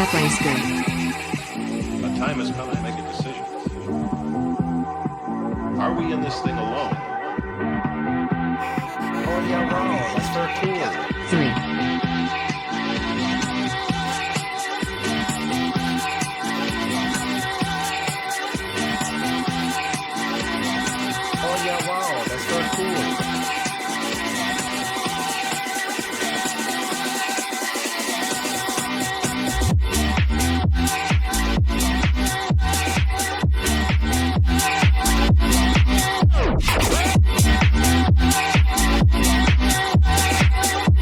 That plays good. A time has come to make a decision. Are we in this thing alone? Oh yeah, wow, that's so cool. 3, Oh yeah, wow, that's so cool.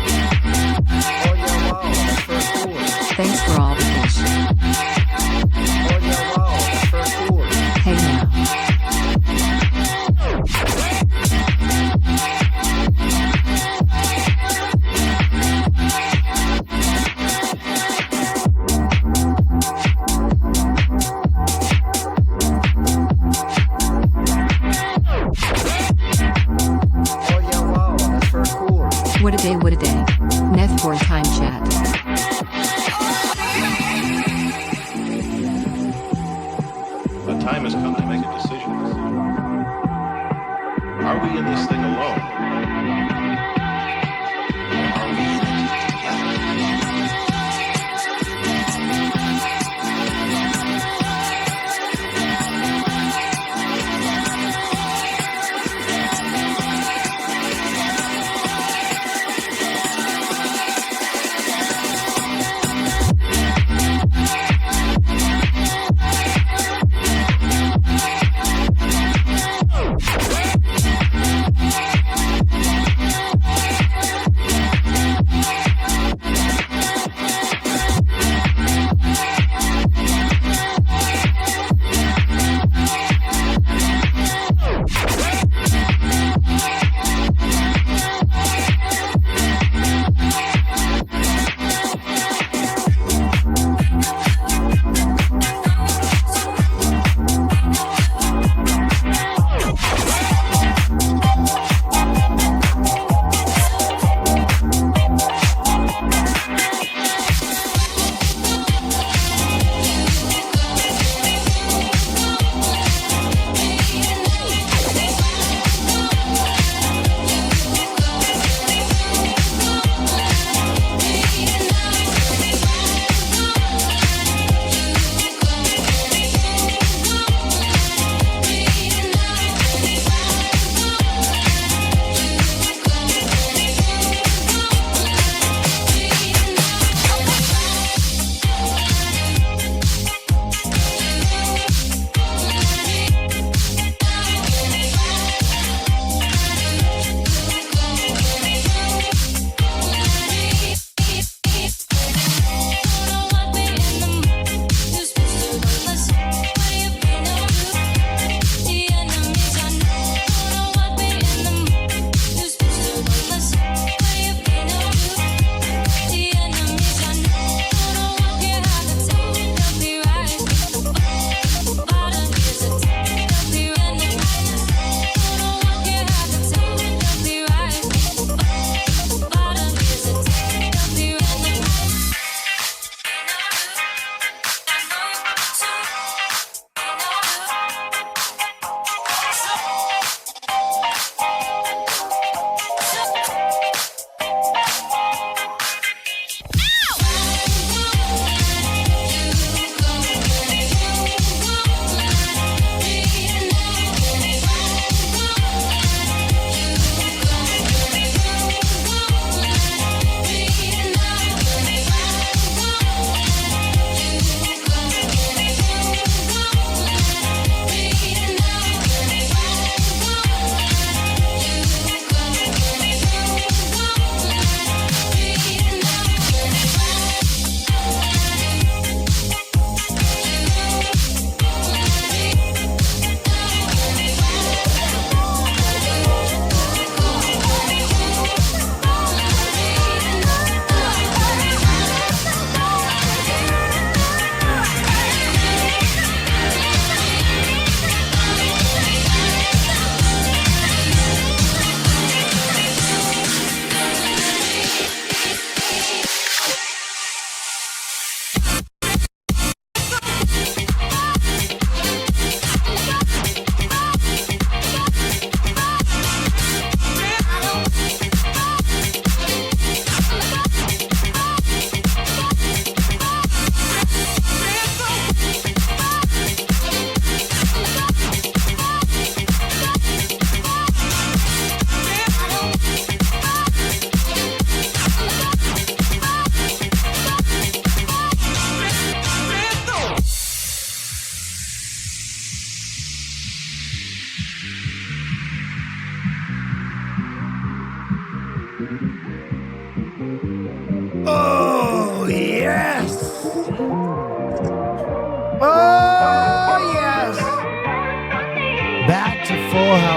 Oh yeah, wow, that's so cool. thanks for all the fish. Oh yeah, wow, that's so cool. Hey now. Oh yeah, wow, that's so cool. What a day, what a day. Neff for time chat. A time has come to make a decision. Are we in this thing alone? Or are we in it together?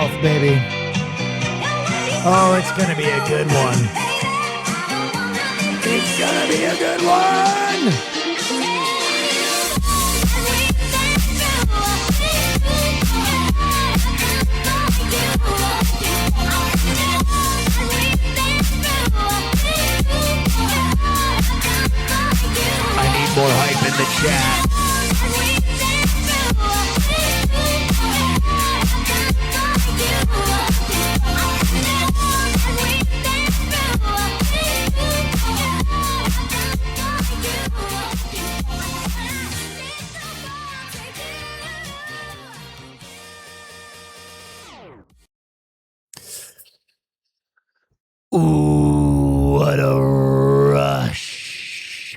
yourself, baby. Oh, it's gonna be a good one. It's gonna be a good one. I need more hype in the chat. Ooh, what a rush.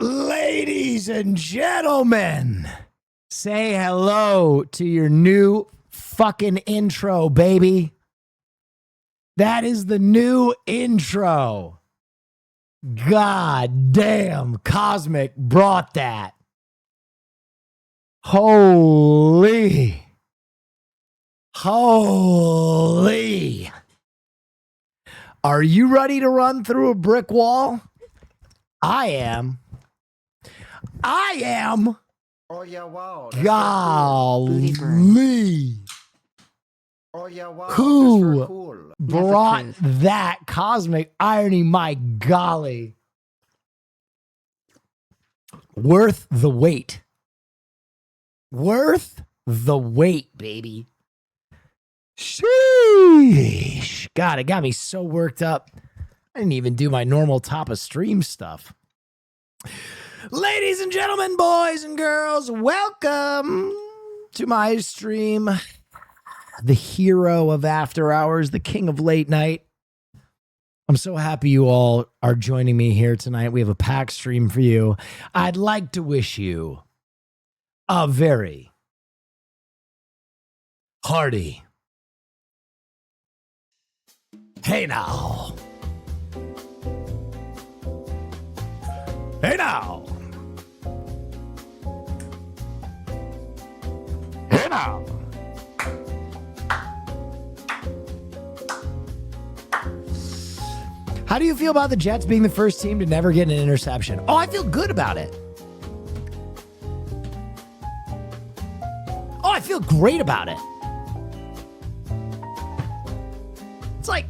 Ladies and gentlemen, say hello to your new fucking intro, baby. That is the new intro. God damn, Cosmic brought that. Holy. Are you ready to run through a brick wall? I am. Oh yeah, wow. That's so cool. Golly. Oh yeah, wow. Who That's so cool. brought approved. that cosmic irony? My golly. Worth the wait. Worth the wait, baby. Sheesh. God, it got me so worked up. I didn't even do my normal top of stream stuff. Ladies and gentlemen, boys and girls, welcome to my stream. The hero of after hours, the king of late night. I'm so happy you all are joining me here tonight. We have a packed stream for you. I'd like to wish you a very hearty hey now. Hey now. Hey now. How do you feel about the Jets being the first team to never get an interception? Oh, I feel good about it. Oh, I feel great about it. It's like,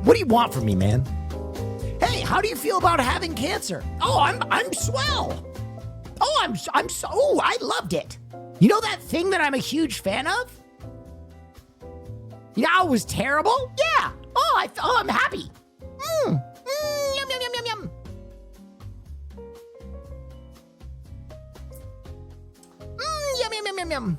what do you want from me, man? Hey, how do you feel about having cancer? Oh, I'm swell. Oh, I loved it. You know that thing that I'm a huge fan of? You know, it was terrible. Yeah. I'm happy. Yum, yum, yum, yum, yum. Yum, yum, yum, yum, yum.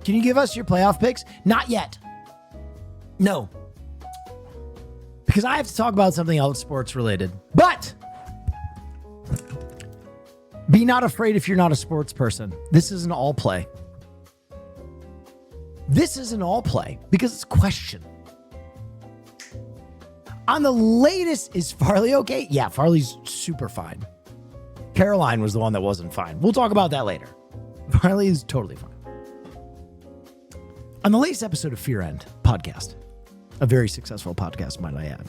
Can you give us your playoff picks? Not yet. No. Because I have to talk about something else sports related. But be not afraid if you're not a sports person. This is an all play. This is an all play because it's a question. On the latest, is Farley okay? Yeah, Farley's super fine. Caroline was the one that wasn't fine. We'll talk about that later. Farley is totally fine. On the latest episode of Fear End podcast, a very successful podcast, might I add.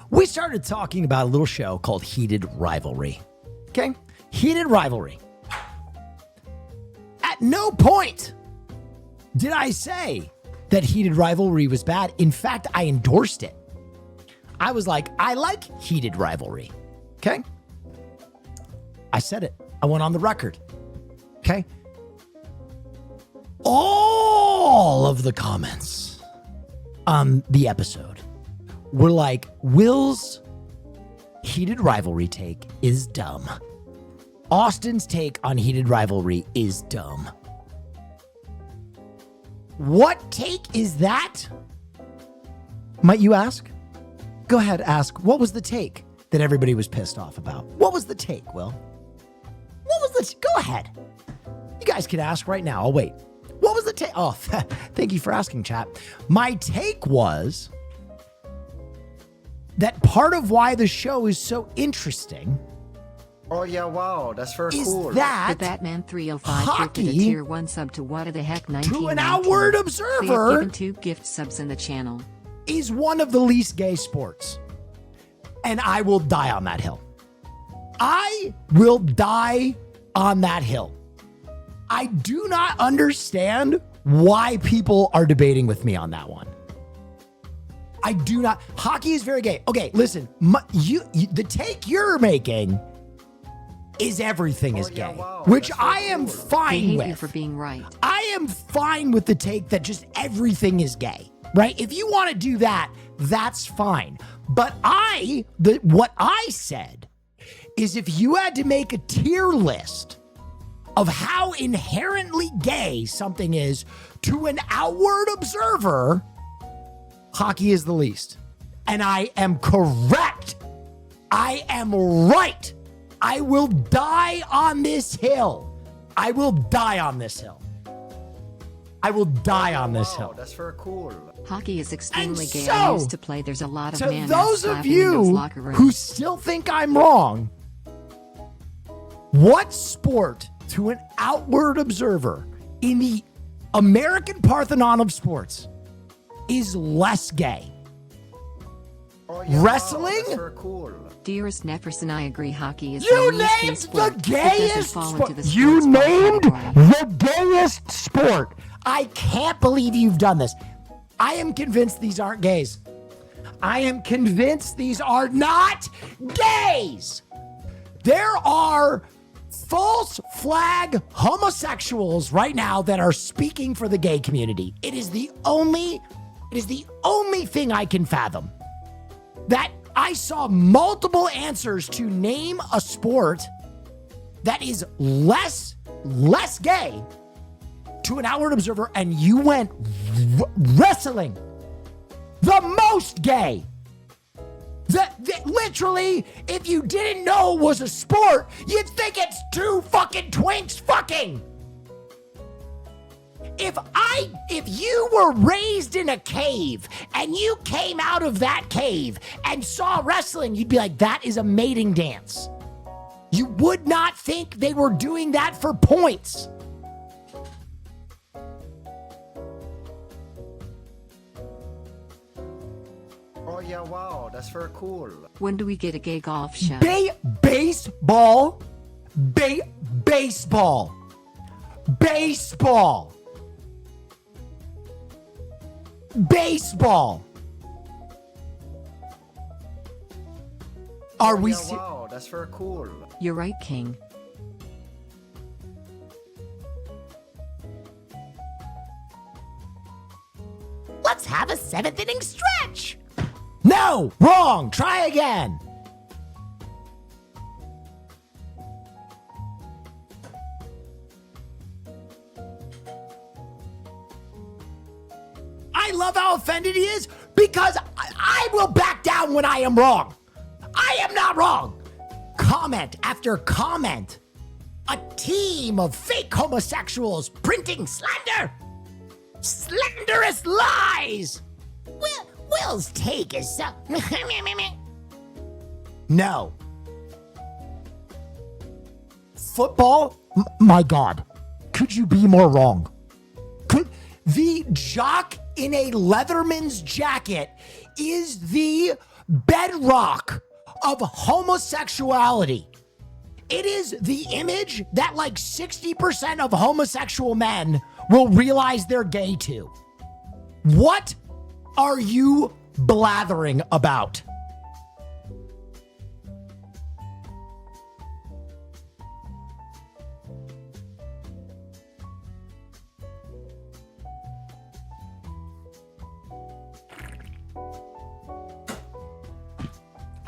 We started talking about a little show called Heated Rivalry. Okay? Heated Rivalry. At no point did I say that Heated Rivalry was bad. In fact, I endorsed it. I was like, I like Heated Rivalry. Okay? I said it. I went on the record. Okay? All of the comments on the episode were like, Will's Heated Rivalry take is dumb. Austin's take on Heated Rivalry is dumb. What take is that? Might you ask? Go ahead, ask. What was the take that everybody was pissed off about? What was the take, Will? What was the go ahead. You guys can ask right now. I'll wait. What was the take? Oh, thank you for asking, chat. My take was that part of why the show is so interesting. Oh yeah, wow, that's very is cool. that The Batman 305 hockey gifted a tier 1 sub to What the Heck 1919. to an outward They have observer given 2 gift subs in the channel. is one of the least gay sports. And I will die on that hill. I will die on that hill. I do not understand why people are debating with me on that one. I do not. Hockey is very gay. Okay, listen. The take you're making is everything is yeah, gay, wow, which that's very I am cool. They fine hate with. you for being right. I am fine with the take that just everything is gay, right? If you want to do that, that's fine. But what I said is if you had to make a tier list of how inherently gay something is to an outward observer, hockey is the least. And I am correct. I am right. I will die on this hill. I will die on this hill. I will die on this hill. That's very cool. Hockey is extremely And gay. so, I used to play. There's a lot of To man those of slapping in those you locker rooms. who still think I'm wrong, what sport to an outward observer in the American Parthenon of sports is less gay? Oh, yeah, Wrestling? Wow, that's very cool. Dearest Nefferson, I agree. Hockey is You the least gay named sport. the It doesn't gayest fall sport. into the You sports bar named category. the gayest sport. I can't believe you've done this. I am convinced these aren't gays. I am convinced these are not gays. There are false flag homosexuals right now that are speaking for the gay community. It is the only thing I can fathom. That I saw multiple answers to name a sport that is less gay to an outward observer, and you went wrestling, the most gay. That literally, if you didn't know it was a sport, you'd think it's two fucking twinks fucking. If you were raised in a cave and you came out of that cave and saw wrestling, you'd be like, that is a mating dance. You would not think they were doing that for points. Oh yeah, wow, that's very cool. When do we get a gay golf show? Baseball. Are we? Yeah, wow, that's very cool. You're right, King. Let's have a 7th inning stretch. No, wrong. Try again. I love how offended he is because I will back down when I am wrong. I am not wrong. Comment after comment. A team of fake homosexuals printing slanderous lies. Will's take is so. No. Football? My God. Could you be more wrong? Could the jock in a Leatherman's jacket is the bedrock of homosexuality. It is the image that like 60% of homosexual men will realize they're gay to. What are you blathering about?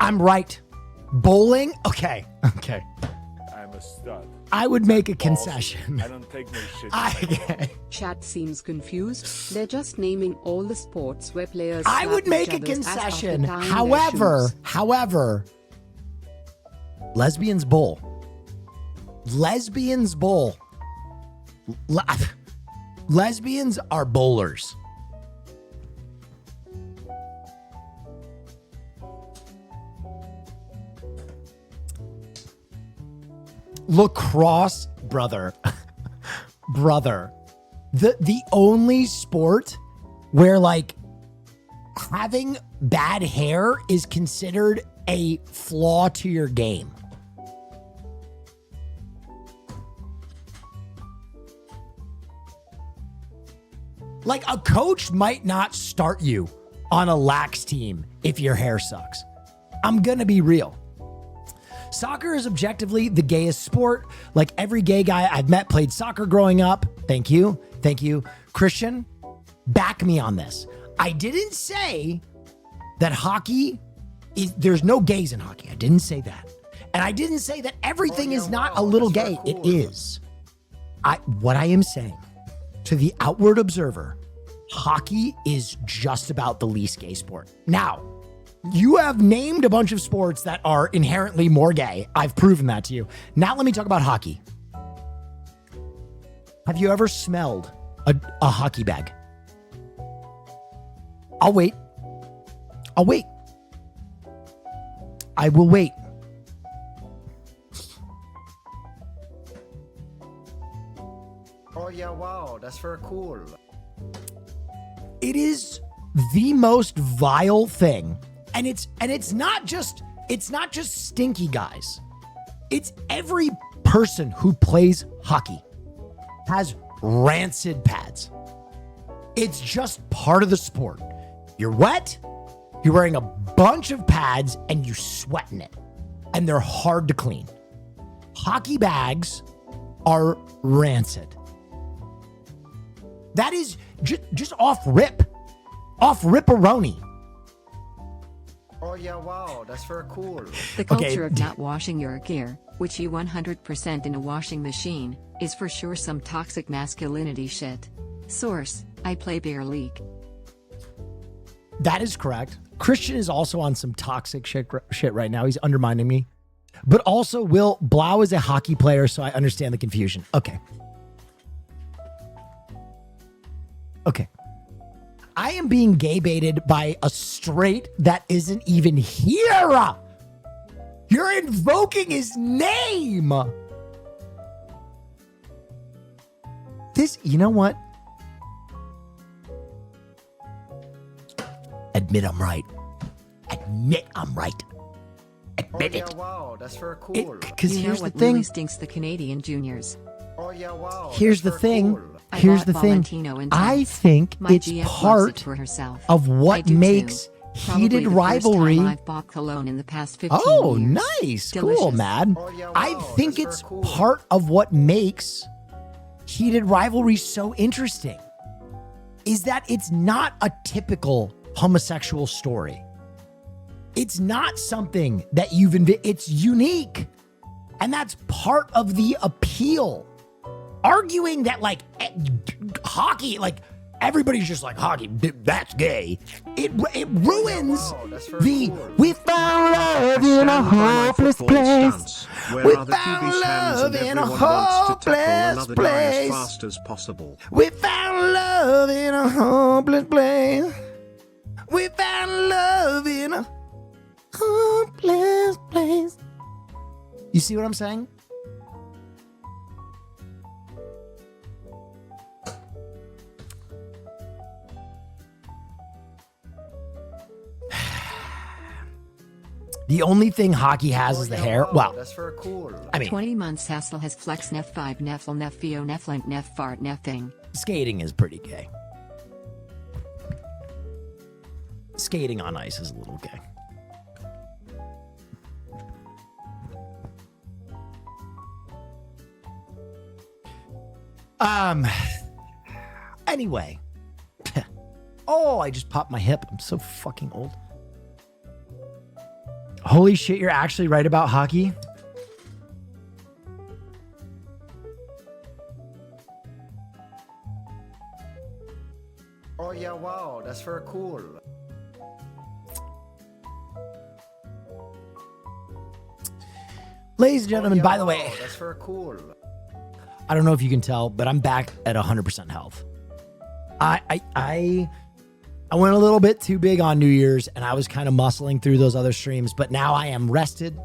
I'm right. Bowling? Okay. I'm a stud. I would make a Awesome. concession. I don't take no shit. Chat seems confused. They're just naming all the sports where players. I slap would each make a other's ass after concession. tying their However, lesbians bowl. Lesbians bowl. Lesbians are bowlers. Lacrosse, brother. The only sport where like having bad hair is considered a flaw to your game. Like a coach might not start you on a lax team if your hair sucks. I'm gonna be real. Soccer is objectively the gayest sport. Like every gay guy I've met played soccer growing up. Thank you. Christian, back me on this. I didn't say that hockey there's no gays in hockey. I didn't say that. And I didn't say that everything is not a little gay. It is. What I am saying to the outward observer, hockey is just about the least gay sport. Now, you have named a bunch of sports that are inherently more gay. I've proven that to you. Now let me talk about hockey. Have you ever smelled a hockey bag? I'll wait. I will wait. Oh yeah, wow, that's very cool. It is the most vile thing. And it's not just stinky guys. It's every person who plays hockey has rancid pads. It's just part of the sport. You're wet, you're wearing a bunch of pads, and you sweat in it. And they're hard to clean. Hockey bags are rancid. That is just off ripperoni. Oh yeah, wow, that's very cool. The Okay. culture of not washing your gear, which you 100% in a washing machine, is for sure some toxic masculinity shit. Source, I play beer league. That is correct. Christian is also on some toxic shit right now. He's undermining me. But also, Will, Blau is a hockey player, so I understand the confusion. Okay. I am being gay baited by a straight that isn't even here. You're invoking his name. You know what? Admit I'm right. Admit I'm right. Admit it. Wow, that's very cool. Because You know here's the what thing. really stinks? The Canadian juniors. Oh yeah, wow. Here's the that's very thing. cool. I Here's bought the thing. Valentino and I Tights. think My it's GF loves it part for herself. of I what do too. makes Probably heated the first rivalry. time I've bought cologne in the past 15 Oh, years. nice. Cool, Delicious. man. Oh, yeah, I wow, think that's it's very cool. part of what makes heated rivalry so interesting is that it's not a typical homosexual story. It's not something that you've invented. It's unique. And that's part of the appeal. Arguing that hockey, everybody's just like hockey, that's gay. It ruins wow, that's very the cool. we found love in a hopeless place. Where We are the found QB's hands love and in a everyone wants to tackle hopeless another guy as place. fast as possible? We found love in a hopeless place. We found love in a hopeless place. You see what I'm saying? The only thing hockey has is the hair. Wow, Well, that's very cool. I mean, 20 months Hassel has flex Neff 5 Neffel Neff Vio Nefflink Neff Fart Neffing. skating is pretty gay. Skating on ice is a little gay. Anyway. Oh, I just popped my hip. I'm so fucking old. Holy shit, you're actually right about hockey? Oh yeah, wow, that's very cool. Ladies and gentlemen, Oh, yeah, by the wow, way, that's very cool. I don't know if you can tell, but I'm back at 100% health. I went a little bit too big on New Year's and I was kind of muscling through those other streams, but now I am rested.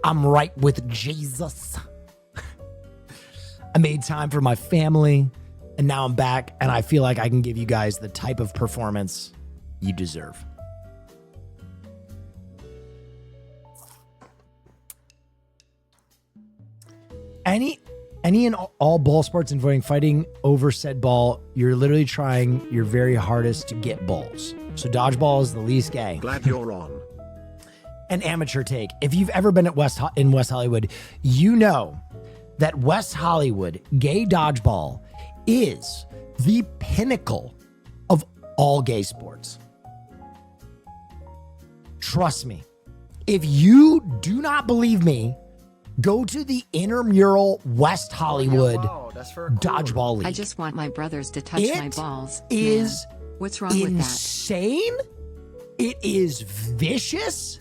I'm right with Jesus. I made time for my family and now I'm back and I feel like I can give you guys the type of performance you deserve. Any and all ball sports involving fighting over said ball, you're literally trying your very hardest to get balls. So dodgeball is the least gay. Glad you're on. An amateur take. If you've ever been at West Hollywood, you know that West Hollywood gay dodgeball is the pinnacle of all gay sports. Trust me. If you do not believe me, go to the intramural West Hollywood wow, that's very cool. dodgeball league. I just want my brothers to touch my It balls. is man. What's wrong with that? insane. It is vicious.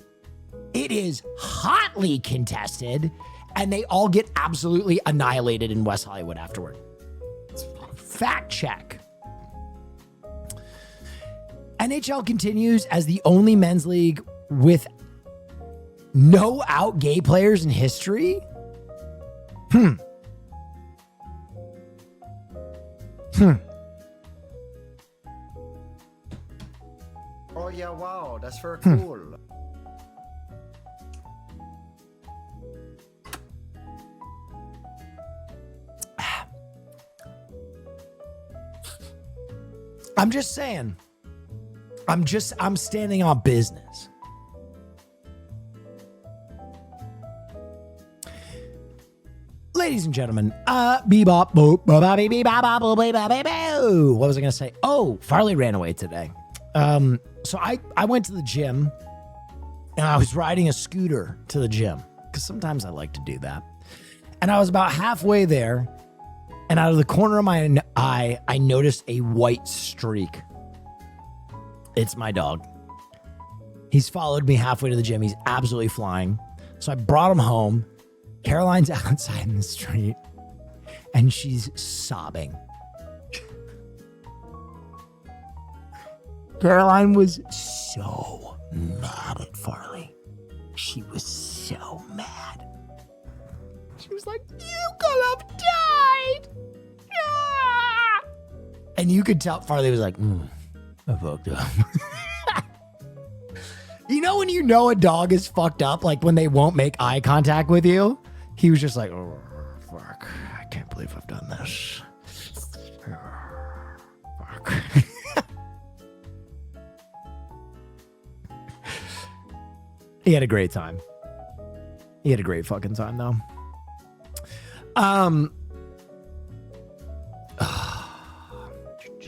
It is hotly contested, and they all get absolutely annihilated in West Hollywood afterward. Fact check. NHL continues as the only men's league with no out gay players in history? Oh yeah, wow, that's very Hmm. cool. I'm just saying. I'm standing on business. Ladies and gentlemen, bebop, boop, bop, beep, beep, bop, bop, boop, beep, bop, beep, boo. What was I going to say? Oh, Farley ran away today. So I went to the gym and I was riding a scooter to the gym because sometimes I like to do that. And I was about halfway there, and out of the corner of my eye, I noticed a white streak. It's my dog. He's followed me halfway to the gym. He's absolutely flying. So I brought him home. Caroline's outside in the street, and she's sobbing. Caroline was so mad at Farley. She was so mad. She was like, "You could have died." Ah! And you could tell Farley was like, I fucked up. You know when you know a dog is fucked up, like when they won't make eye contact with you? He was just like, oh, fuck. I can't believe I've done this. Fuck. He had a great time. He had a great fucking time, though.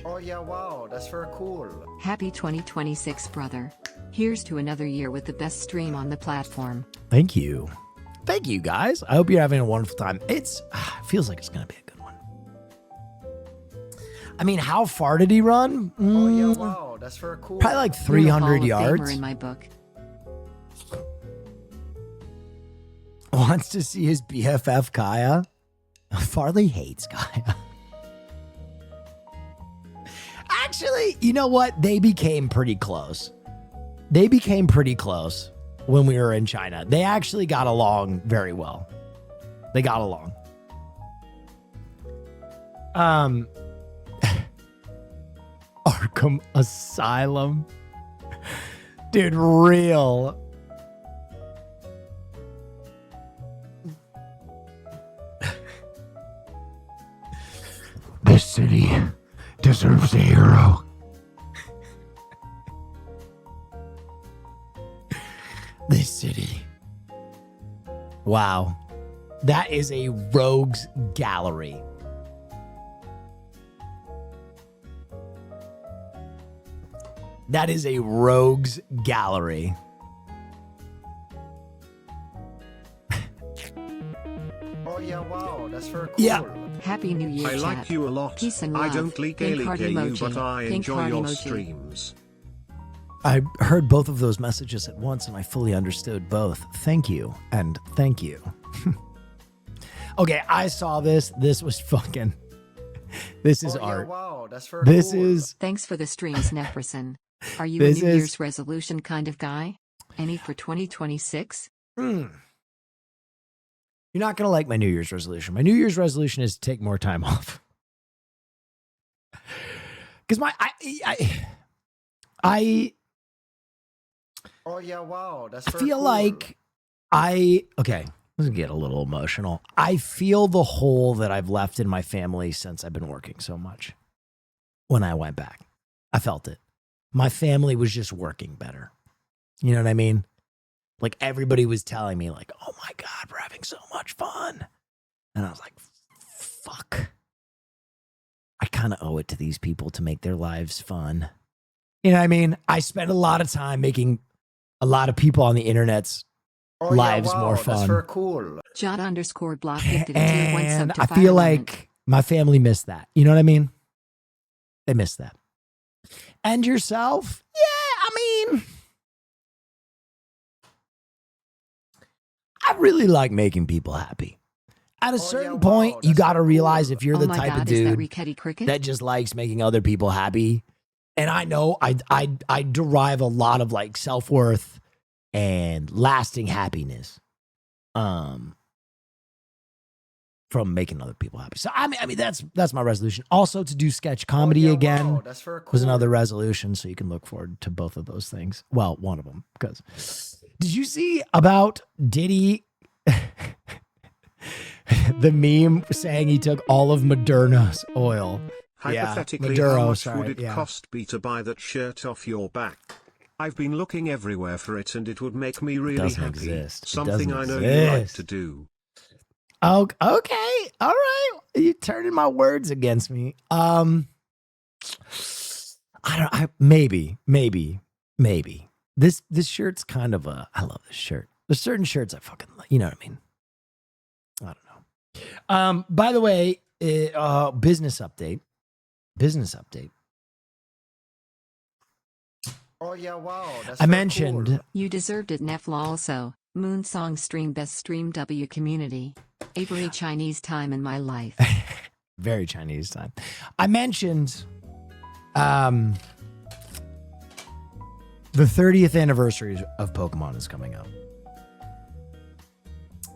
Oh yeah, wow, that's very cool. Happy 2026, brother. Here's to another year with the best stream on the platform. Thank you. Thank you, guys. I hope you're having a wonderful time. It feels like it's going to be a good one. I mean, how far did he run? Oh yeah, wow, that's very cool. Probably like You're a 300 Hall of yards. Famer in my book. Wants to see his BFF Kaya. Farley hates Kaya. Actually, you know what? They became pretty close. They became pretty close when we were in China. They actually got along very well. They got along. Arkham Asylum. Dude, real. This city deserves a hero. This city. Wow. That is a rogues gallery. That is a rogues gallery. Oh yeah, wow, that's very cool. Yeah. Happy New Year, I chat. like you a lot. Peace and I love. don't Pink legally heart gay you, emoji. but I Pink enjoy heart your emoji. streams. I heard both of those messages at once and I fully understood both. Thank you and thank you. Okay, I saw this. This was fucking. This is Oh yeah, art. wow, that's very This cool. is. Thanks for the streams, Nefferson. Are you This a New is- Year's resolution kind of guy? Any for 2026? You're not going to like my New Year's resolution. My New Year's resolution is to take more time off. Because I Oh yeah, wow, that's I very feel cool. like okay, let's get a little emotional. I feel the hole that I've left in my family since I've been working so much. When I went back, I felt it. My family was just working better. You know what I mean? Like everybody was telling me like, oh my God, we're having so much fun. And I was like, fuck. I kind of owe it to these people to make their lives fun. You know what I mean? I spend a lot of time making a lot of people on the internet's Oh yeah, lives wow, more That's fun. very cool. Jot_block gifted a tier 1 sub And to I Fire feel Lemon. like my family missed that. You know what I mean? They missed that. And yourself? Yeah, I mean, I really like making people happy. At a Oh, yeah, certain wow, point, you that's got to so realize cool. if you're Oh the my type God, of is that dude Rickety Cricket? that just likes making other people happy. And I know I derive a lot of like self-worth and lasting happiness from making other people happy. So I mean that's my resolution. Also to do sketch comedy oh, yeah, again Wow, that's very cool. was another resolution, so you can look forward to both of those things. Well, one of them, because did you see about Diddy the meme saying he took all of Moderna's oil? Hypothetically, Maduro, how much sorry, would it yeah. cost me to buy that shirt off your back? I've been looking everywhere for it and it would make me really Doesn't happy. exist. It Something doesn't I know you like exist. to do. Oh, okay. All right. You turning my words against me. Maybe. This shirt's kind of I love this shirt. There's certain shirts I fucking like. You know what I mean? I don't know. By the way, business update. Oh yeah, wow. That's I very mentioned cool. You deserved it, Neff also. Moonsong stream best stream W community. Avery Chinese time in my life. very Chinese time. I mentioned the 30th anniversary of Pokemon is coming up.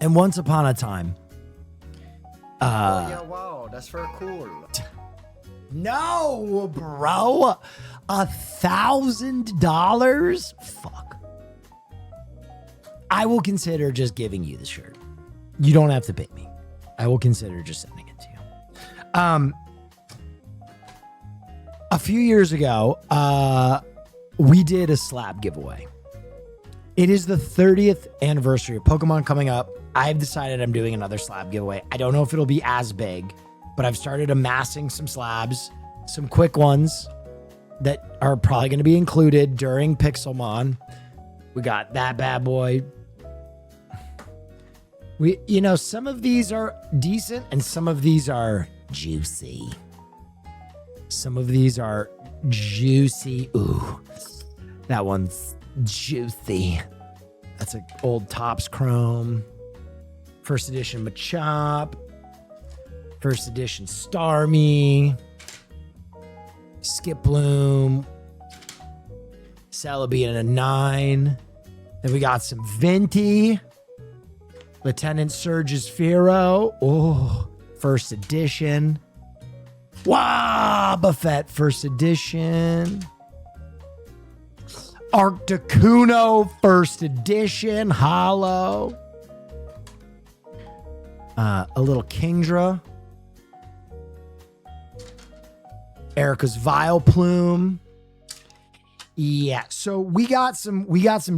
And once upon a time, Oh yeah, wow. That's very cool. no, bro, $1,000? Fuck. I will consider just giving you the shirt. You don't have to pay me. I will consider just sending it to you. A few years ago, we did a slab giveaway. It is the 30th anniversary of Pokemon coming up. I've decided I'm doing another slab giveaway. I don't know if it'll be as big, but I've started amassing some slabs, some quick ones that are probably going to be included during Pixelmon. We got that bad boy. Some of these are decent and some of these are juicy. Ooh, that one's juicy. That's an old Topps Chrome. First edition Machop. First edition Starmie. Skip Bloom. Celebi in a 9. Then we got some Venti. Lieutenant Surge's Firo. Oh, first edition. Wobbuffet first edition. Articuno first edition. Hollow. A little Kingdra. Erica's Vileplume. Yeah, so we got some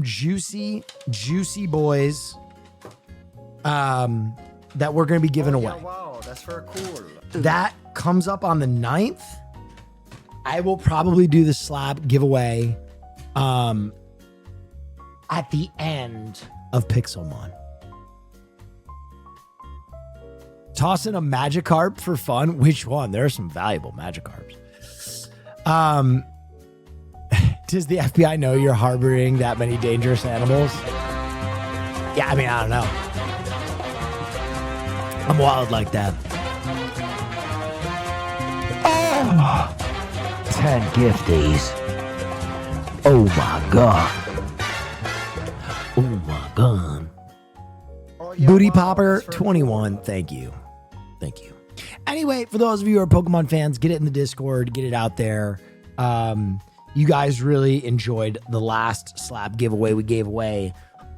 juicy boys that we're going to be giving away. Yeah, wow. That's very cool. That comes up on the 9th. I will probably do the slab giveaway at the end of Pixelmon. Toss in a Magikarp for fun. Which one? There are some valuable Magikarps. Does the FBI know you're harboring that many dangerous animals? Yeah, I mean, I don't know. I'm wild like that. Oh, 10 gifties. Oh my god. Oh my god. Oh, yeah, Booty wow. Popper That's very 21. cool. Thank you. Anyway, for those of you who are Pokemon fans, get it in the Discord, get it out there. You guys really enjoyed the last slab giveaway. We gave away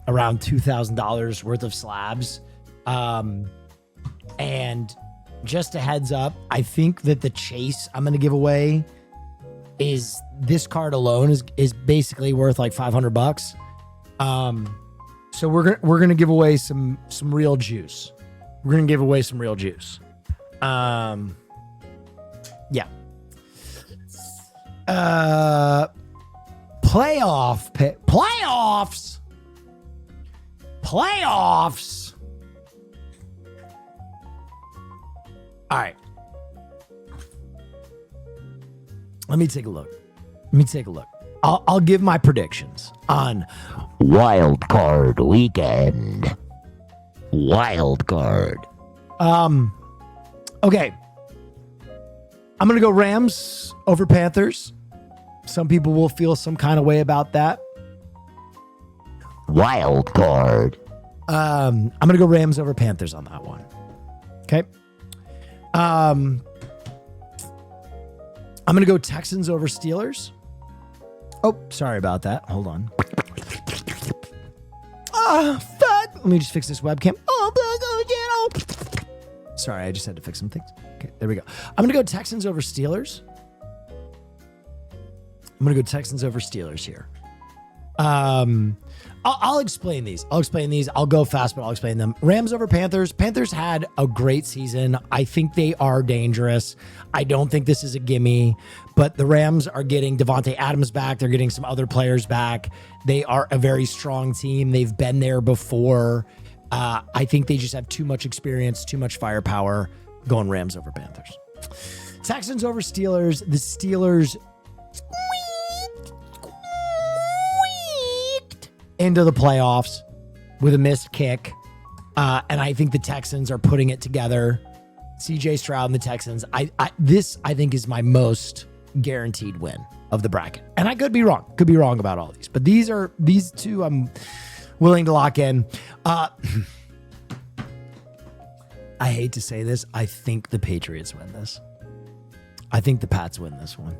around $2,000 worth of slabs. And just a heads up, I think that the chase I'm going to give away is this card alone is basically worth like $500. So we're going to give away some real juice. We're going to give away some real juice. Yeah. Playoffs. All right. Let me take a look. I'll give my predictions on Wild Card Weekend. Okay. I'm going to go Rams over Panthers. Some people will feel some kind of way about that. Wild card. I'm going to go Rams over Panthers on that one. Okay. I'm going to go Texans over Steelers. Oh, sorry about that. Hold on. Fuck. Let me just fix this webcam. Sorry, I just had to fix some things. Okay, there we go. I'm going to go Texans over Steelers. I'm going to go Texans over Steelers here. I'm I'll explain these. I'll go fast, but I'll explain them. Rams over Panthers. Panthers had a great season. I think they are dangerous. I don't think this is a gimme, but the Rams are getting Devontae Adams back. They're getting some other players back. They are a very strong team. They've been there before. I think they just have too much experience, too much firepower. Going Rams over Panthers. Texans over Steelers. The Steelers into the playoffs with a missed kick. And I think the Texans are putting it together. CJ Stroud and the Texans. This I think is my most guaranteed win of the bracket. And I could be wrong. Could be wrong about all these. But these two I'm willing to lock in. I hate to say this. I think the Patriots win this. I think the Pats win this one.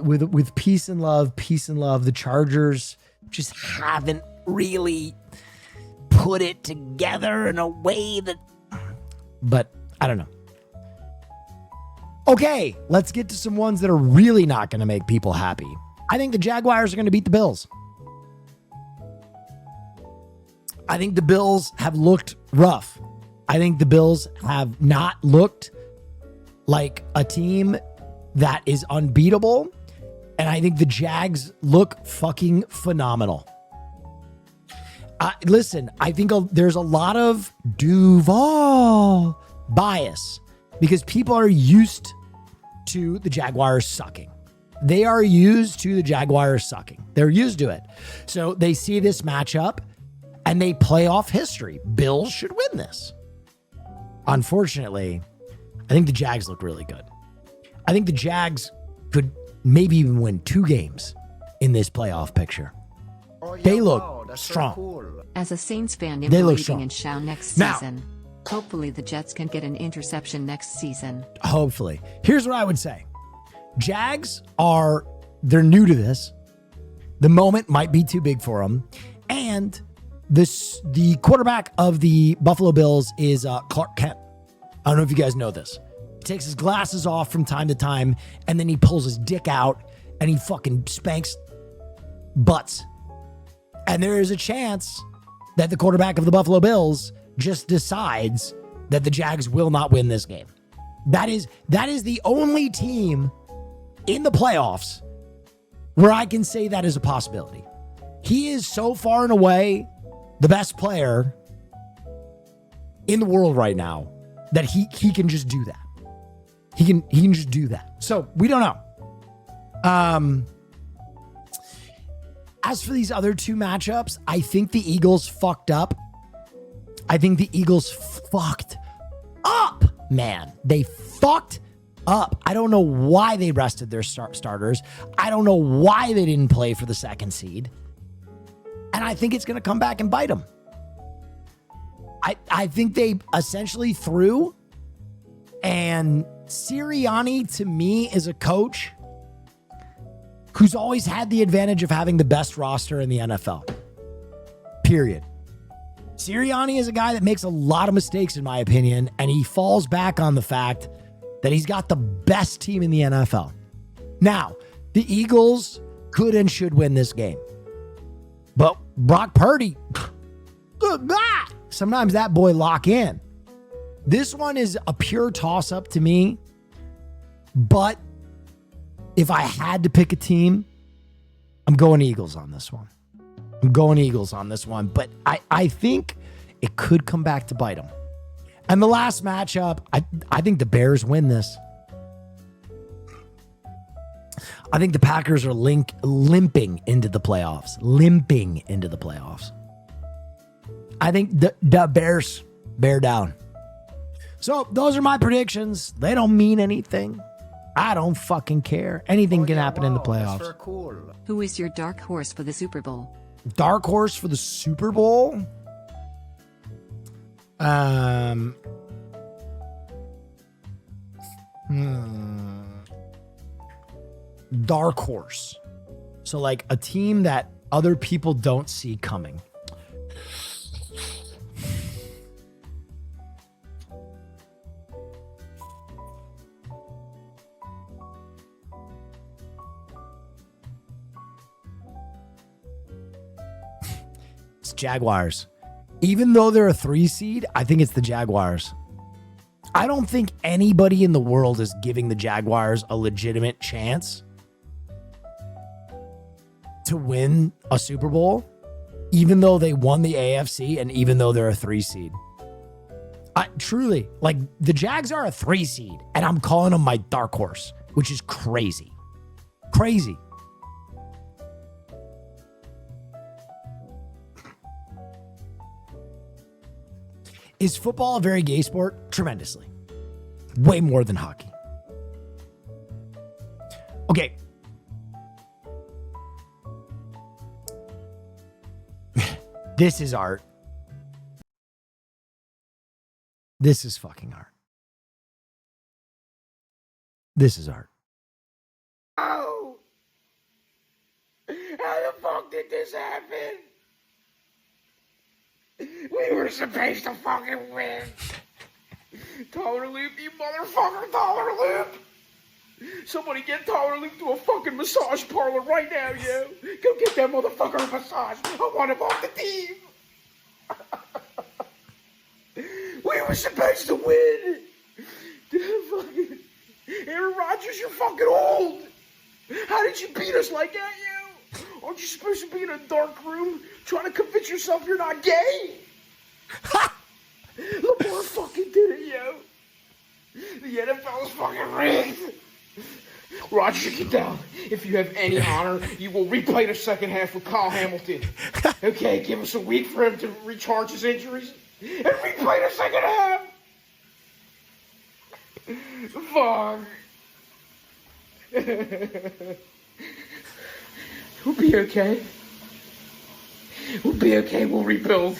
With peace and love. The Chargers just haven't really put it together in a way that, but I don't know. Okay, let's get to some ones that are really not going to make people happy. I think the Jaguars are going to beat the Bills. I think the Bills have looked rough. I think the Bills have not looked like a team that is unbeatable. And I think the Jags look fucking phenomenal. Listen, I think there's a lot of Duval bias because people are used to the Jaguars sucking. They are used to the Jaguars sucking. They're used to it. So they see this matchup and they play off history. Bills should win this. Unfortunately, I think the Jags look really good. I think the Jags could maybe even win 2 games in this playoff picture. Oh, yeah, They look wow, that's so strong. cool. As a Saints fan, They I'm look believing strong. in Shao next Now- season. Hopefully the Jets can get an interception next season. Hopefully. Here's what I would say. Jags they're new to this. The moment might be too big for them. And the quarterback of the Buffalo Bills is Clark Kent. I don't know if you guys know this. He takes his glasses off from time to time, and then he pulls his dick out, and he fucking spanks butts. And there is a chance that the quarterback of the Buffalo Bills just decides that the Jags will not win this game. That is the only team in the playoffs where I can say that is a possibility. He is so far and away the best player in the world right now that he can just do that. He can just do that. So we don't know. As for these other 2 matchups, I think the Eagles fucked up. I think the Eagles fucked up, man. They fucked up. I don't know why they rested their starters. I don't know why they didn't play for the 2nd seed. And I think it's going to come back and bite them. I think they essentially threw. And Sirianni, to me, is a coach who's always had the advantage of having the best roster in the NFL. Period. Sirianni is a guy that makes a lot of mistakes, in my opinion, and he falls back on the fact that he's got the best team in the NFL. Now, the Eagles could and should win this game. But Brock Purdy, sometimes that boy lock in. This one is a pure toss-up to me, but if I had to pick a team, I'm going Eagles on this one. But I think it could come back to bite them. And the last matchup, I think the Bears win this. I think the Packers are limping into the playoffs. I think the Bears bear down. So those are my predictions. They don't mean anything. I don't fucking care. Anything can happen in the That's playoffs. very cool. Who is your dark horse for the Super Bowl? Dark horse for the Super Bowl? Dark horse. So like a team that other people don't see coming. Jaguars. Even though they're a 3 seed, I think it's the Jaguars. I don't think anybody in the world is giving the Jaguars a legitimate chance to win a Super Bowl, even though they won the AFC and even though they're a 3 seed. Truly, like, the Jags are a 3 seed, and I'm calling them my dark horse, which is crazy. Crazy. Is football a very gay sport? Tremendously. Way more than hockey. Okay. This is art. This is fucking art. This is art. Oh! How the fuck did this happen? We were supposed to fucking win. Taller Loop, you motherfucker, Taller Loop. Somebody get Taller Loop to a fucking massage parlor right now, yo. Go get that motherfucker a massage. I want him off the team. We were supposed to win. Fucking Aaron Rodgers, you're fucking old. How did you beat us like that, yo? Aren't you supposed to be in a dark room trying to convince yourself you're not gay? Lamar fucking did it, yo. The NFL is fucking rigged. Roger, get down. If you have any honor, you will replay the second half with Kyle Hamilton. Okay, give us a week for him to recharge his injuries and replay the second half. Fuck. We'll be okay. We'll be okay. We'll rebuild.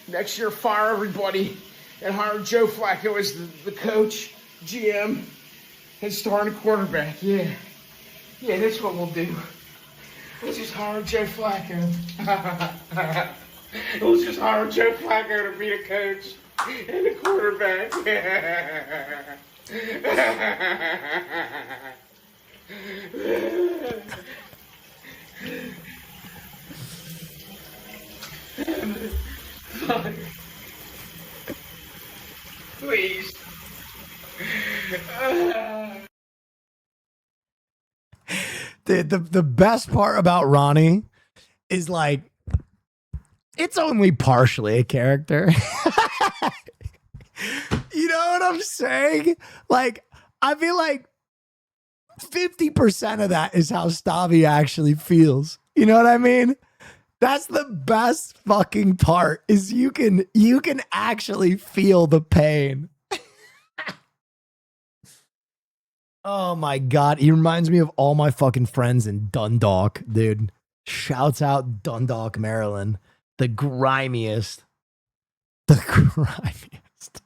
Next year, fire everybody and hire Joe Flacco as the coach, GM, and starting quarterback. Yeah, that's what we'll do. We'll just hire Joe Flacco. We'll just hire Joe Flacco to be the coach and the quarterback. Please. The best part about Ronnie is, like, it's only partially a character. You know what I'm saying? Like, I feel like 50% of that is how Stavi actually feels. You know what I mean? That's the best fucking part, is you can actually feel the pain. Oh my God. He reminds me of all my fucking friends in Dundalk, dude. Shouts out Dundalk, Maryland. The grimiest. The grimiest.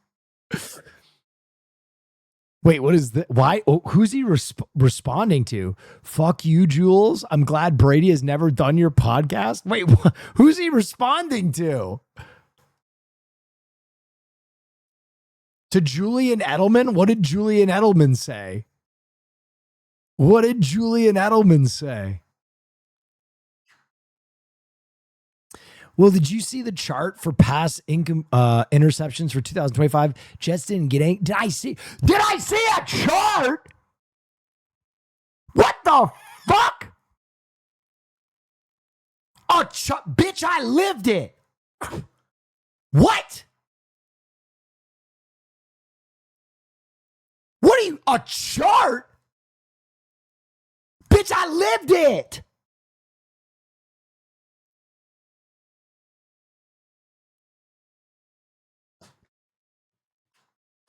Wait, what is that? Why? Oh, who's he responding to? Fuck you, Jules. I'm glad Brady has never done your podcast. Wait, who's he responding to? To Julian Edelman? What did Julian Edelman say? What did Julian Edelman say? Well, did you see the chart for pass interceptions for 2025? Jets didn't get any. Did I see a chart? What the fuck? A chart? Bitch, I lived it. What? What are you, a chart? Bitch, I lived it.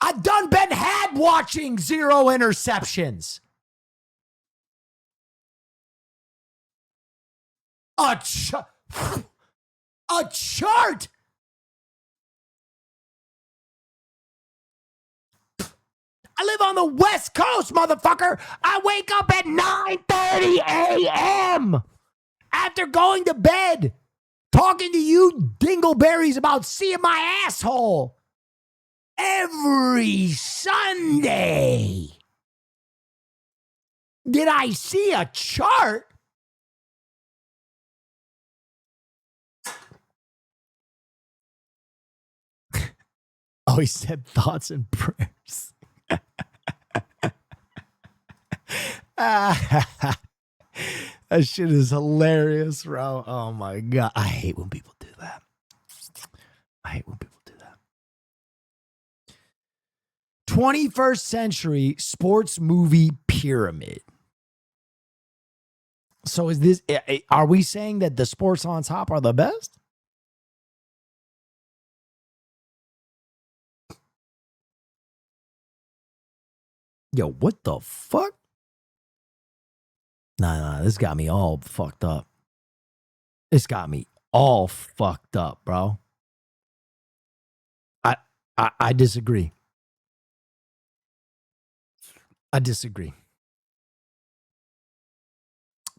I've been had watching 0 interceptions. A chart. I live on the West Coast, motherfucker. I wake up at 9:30 a.m. after going to bed, talking to you dingleberries about seeing my asshole every Sunday. Did I see a chart? Oh, he said thoughts and prayers. That shit is hilarious, bro. Oh my God. I hate when people do that. I hate when people do that. 21st century sports movie pyramid. So is this, are we saying that the sports on top are the best? Yo, what the fuck? Nah, this got me all fucked up. This got me all fucked up, bro. I disagree. I disagree.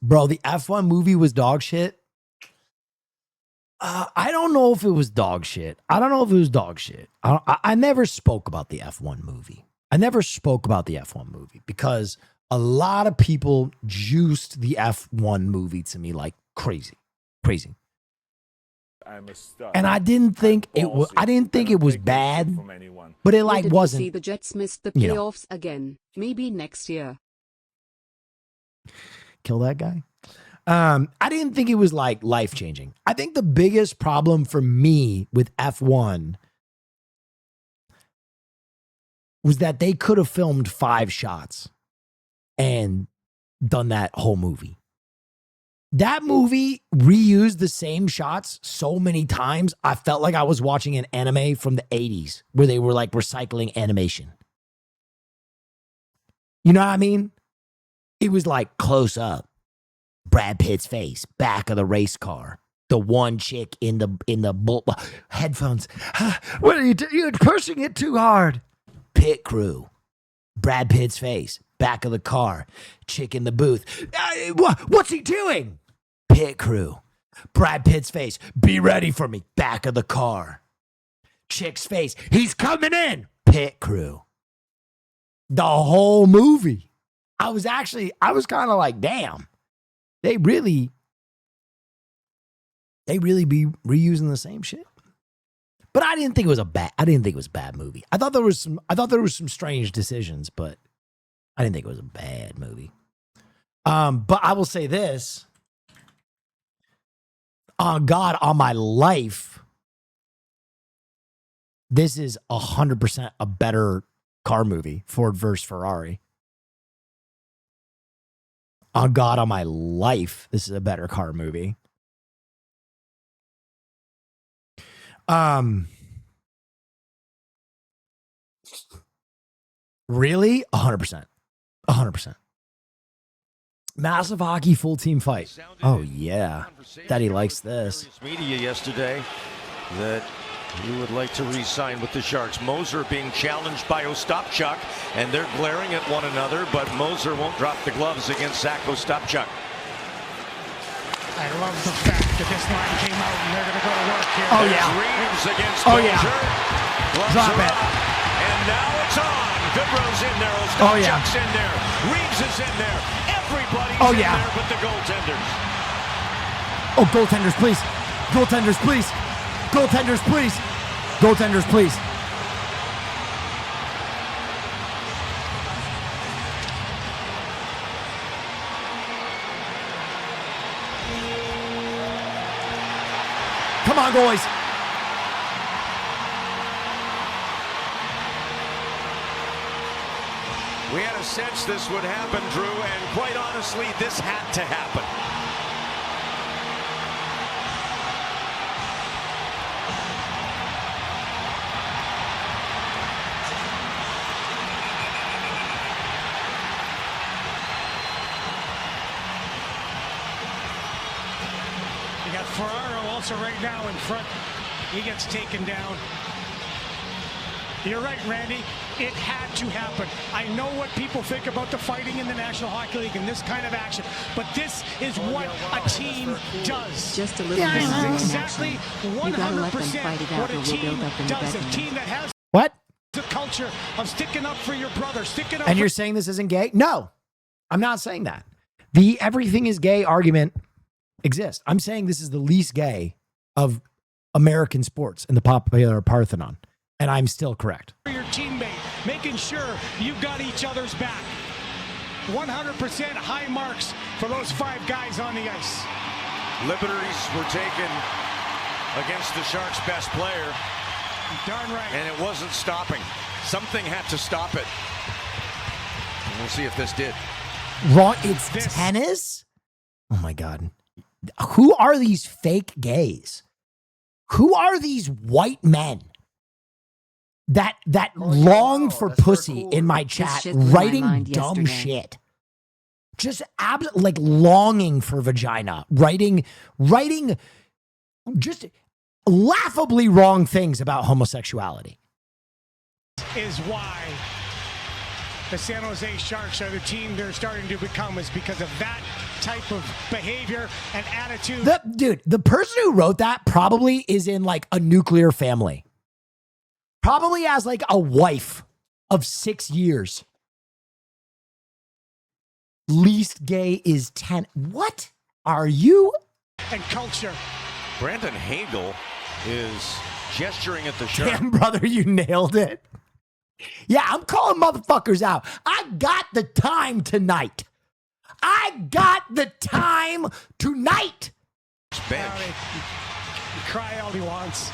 Bro, the F1 movie was dog shit. I don't know if it was dog shit. I never spoke about the F1 movie. Because a lot of people juiced the F1 movie to me like crazy. I'm a stud. And I didn't think it was. I didn't think it was bad, but it like Where did you wasn't. see the Jets missed the you know. playoffs again. Maybe next year. Kill that guy. I didn't think it was like life changing. I think the biggest problem for me with F1 was that they could have filmed 5 shots and done that whole movie. That movie reused the same shots so many times. I felt like I was watching an anime from the 80s where they were like recycling animation. You know what I mean? It was like close up. Brad Pitt's face, back of the race car. The one chick in the headphones. What are you doing? You're pushing it too hard. Pit crew. Brad Pitt's face, back of the car. Chick in the booth. What's he doing? Pit crew. Brad Pitt's face. Be ready for me. Back of the car. Chick's face. He's coming in. Pit crew. The whole movie. I was kind of like, damn. They really be reusing the same shit. But I didn't think it was a bad movie. I thought there was some strange decisions, but I didn't think it was a bad movie. But I will say this. On God, on my life, this is 100% a better car movie, Ford versus Ferrari. On God, on my life, this is a better car movie. Really? 100%. 100%. Massive hockey full team fight. Oh, yeah. Daddy likes this. Media yesterday that he would like to re-sign with the Sharks. Moser being challenged by Ostapchuk, and they're glaring at one another, but Moser won't drop the gloves against Zach Ostapchuk. I love the fact that this line came out and they're going to go to work here. Oh, There's yeah. Reeves against Oh, Moser. yeah. Gloves Drop are it. up. And now it's on. Goodrow's in there. Oh, yeah. Ostapchuk's in there. Reeves is in there. Everybody's Oh, in yeah. there but the goaltenders. Oh, goaltenders, please. Goaltenders, please. Goaltenders, please. Goaltenders, please. Come on, boys. We had a sense this would happen, Drew, and quite honestly, this had to happen. You got Ferraro also right now in front. He gets taken down. You're right, Randy. It had to happen. I know what people think about the fighting in the National Hockey League and this kind of action, but this is what a team does. Just a little This bit is of exactly action. You gotta let them 100% fight it out what or a we'll team build up in the does. A bedroom. team that has What? the culture of sticking up for your brother, sticking up And for you're saying this isn't gay? No, I'm not saying that. The everything is gay argument exists. I'm saying this is the least gay of American sports in the popular Parthenon. And I'm still correct. Your teammate, making sure you've got each other's back. 100% high marks for those 5 guys on the ice. Liberties were taken against the Sharks' best player. Darn right. And it wasn't stopping. Something had to stop it. And we'll see if this did. Wrong. It's tennis? Oh, my God. Who are these fake gays? Who are these white men that long for pussy in my chat, writing dumb shit? Just like longing for vagina, writing just laughably wrong things about homosexuality. Is why the San Jose Sharks are the team they're starting to become, is because of that type of behavior and attitude. The person who wrote that probably is in like a nuclear family. Probably has like a wife of 6 years. Least gay is 10. What are you? And culture. Brandon Hagel is gesturing at the Sharks. Damn, brother, you nailed it. Yeah, I'm calling motherfuckers out. I got the time tonight. Bench. He cry all he wants.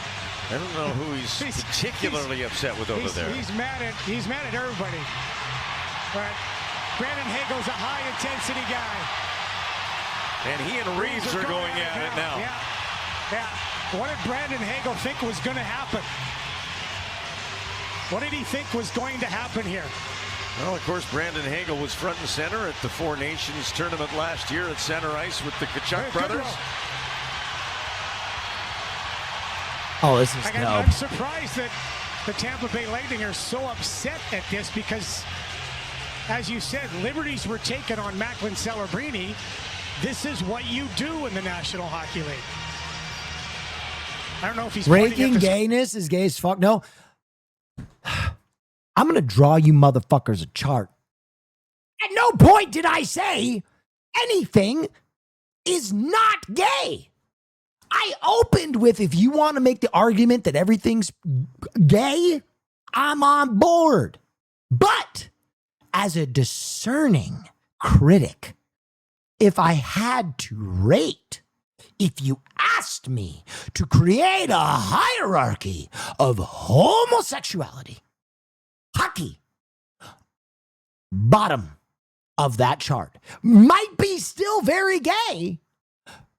I don't know who he's particularly upset with over there. He's mad at everybody. But Brandon Hagel's a high intensity guy. And he and Reeves are going at it now. Yeah. What did Brandon Hagel think was going to happen? What did he think was going to happen here? Well, of course, Brandon Hagel was front and center at the Four Nations tournament last year at center ice with the Kachuk brothers. Oh, this is I'm surprised that the Tampa Bay Lightning are so upset at this because, as you said, liberties were taken on Macklin Celebrini. This is what you do in the National Hockey League. I don't know if he's breaking gayness is gay as fuck. No. I'm going to draw you motherfuckers a chart. At no point did I say anything is not gay. I opened with, if you want to make the argument that everything's gay, I'm on board. But as a discerning critic, if I had to rate, if you asked me to create a hierarchy of homosexuality, hockey, bottom of that chart, might be still very gay,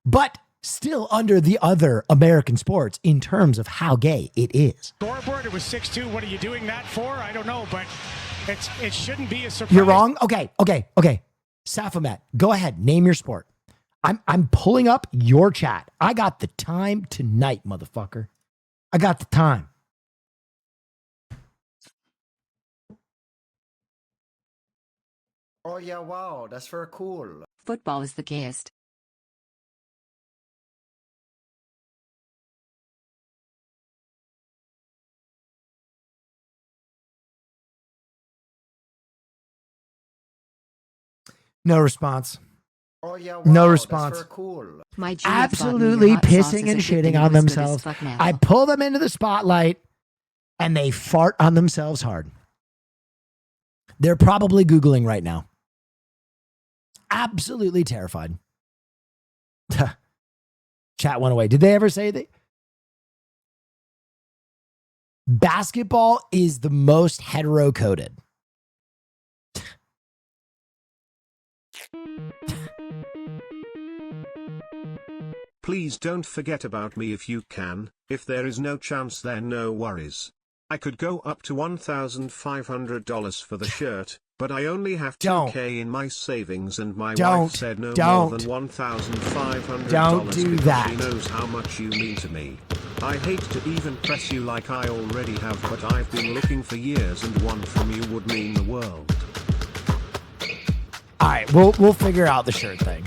but still under the other American sports in terms of how gay it is. Scoreboard, it was 6-2. What are you doing that for? I don't know, but it shouldn't be a surprise. You're wrong? Okay. Safamet, go ahead. Name your sport. I'm pulling up your chat. I got the time tonight, motherfucker. I got the time. Oh, yeah, wow. That's very cool. Football is the gayest. No response. Oh, yeah, wow. No response. That's very cool. My G Absolutely pissing and shitting on themselves. I pull them into the spotlight and they fart on themselves hard. They're probably Googling right now. Absolutely terrified. Chat went away. Did they ever say that? Basketball is the most hetero-coded. Please don't forget about me if you can. If there is no chance, then no worries. I could go up to $1,500 for the shirt, but I only have $2K in my savings, and my wife said no more than $1,500. Don't do that. She knows how much you mean to me. I hate to even press you like I already have, but I've been looking for years, and one from you would mean the world. All right, we'll figure out the shirt thing.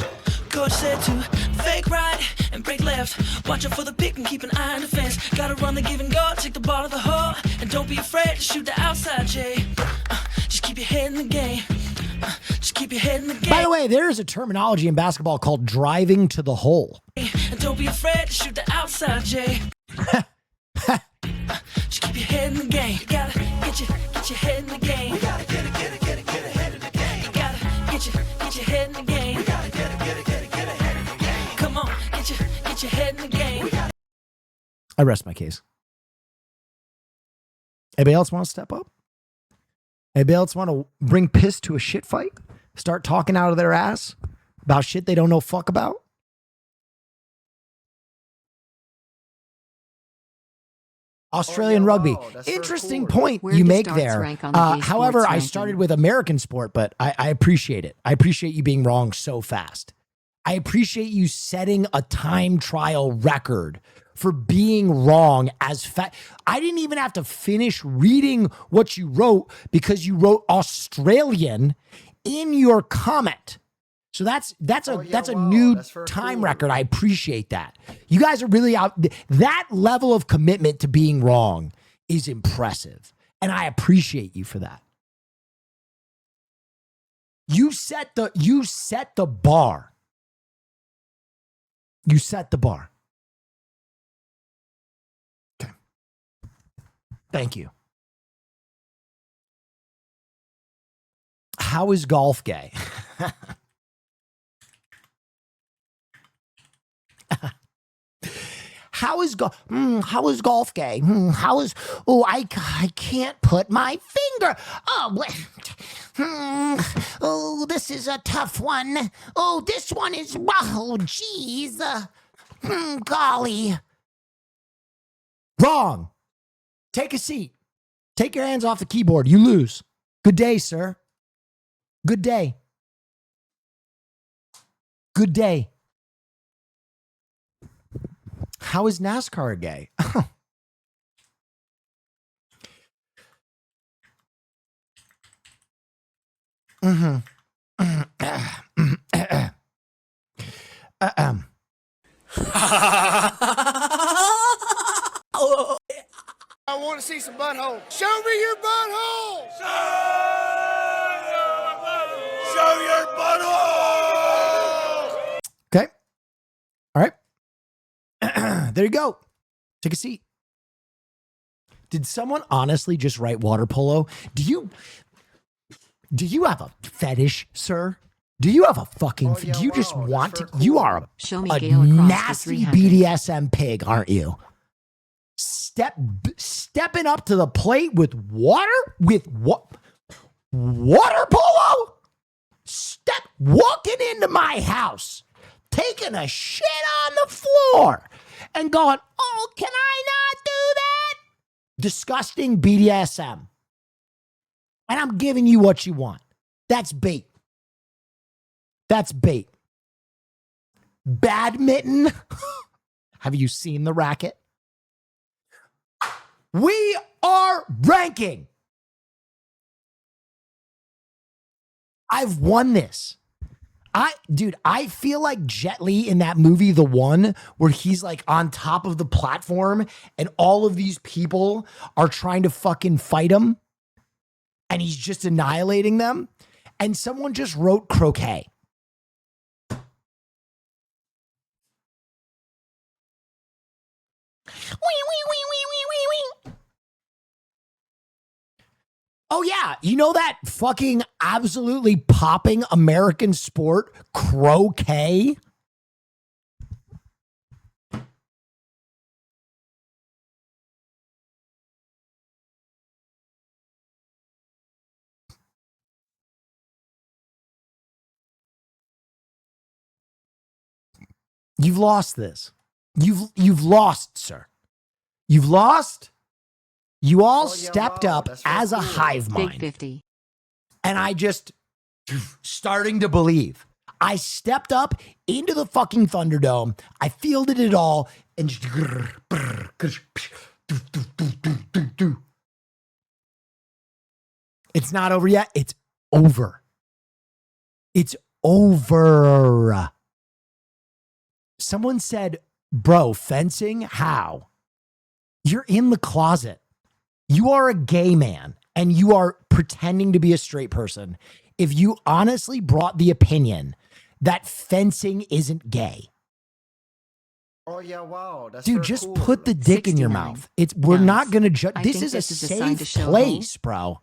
Coach said to fake right and break left. Watch out for the pick and keep an eye on the fence. Gotta run the give and go, take the ball to the hole, and don't be afraid to shoot the outside, Jay. Just keep your head in the game. Just keep your head in the game. By the way, there is a terminology in basketball called driving to the hole. And don't be afraid to shoot the outside, Jay. Just keep your head in the game. You gotta get your head in the game. You gotta get ahead in the game. You gotta get your head in the game. You gotta get ahead in the game. Come on, get your head in the game. I rest my case. Anybody else want to step up? Anybody else want to bring piss to a shit fight? Start talking out of their ass about shit they don't know fuck about? Australian rugby. Interesting point Where you do make starts there. rank on the gay However, sports I ranking? started with American sport, but I appreciate it. I appreciate you being wrong so fast. I appreciate you setting a time trial record for being wrong as fast. I didn't even have to finish reading what you wrote because you wrote Australian in your comment. So that's a new time record. I appreciate that. You guys are really out. That level of commitment to being wrong is impressive. And I appreciate you for that. You set the bar. You set the bar. Okay. Thank you. How is golf gay? How is golf gay? I can't put my finger. This is a tough one. This one is, geez. Golly. Wrong. Take a seat. Take your hands off the keyboard. You lose. Good day, sir. Good day. Good day. How is NASCAR gay? I want to see some butthole. Show me your butthole. Show your butthole. Okay. All right. There you go. Take a seat. Did someone honestly just write water polo? Do you have a fetish, sir? Do you have a fucking? Do you just want to? You are Show me a Gale across the nasty 300. BDSM pig, aren't you? Stepping up to the plate with water? With what? Water polo? Walking into my house, taking a shit on the floor, and going, oh, can I not do that? Disgusting BDSM. And I'm giving you what you want. That's bait. That's bait. Badminton. Have you seen the racket? We are ranking. I've won this. I feel like Jet Li in that movie, The One, where he's like on top of the platform and all of these people are trying to fucking fight him and he's just annihilating them. And someone just wrote croquet. Oh, yeah. You know that fucking absolutely popping American sport, croquet? You've lost this. You've lost, sir. You've lost. You all stepped up as a hive mind. Big 50. And I just starting to believe. I stepped up into the fucking Thunderdome. I fielded it all and just it's not over yet. It's over. It's over. Someone said, bro, fencing? How? You're in the closet. You are a gay man and you are pretending to be a straight person. If you honestly brought the opinion that fencing isn't gay, Oh yeah, wow, that's Dude, very just cool. put the dick in your 69. mouth. We're not Nice. gonna judge. I This think is a this is a sign to safe show place, bro.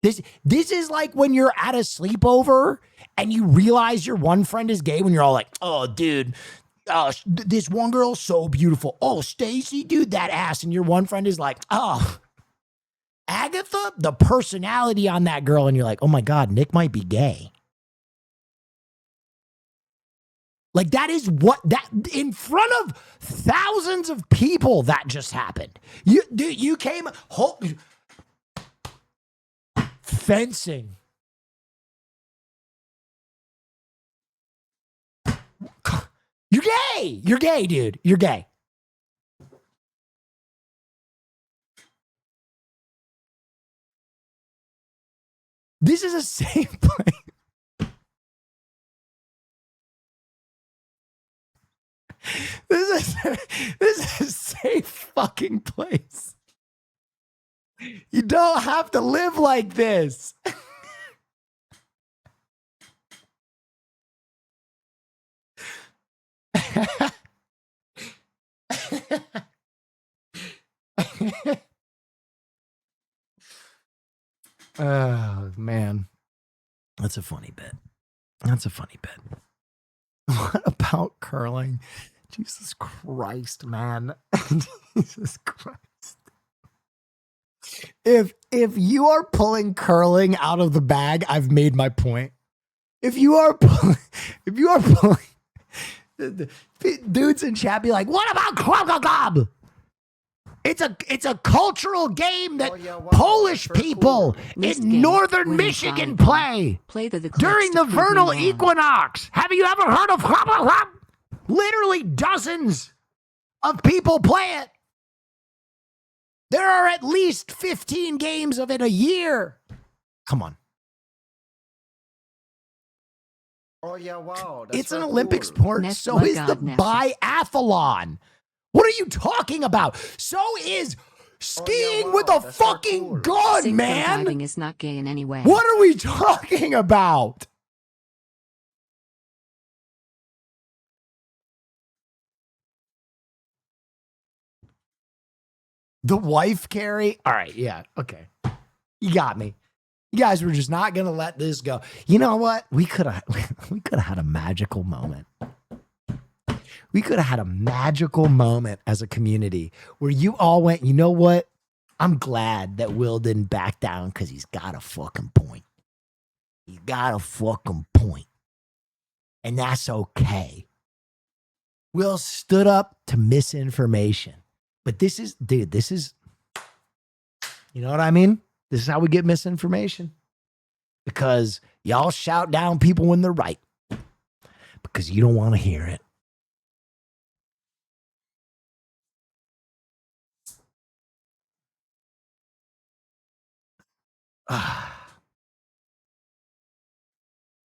This is like when you're at a sleepover and you realize your one friend is gay when you're all like, oh, dude, this one girl's so beautiful. Oh, Stacy, dude, that ass. And your one friend is like, oh, Agatha, the personality on that girl. And you're like, oh my God, Nick might be gay. Like that is what that in front of thousands of people that just happened. You came fencing. You're gay. You're gay, dude. You're gay. This is a safe place. This is a safe fucking place. You don't have to live like this. Oh, man. That's a funny bit. That's a funny bit. What about curling? Jesus Christ, man. Jesus Christ. If you are pulling curling out of the bag, I've made my point. If you are pulling dudes in chat be like, what about Krogogab? It's a cultural game that Polish people in northern Michigan play during the vernal equinox. Have you ever heard of Krogogab? Literally dozens of people play it. There are at least 15 games of it a year. Come on. Oh yeah, wow. That's It's an very Olympic cool. sport. Neff, So my is God, the Neff. biathlon. What are you talking about? So is skiing wow, with a that's very fucking cool. gun, Synchro man. diving is not gay in any way. What are we talking about? The wife carry? All right, yeah, okay. You got me. You guys were just not gonna let this go. You know what? We could have had a magical moment. We could have had a magical moment as a community where you all went, you know what? I'm glad that Will didn't back down because he's got a fucking point. He's got a fucking point. And that's okay. Will stood up to misinformation. But this is, dude, you know what I mean? This is how we get misinformation. Because y'all shout down people when they're right. Because you don't want to hear it.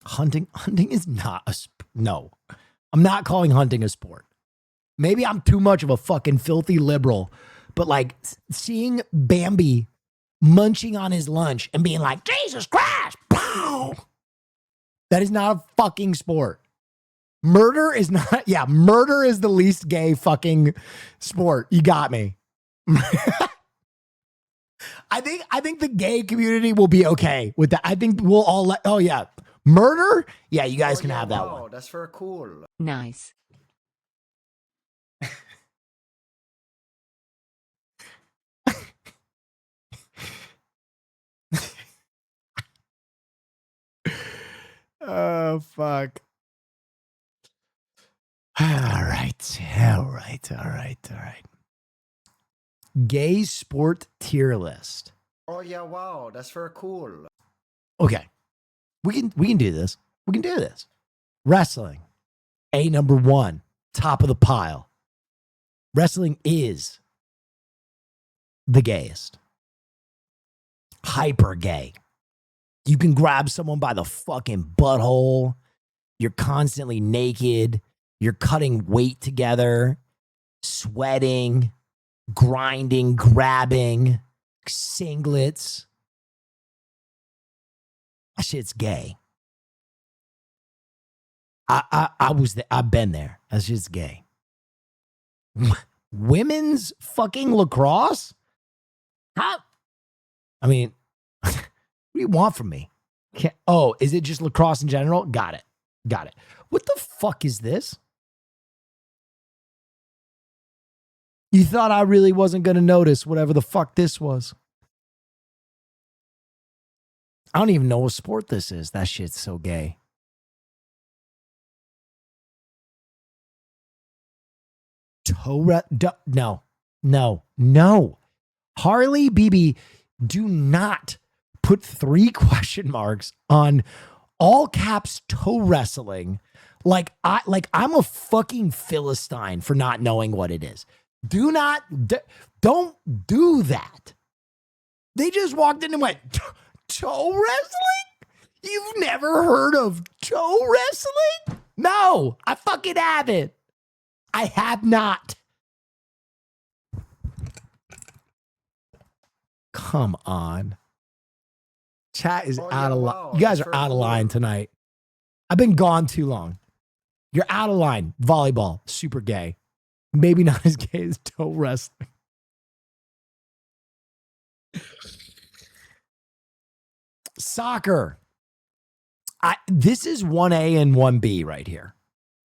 Hunting is not a no. I'm not calling hunting a sport. Maybe I'm too much of a fucking filthy liberal, but like seeing Bambi munching on his lunch and being like, Jesus Christ, pow! That is not a fucking sport. Murder is not, yeah, murder is the least gay fucking sport. You got me. I think the gay community will be okay with that. I think we'll all let, oh yeah. Murder? Yeah, you guys can have that one. That's very cool. Nice. Oh, fuck. All right. Gay sport tier list. Oh yeah, wow. That's very cool. Okay. We can do this. We can do this. Wrestling. Number 1. Top of the pile. Wrestling is the gayest. Hyper gay. You can grab someone by the fucking butthole. You're constantly naked. You're cutting weight together, sweating, grinding, grabbing, singlets. That shit's gay. I've been there. That shit's gay. Women's fucking lacrosse? How? I mean, what do you want from me? Oh, is it just lacrosse in general? Got it. Got it. What the fuck is this? You thought I really wasn't going to notice whatever the fuck this was. I don't even know what sport this is. That shit's so gay. No. Harley BB, do not put 3 question marks on all caps toe wrestling. Like I'm a fucking Philistine for not knowing what it is. Don't do that. They just walked in and went, toe wrestling? You've never heard of toe wrestling? No, I fucking haven't. I have not. Come on. Chat is out of line. wow, You guys that's are very out of cool. line tonight. I've been gone too long. You're out of line. Volleyball, super gay. Maybe not as gay as toe wrestling. Soccer. This is 1A and 1B right here.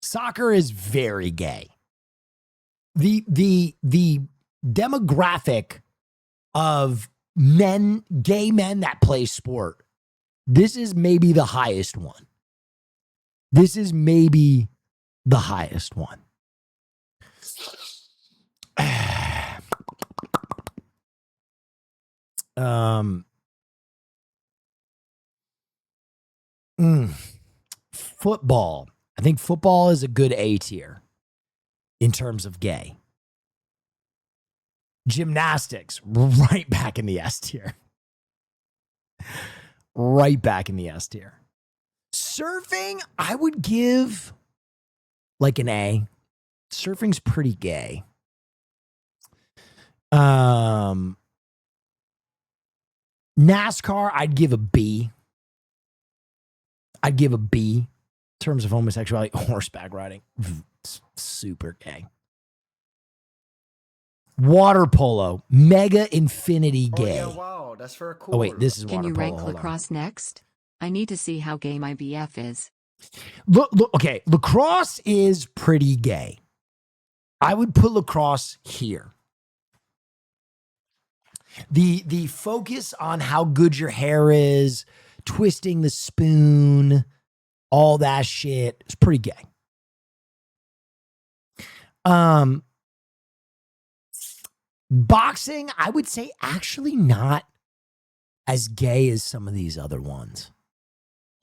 Soccer is very gay. The demographic of gay men that play sport, this is maybe the highest one. This is maybe the highest one. Football. I think football is a good A tier in terms of gay. Gymnastics, right back in the S tier. Right back in the S tier. Surfing, I would give like an A. Surfing's pretty gay. NASCAR, I'd give a B. I'd give a B in terms of homosexuality. Horseback riding, super gay. Water polo, mega infinity gay. Oh, yeah, wow, that's very cool. Oh, wait, this is water Can you polo. rank Hold on. lacrosse next? I need to see how gay my BF is. Look, okay, lacrosse is pretty gay. I would put lacrosse here. The focus on how good your hair is, twisting the spoon, all that shit is pretty gay. Boxing, I would say actually not as gay as some of these other ones.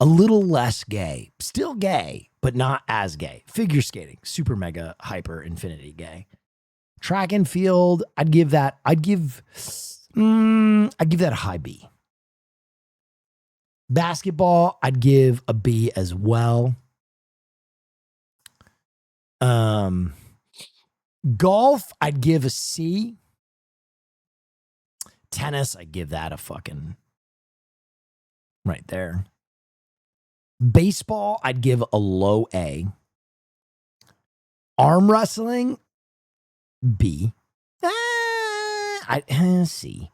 A little less gay. Still gay, but not as gay. Figure skating, super mega hyper infinity gay. Track and field, I'd give that a high B. Basketball, I'd give a B as well. Golf, I'd give a C. Tennis, I'd give that a fucking right there. Baseball, I'd give a low A. Arm wrestling, B. C.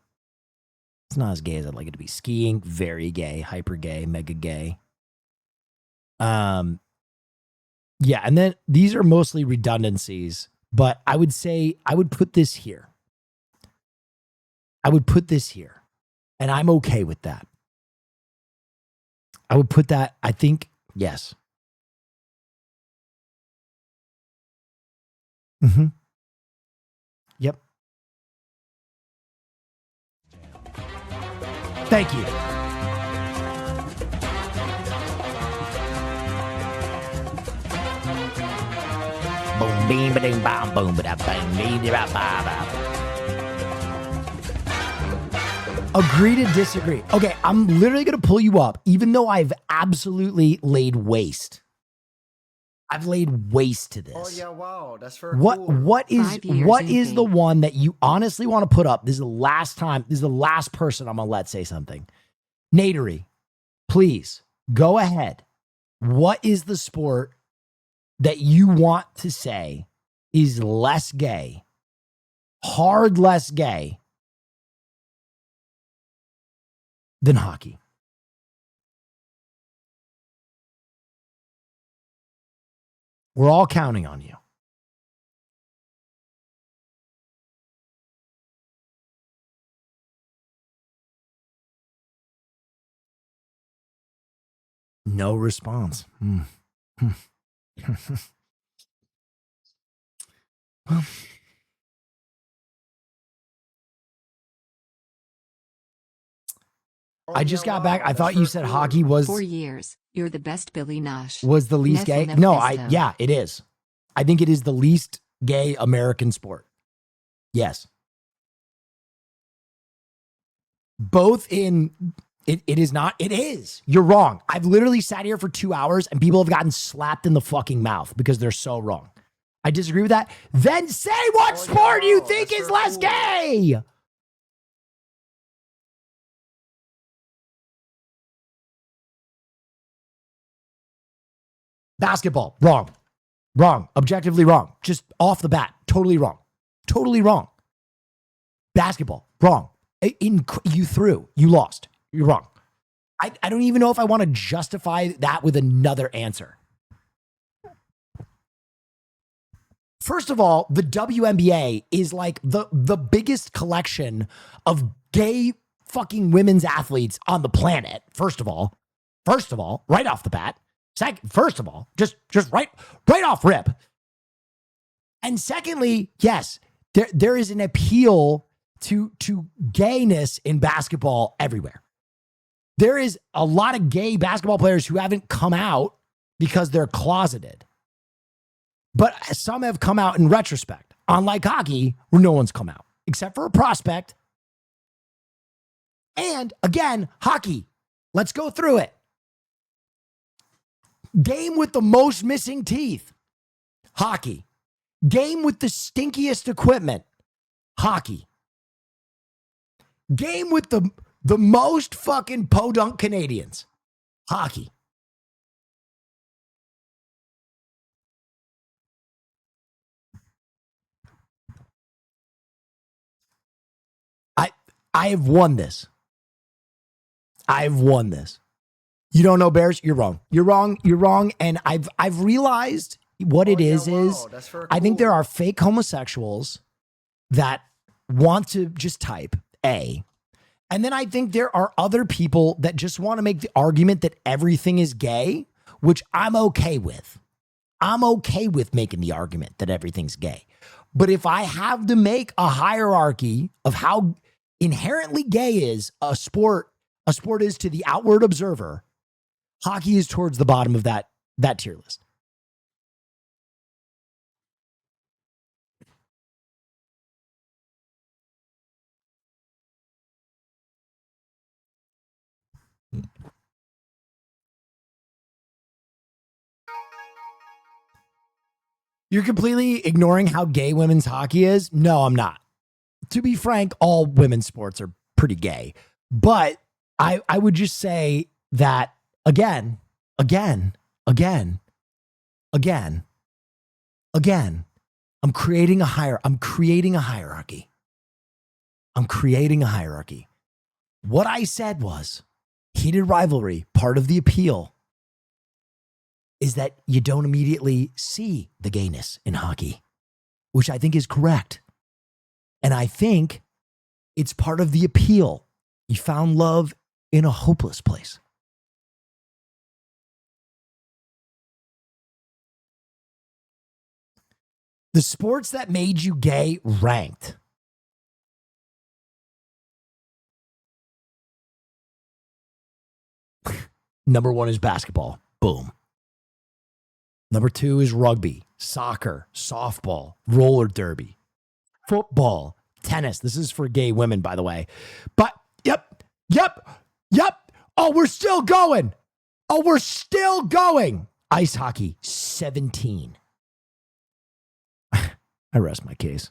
It's not as gay as I'd like it to be. Skiing, very gay, hyper gay, mega gay. Yeah, and then these are mostly redundancies, but I would say I would put this here. I would put this here, and I'm okay with that. I would put that, I think, yes. Yep. Thank you. Boom, beam, ba-ding, bam, boom, ba-da, bang, ding, da, ba, ba. Agree to disagree. Okay, I'm literally going to pull you up, even though I've absolutely laid waste. I've laid waste to this. Oh yeah, wow, that's very What cool. what is 5 years what in is the game. one that you honestly want to put up? This is the last time. This is the last person I'm gonna let say something. Nadery, please go ahead. What is the sport that you want to say is less gay, hard less gay than hockey. We're all counting on you. No response. I just got back. I thought you said hockey was 4 years. You're the best, Billy Nash. Was the least gay? Neff No, Nesto. yeah, it is. I think it is the least gay American sport. Yes. Both in it is not. It is. You're wrong. I've literally sat here for 2 hours and people have gotten slapped in the fucking mouth because they're so wrong. I disagree with that. Then say what sport you think is less gay. Basketball, wrong. Wrong. Objectively wrong. Just off the bat, totally wrong. Totally wrong. Basketball, wrong. You threw. You lost. You're wrong. I don't even know if I want to justify that with another answer. First of all, the WNBA is like the biggest collection of gay fucking women's athletes on the planet. First of all, right off the bat. First of all, just right off rip. And secondly, yes, there is an appeal to gayness in basketball everywhere. There is a lot of gay basketball players who haven't come out because they're closeted. But some have come out in retrospect, unlike hockey, where no one's come out, except for a prospect. And again, hockey, let's go through it. Game with the most missing teeth, hockey. Game with the stinkiest equipment, hockey. Game with the most fucking podunk Canadians, hockey. I have won this. I've won this. You don't know Bears? You're wrong. You're wrong. You're wrong. And I've realized what it is. I think there are fake homosexuals that want to just type A. And then I think there are other people that just want to make the argument that everything is gay, which I'm okay with. I'm okay with making the argument that everything's gay. But if I have to make a hierarchy of how inherently gay is a sport is to the outward observer, hockey is towards the bottom of that tier list. You're completely ignoring how gay women's hockey is? No, I'm not. To be frank, all women's sports are pretty gay. But I would just say that again, I'm creating a hierarchy. What I said was heated rivalry, part of the appeal is that you don't immediately see the gayness in hockey, which I think is correct. And I think it's part of the appeal. You found love in a hopeless place. The sports that made you gay ranked. Number 1 is basketball. Boom. Number 2 is rugby, soccer, softball, roller derby, football, tennis. This is for gay women, by the way. But yep. Oh, we're still going. Ice hockey, 17. I rest my case.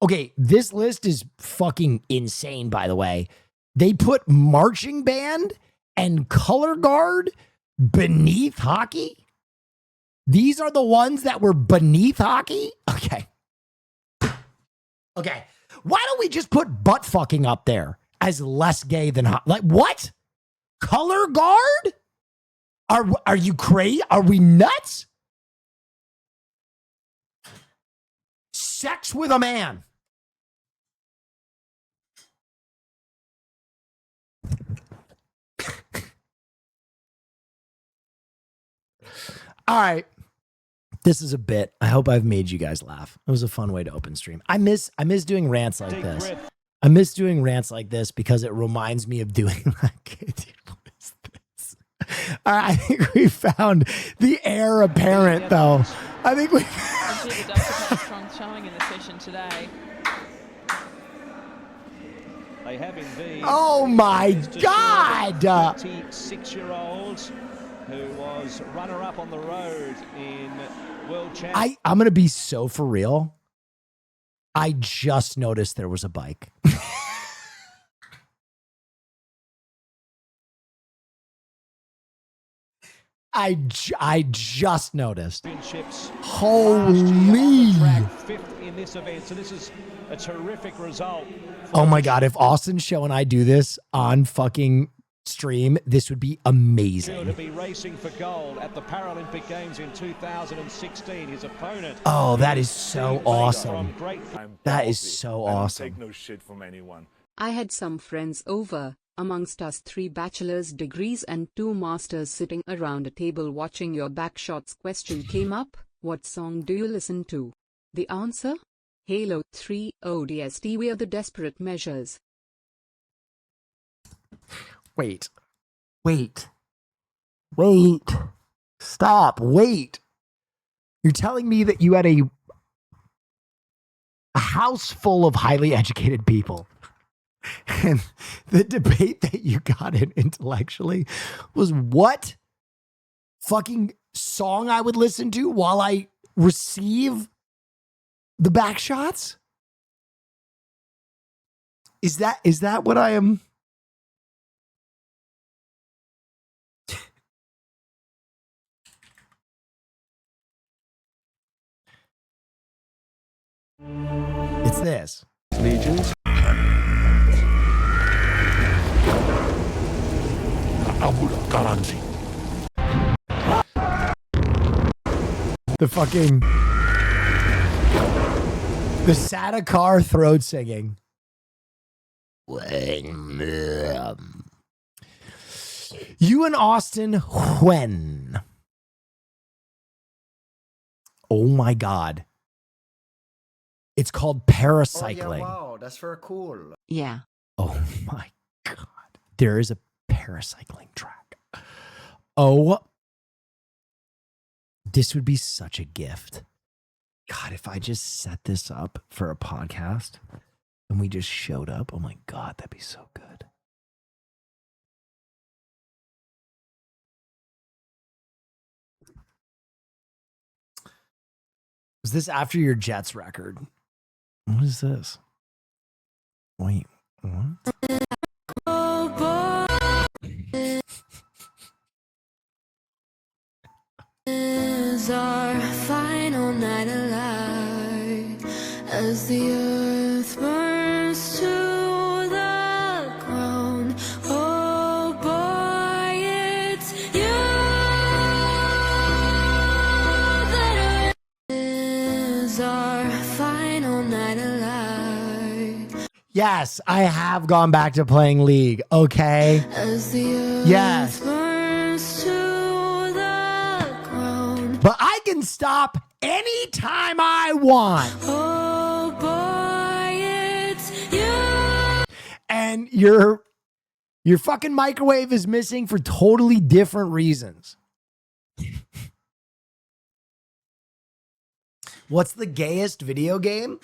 Okay, this list is fucking insane, by the way. They put marching band and color guard beneath hockey? These are the ones that were beneath hockey? Okay. Okay. Why don't we just put butt fucking up there as less gay than hockey? Like, what? Color guard? Are you crazy? Are we nuts? Sex with a man. All right. This is a bit. I hope I've made you guys laugh. It was a fun way to open stream. I miss doing rants like this. I miss doing rants like this because it reminds me of doing like, dude, what is this? All right, I think we found the heir apparent, though. I think we. Strong showing in the session today. They have indeed. Oh my God! 26-year-old who was runner-up on the road in World Champ. I'm gonna be so for real. I just noticed there was a bike. I just noticed. Holy! Fifth in this event, so this is a terrific result. Oh my God! If Austin's show and I do this on fucking stream, this would be amazing. To be racing for gold at the Paralympic Games in 2016. His opponent. Oh, that is so awesome. That is so I don't awesome. take no shit from anyone. I had some friends over, amongst us 3 bachelor's degrees and 2 masters sitting around a table watching your backshots. Question came up, what song do you listen to? The answer? Halo 3 ODST. We're the Desperate Measures. Wait. Stop. Wait. You're telling me that you had a house full of highly educated people, and the debate that you got in intellectually was what fucking song I would listen to while I receive the back shots? Is that what I am? It's this. Legions. The fucking the Sadakar throat singing. You and Austin, when? Oh my God. It's called Paracycling. Oh, yeah, wow, that's very cool. Yeah. Oh my God. There is a paracycling track. Oh, this would be such a gift. God, if I just set this up for a podcast and we just showed up, oh my God, that'd be so good. Was this after your Jets record? What is this? Wait, what? Is our final night alive as the earth burns to the ground. Oh boy, it's you that is our final night alive. Yes, I have gone back to playing League. Okay. As the earth Yes. burns to the ground. But I can stop anytime I want. Oh boy, it's you. And your fucking microwave is missing for totally different reasons. What's the gayest video game?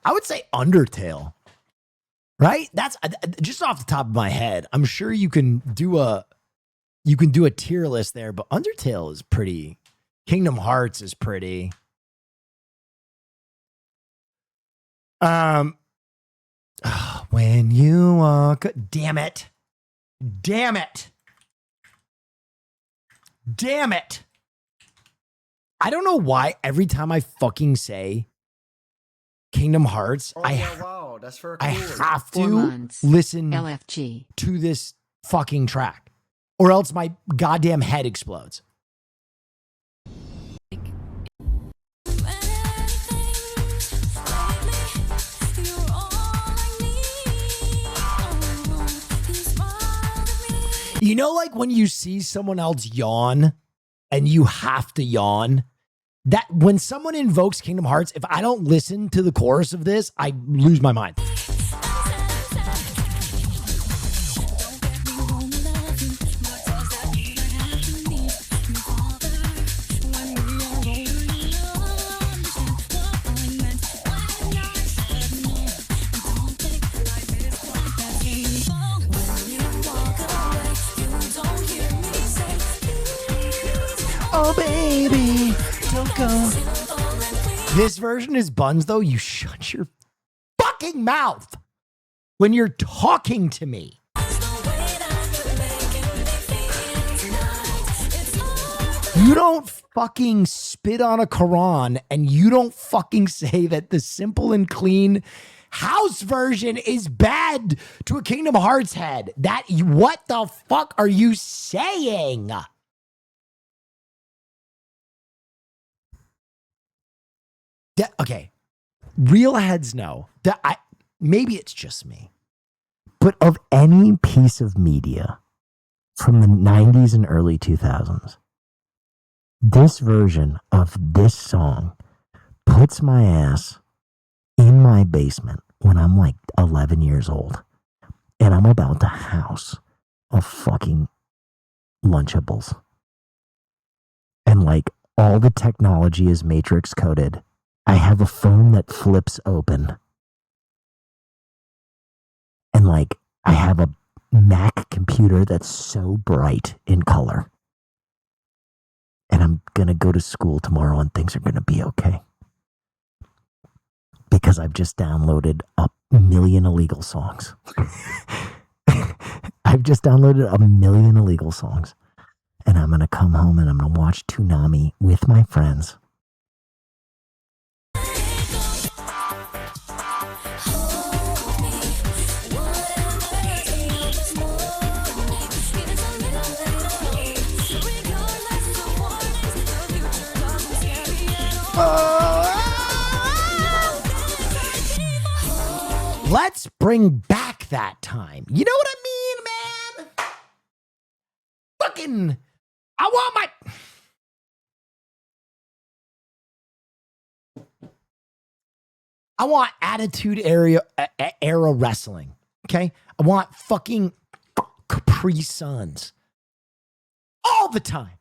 I would say Undertale. Right? That's just off the top of my head. I'm sure you can do a tier list there, but Undertale is pretty. Kingdom Hearts is pretty. When you walk, damn it. Damn it. Damn it. I don't know why every time I fucking say Kingdom Hearts, wow, that's very cool. I have 4 to months. listen LFG. to this fucking track, or else my goddamn head explodes. You know, like when you see someone else yawn and you have to yawn? That when someone invokes Kingdom Hearts, if I don't listen to the chorus of this, I lose my mind. Oh, baby, don't go. This version is Buns, though. You shut your fucking mouth when you're talking to me. You don't fucking spit on a Quran, and you don't fucking say that the simple and clean house version is bad to a Kingdom Hearts head. What the fuck are you saying? Okay, real heads know that maybe it's just me, but of any piece of media from the 90s and early 2000s, this version of this song puts my ass in my basement when I'm like 11 years old and I'm about to house a fucking Lunchables. And like all the technology is matrix coded. I have a phone that flips open. And like, I have a Mac computer that's so bright in color. And I'm going to go to school tomorrow and things are going to be okay. Because I've just downloaded 1 million illegal songs. I've just downloaded 1 million illegal songs. And I'm going to come home and I'm going to watch Toonami with my friends. Let's bring back that time. You know what I mean, man? Fucking, I want Attitude Era wrestling. Okay? I want fucking Capri Suns all the time.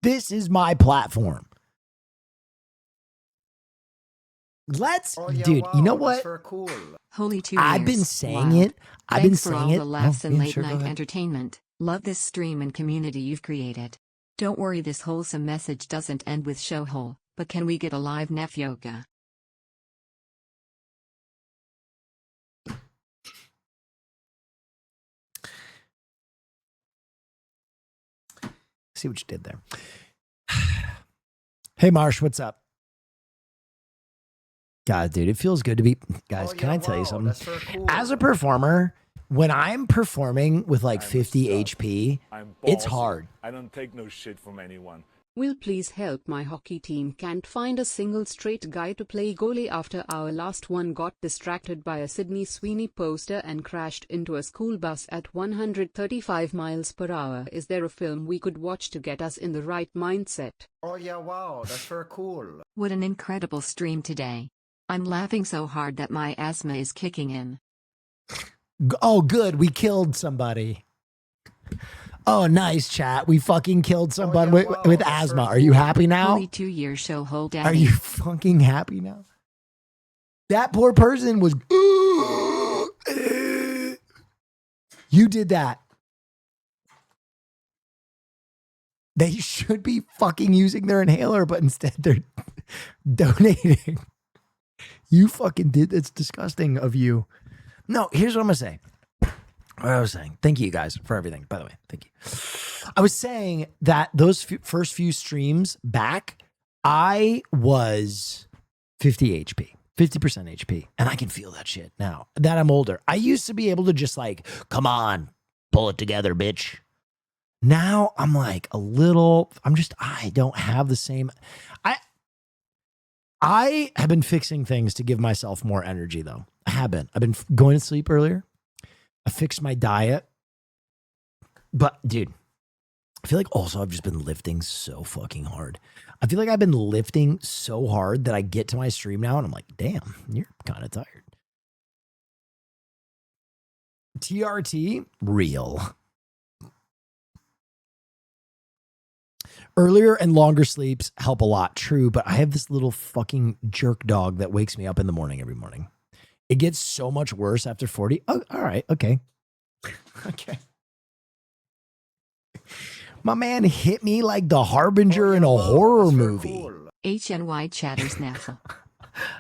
This is my platform. Dude, you know what? Cool. Holy 2 years. I've been saying Wow. it. I've been Thanks for saying all it. the laughs and late go night ahead. entertainment. Love this stream and community you've created. Don't worry, this wholesome message doesn't end with showhole, but can we get a live Neff yoga? See what you did there. Hey, Marsh, what's up? God, dude, it feels good to be. Guys, can I tell you something? Cool. As a performer, when I'm performing with like 50 HP, it's hard. I don't take no shit from anyone. Will please help my hockey team can't find a single straight guy to play goalie after our last one got distracted by a Sydney Sweeney poster and crashed into a school bus at 135 miles per hour. Is there a film we could watch to get us in the right mindset? Oh yeah, wow, that's very cool. What an incredible stream today. I'm laughing so hard that my asthma is kicking in. Oh, good. We killed somebody. Oh, nice, chat. We fucking killed somebody with asthma. Are you happy now? Holy 2 years show whole daddy. Are you fucking happy now? That poor person was. You did that. They should be fucking using their inhaler, but instead they're donating. You fucking did. That's disgusting of you. No, here's what I'm going to say. What I was saying. Thank you guys for everything, by the way. Thank you. I was saying that those first few streams back, I was 50 HP, 50% HP. And I can feel that shit now that I'm older. I used to be able to just like, come on, pull it together, bitch. Now I'm like I don't have the same. I have been fixing things to give myself more energy though. I have been. I've been going to sleep earlier. I fixed my diet. But dude, I feel like also I've just been lifting so fucking hard. I feel like I've been lifting so hard that I get to my stream now and I'm like, damn, you're kind of tired. TRT, real. Earlier and longer sleeps help a lot, true, but I have this little fucking jerk dog that wakes me up in the morning every morning. It gets so much worse after 40. Oh, all right, okay. Okay. My man hit me like the harbinger in a horror movie. HNY chatters Neff.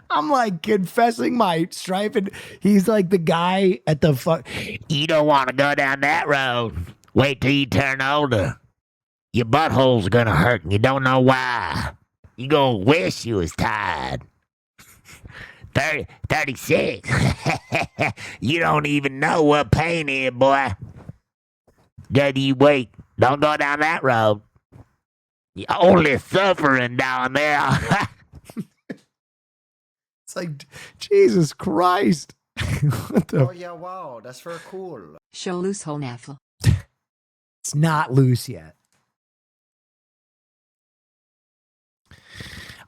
I'm like confessing my strife, and he's like the guy at the fuck. You don't want to go down that road. Wait till you turn older. Your butthole's gonna hurt, and you don't know why. You gonna wish you was tired. 36. You don't even know what pain is, boy. Just you wait. Don't go down that road. You're only suffering down there. It's like, Jesus Christ. Oh, yeah, wow. That's very cool. Show loose hole Neff. It's not loose yet.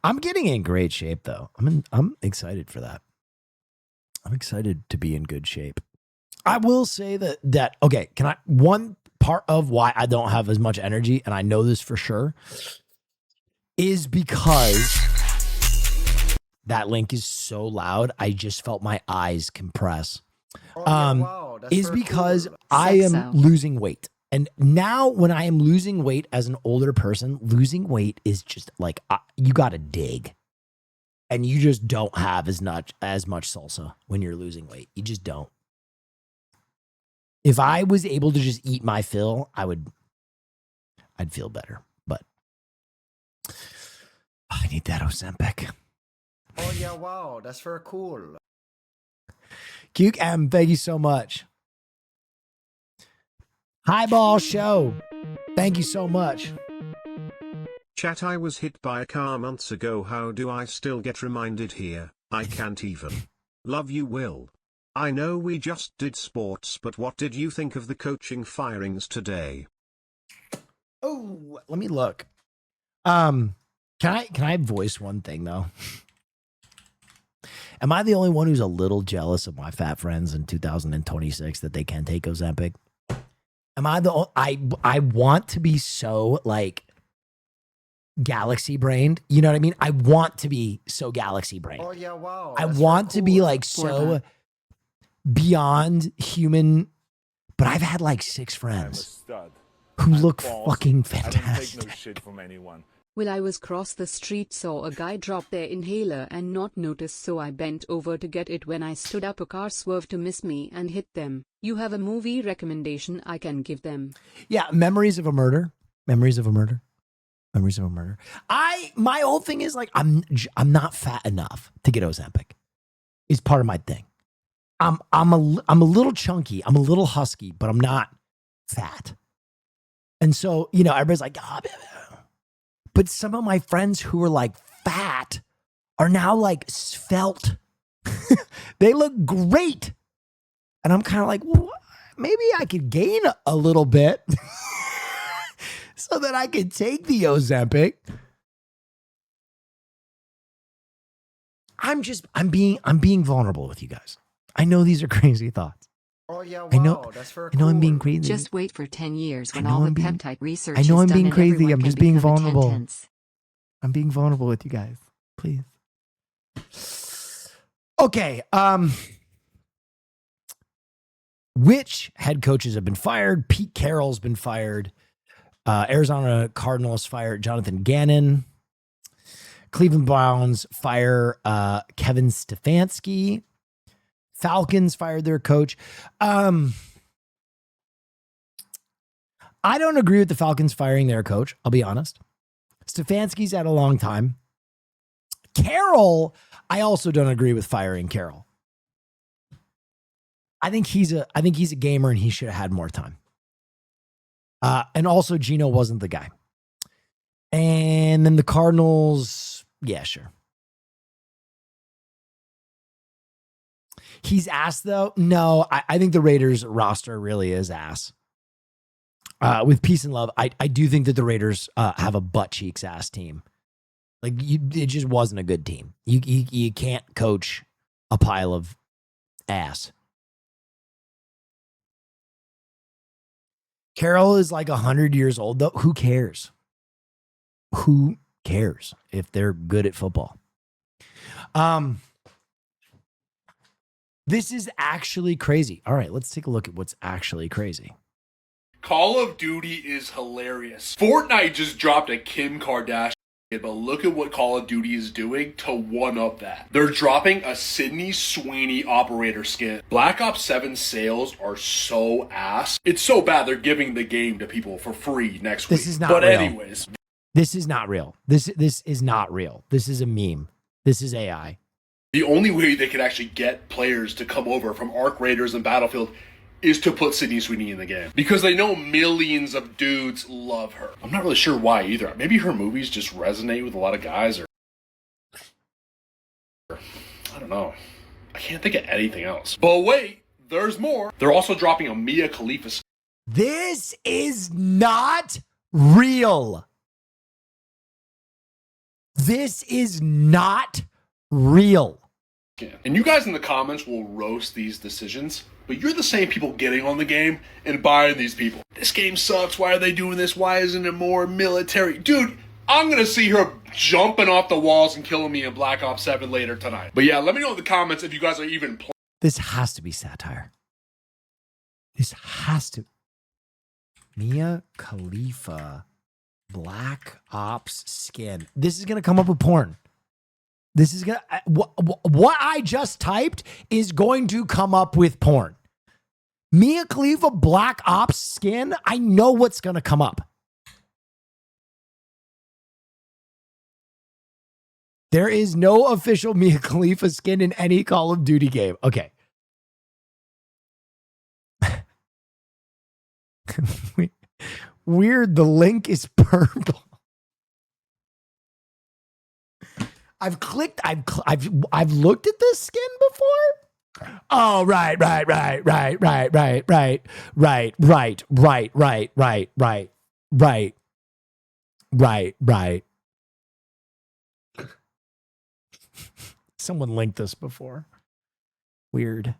I'm getting in great shape, though. I'm excited for that. I'm excited to be in good shape. I will say that okay, one part of why I don't have as much energy, and I know this for sure, is because that link is so loud, I just felt my eyes compress. Wow, that's is very because cool. I am So. losing weight. And now when I am losing weight as an older person, losing weight is just like, you got to dig. And you just don't have as much salsa when you're losing weight. You just don't. If I was able to just eat my fill, I'd feel better. But I need that Ozempic. Oh, yeah, wow. That's very cool. Cuke M, thank you so much. Highball Show, thank you so much. Chat, I was hit by a car months ago. How do I still get reminded here? I can't even. Love you, Will. I know we just did sports, but what did you think of the coaching firings today? Oh, let me look. Can I voice one thing though? Am I the only one who's a little jealous of my fat friends in 2026 that they can take Ozempic? Am I I want to be so like galaxy brained. You know what I mean? I want to be so galaxy brained. Oh, yeah, wow. I That's want very to be cool. like so beyond human. But I've had like 6 friends Stud. who I'm look boss. fucking I don't take fantastic. no shit from anyone. Well, I was cross the street, saw a guy drop their inhaler and not notice, so I bent over to get it. When I stood up, a car swerved to miss me and hit them. You have a movie recommendation I can give them? Yeah, Memories of a Murder. Memories of a Murder. Memories of a Murder. My whole thing is like I'm not fat enough to get Ozempic. Is part of my thing. I'm a little chunky. I'm a little husky, but I'm not fat. And so, you know, everybody's like, oh, but some of my friends who are like fat are now like svelte. They look great. And I'm kind of like, well, maybe I could gain a little bit so that I could take the Ozempic. I'm being vulnerable with you guys. I know these are crazy thoughts. Oh, yeah, wow. I know, That's very I know I'm being cool. crazy. Just wait for 10 years when I know all the I'm being- peptide research I know is I'm done being and crazy. everyone I'm can just being become a vulnerable. 10-tenths. I'm being vulnerable with you guys. Please. Okay. Which head coaches have been fired? Pete Carroll's been fired. Arizona Cardinals fire Jonathan Gannon. Cleveland Browns fire Kevin Stefanski. Falcons fired their coach. I don't agree with the Falcons firing their coach. I'll be honest. Stefanski's had a long time. Carroll, I also don't agree with firing Carroll. I think he's a gamer and he should have had more time. And also Gino wasn't the guy. And then the Cardinals, yeah, sure. He's ass though. No, I think the Raiders roster really is ass. With peace and love, I do think that the Raiders have a butt cheeks ass team. Like it just wasn't a good team. You can't coach a pile of ass. Carroll is like 100 years old though. Who cares? Who cares if they're good at football? This is actually crazy. All right, let's take a look at what's actually crazy. Call of Duty is hilarious. Fortnite just dropped a Kim Kardashian, but look at what Call of Duty is doing to one-up that. They're dropping a Sydney Sweeney operator skin. Black Ops 7 sales are so ass. It's so bad they're giving the game to people for free next week. This is not but real. anyways. This is not real. This is not real. This is a meme. This is AI. The only way they could actually get players to come over from Arc Raiders and Battlefield is to put Sydney Sweeney in the game. Because they know millions of dudes love her. I'm not really sure why either. Maybe her movies just resonate with a lot of guys, or I don't know. I can't think of anything else. But wait, there's more. They're also dropping a Mia Khalifa skin. This is not real. This is not real. And you guys in the comments will roast these decisions, but you're the same people getting on the game and buying these people. This game sucks. Why are they doing this? Why isn't it more military? Dude, I'm going to see her jumping off the walls and killing me in Black Ops 7 later tonight. But yeah, let me know in the comments if you guys are even playing. This has to be satire. This has to. Mia Khalifa, Black Ops skin. This is going to come up with porn. This is going to, what I just typed is going to come up with porn. Mia Khalifa, Black Ops skin. I know what's going to come up. There is no official Mia Khalifa skin in any Call of Duty game. Okay. Weird. The link is purple. I've looked at this skin before. Oh, right. Someone linked this before. Weird.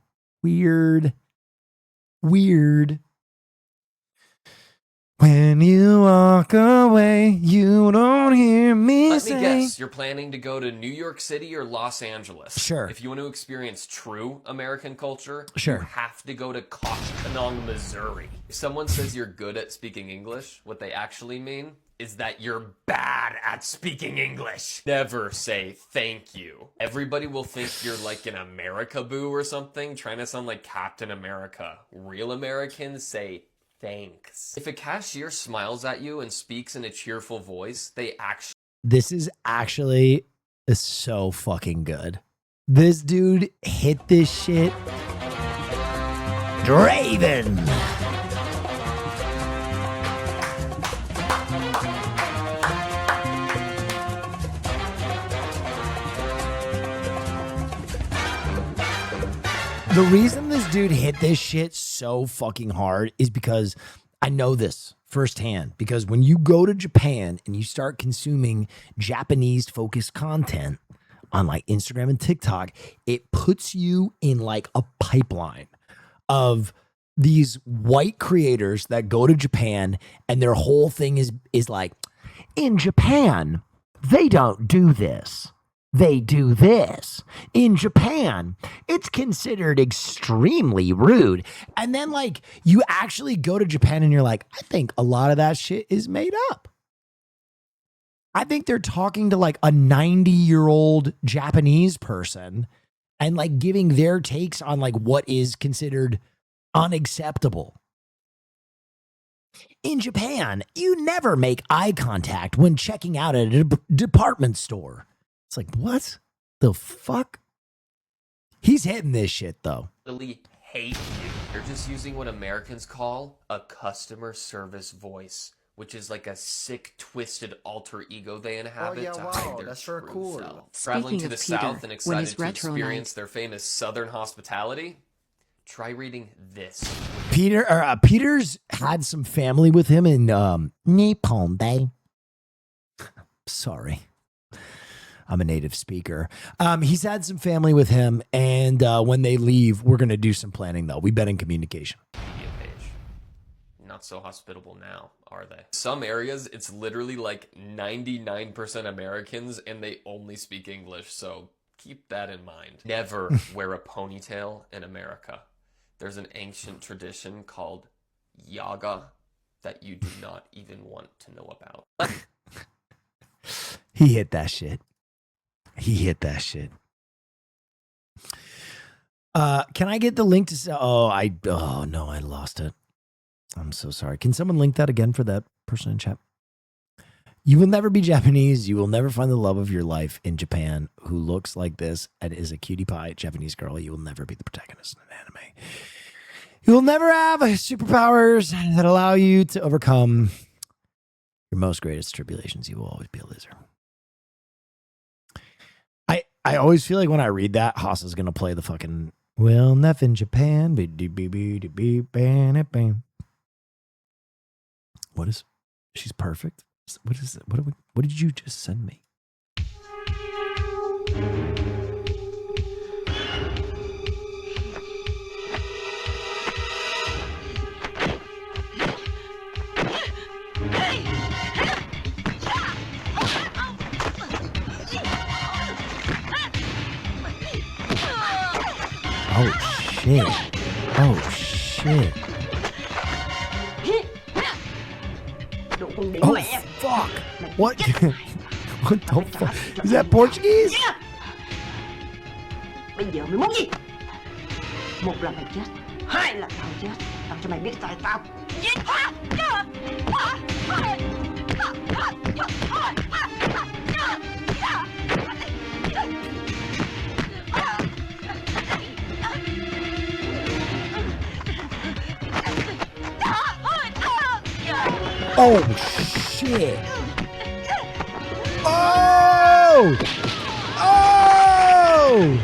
When you walk away, you don't hear me Let say. me guess, you're planning to go to New York City or Los Angeles. Sure. If you want to experience true American culture, Sure. you have to go to Koshkonong, Missouri. If someone says you're good at speaking English, what they actually mean is that you're bad at speaking English. Never say thank you. Everybody will think you're like an America-boo or something, trying to sound like Captain America. Real Americans say thanks. If a cashier smiles at you and speaks in a cheerful voice, they actually... This is actually so fucking good. This dude hit this shit. Draven. The reason this dude hit this shit so fucking hard is because I know this firsthand. Because when you go to Japan and you start consuming Japanese focused content on like Instagram and TikTok, it puts you in like a pipeline of these white creators that go to Japan and their whole thing is like, in Japan, they don't do this. They do this. In Japan, it's considered extremely rude. And then like you actually go to Japan and you're like, I think a lot of that shit is made up. I think they're talking to like a 90-year-old Japanese person and like giving their takes on like what is considered unacceptable. In Japan, you never make eye contact when checking out at a department store. It's like, what the fuck? He's hitting this shit, though. Really hate you. You're just using what Americans call a customer service voice, which is like a sick, twisted alter ego they inhabit to hide their true self. Traveling to the South and excited to experience their famous Southern hospitality? Try reading this. Peter's had some family with him in Nippon Bay. Sorry. I'm a native speaker. He's had some family with him, and when they leave, we're going to do some planning, though. We've been in communication. Not so hospitable now, are they? Some areas, it's literally like 99% Americans, and they only speak English, so keep that in mind. Never wear a ponytail in America. There's an ancient tradition called Yaga that you do not even want to know about. He hit that shit. He hit that shit. Can I get the link to... Oh, no, I lost it. I'm so sorry. Can someone link that again for that person in chat? You will never be Japanese. You will never find the love of your life in Japan who looks like this and is a cutie pie Japanese girl. You will never be the protagonist in an anime. You will never have superpowers that allow you to overcome your most greatest tribulations. You will always be a loser. I always feel like when I read that, Haas is going to play the fucking, well, Neff in Japan. What is, she's perfect. What is it? What did you just send me? Oh shit. Oh shit. Oh fuck. What? What the fuck? Is that Portuguese? Bây giờ mày muốn gì? Một là mày chết, hai là tao chết. Tao cho mày biết tại tao. Oh shit. Oh! Oh!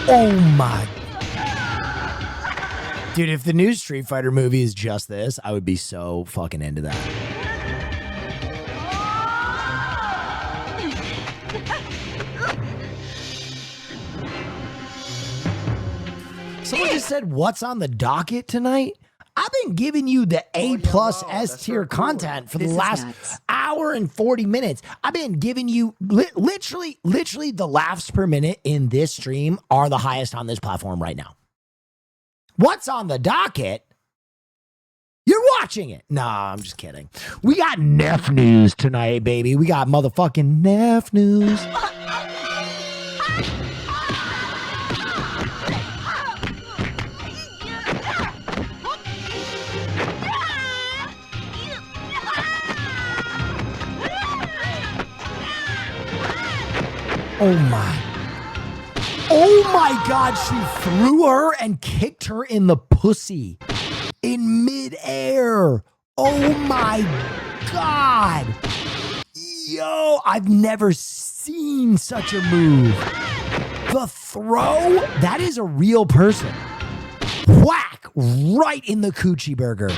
Oh my. Dude, if the new Street Fighter movie is just this, I would be so fucking into that. Someone just said, what's on the docket tonight? I've been giving you the A+ S tier content for the last hour and 40 minutes. I've been giving you literally the laughs per minute in this stream are the highest on this platform right now. What's on the docket? You're watching it. Nah, I'm just kidding. We got Neff news tonight, baby. We got motherfucking Neff news. Oh my. Oh my God, she threw her and kicked her in the pussy in midair. Oh my God. Yo, I've never seen such a move. The throw, that is a real person. Whack, right in the coochie burger.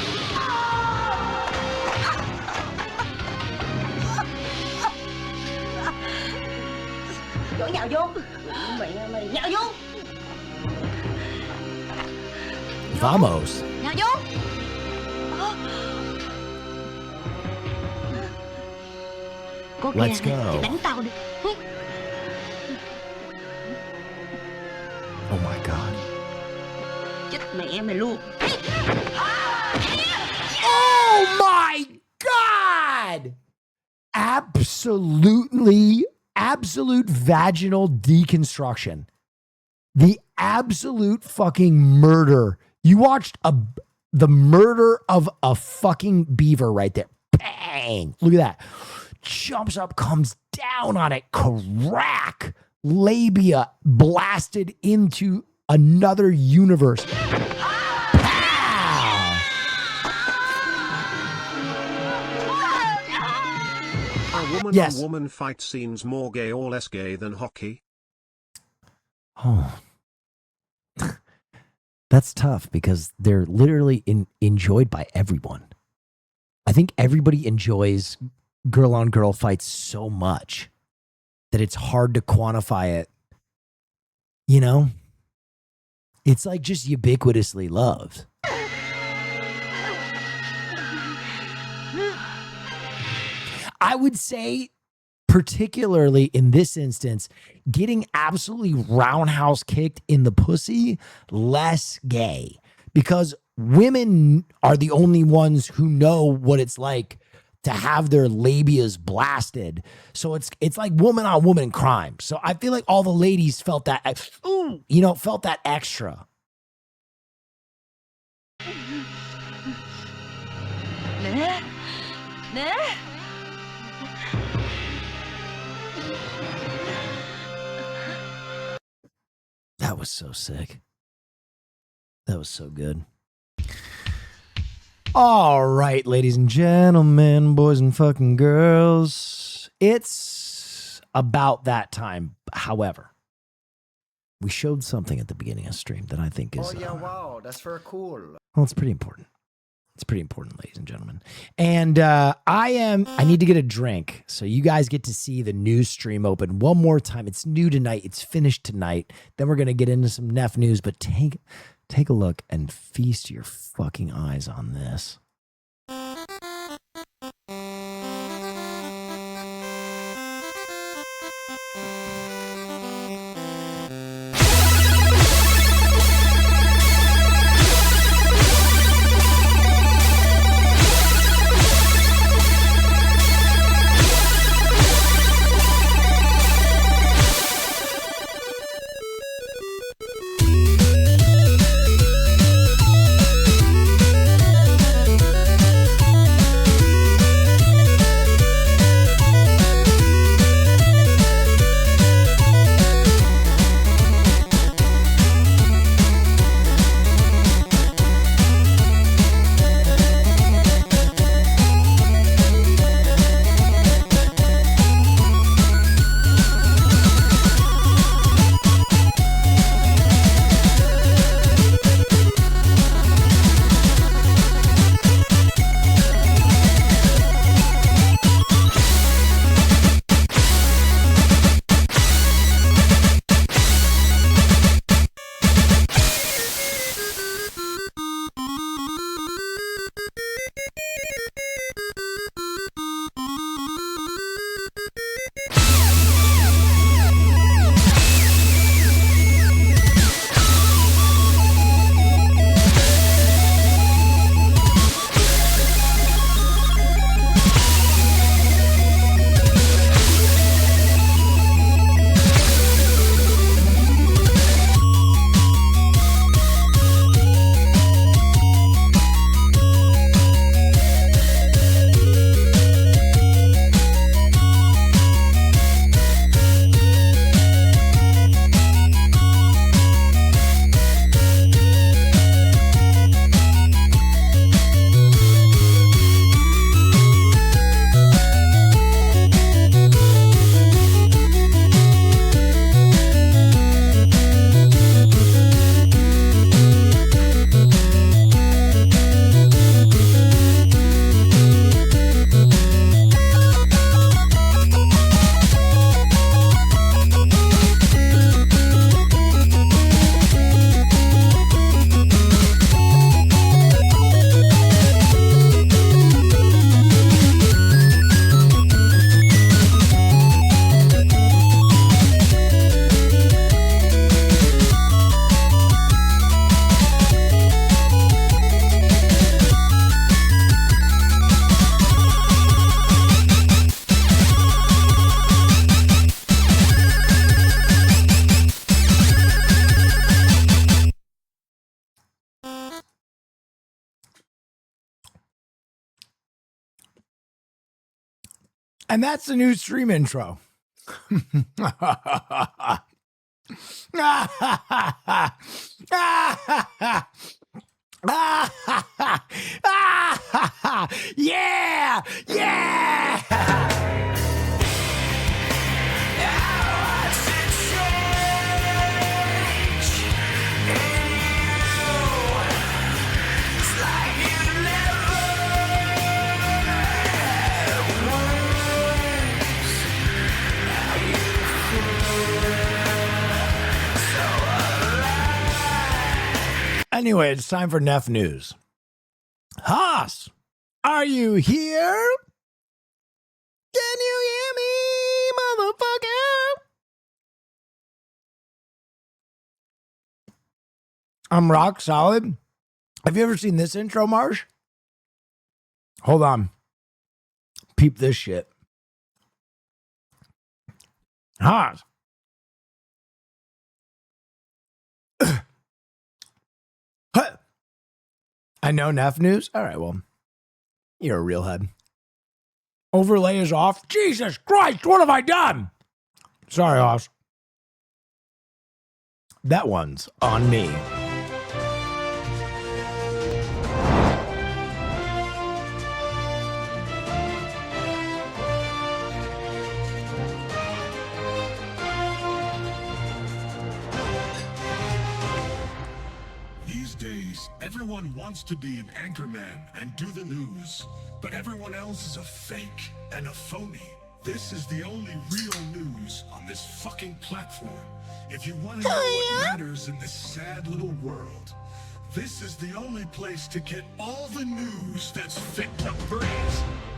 Vamos. Let's go. Oh my God. Oh my God. Absolutely absolute vaginal deconstruction. The absolute fucking murder. You watched the murder of a fucking beaver right there. Bang. Look at that. Jumps up, comes down on it. Crack. Labia blasted into another universe. Woman-on-woman fight scenes more gay or less gay than hockey? Oh. That's tough because they're literally enjoyed by everyone. I think everybody enjoys girl-on-girl fights so much that it's hard to quantify it. You know? It's like just ubiquitously loved. I would say, particularly in this instance, getting absolutely roundhouse kicked in the pussy, less gay. Because women are the only ones who know what it's like to have their labias blasted. So it's like woman on woman crime. So I feel like all the ladies felt that, felt that extra. That was so sick. That was so good. All right, ladies and gentlemen, boys and fucking girls. It's about that time. However, we showed something at the beginning of stream that I think is... wow, that's very cool. Well, it's pretty important. It's pretty important, ladies and gentlemen. And I need to get a drink. So you guys get to see the news stream open one more time. It's new tonight. It's finished tonight. Then we're going to get into some Neff news. But take a look and feast your fucking eyes on this. And that's the new stream intro. Yeah! Yeah! Anyway, it's time for Neff News. Haas, are you here? Can you hear me, motherfucker? I'm rock solid. Have you ever seen this intro, Marsh? Hold on. Peep this shit. Haas. I know Neff News. All right, well, you're a real head. Overlay is off. Jesus Christ, what have I done? Sorry, Hoss. That one's on me. These days, everyone wants to be an anchorman and do the news, but everyone else is a fake and a phony. This is the only real news on this fucking platform. If you want to know what matters in this sad little world, this is the only place to get all the news that's fit to breathe.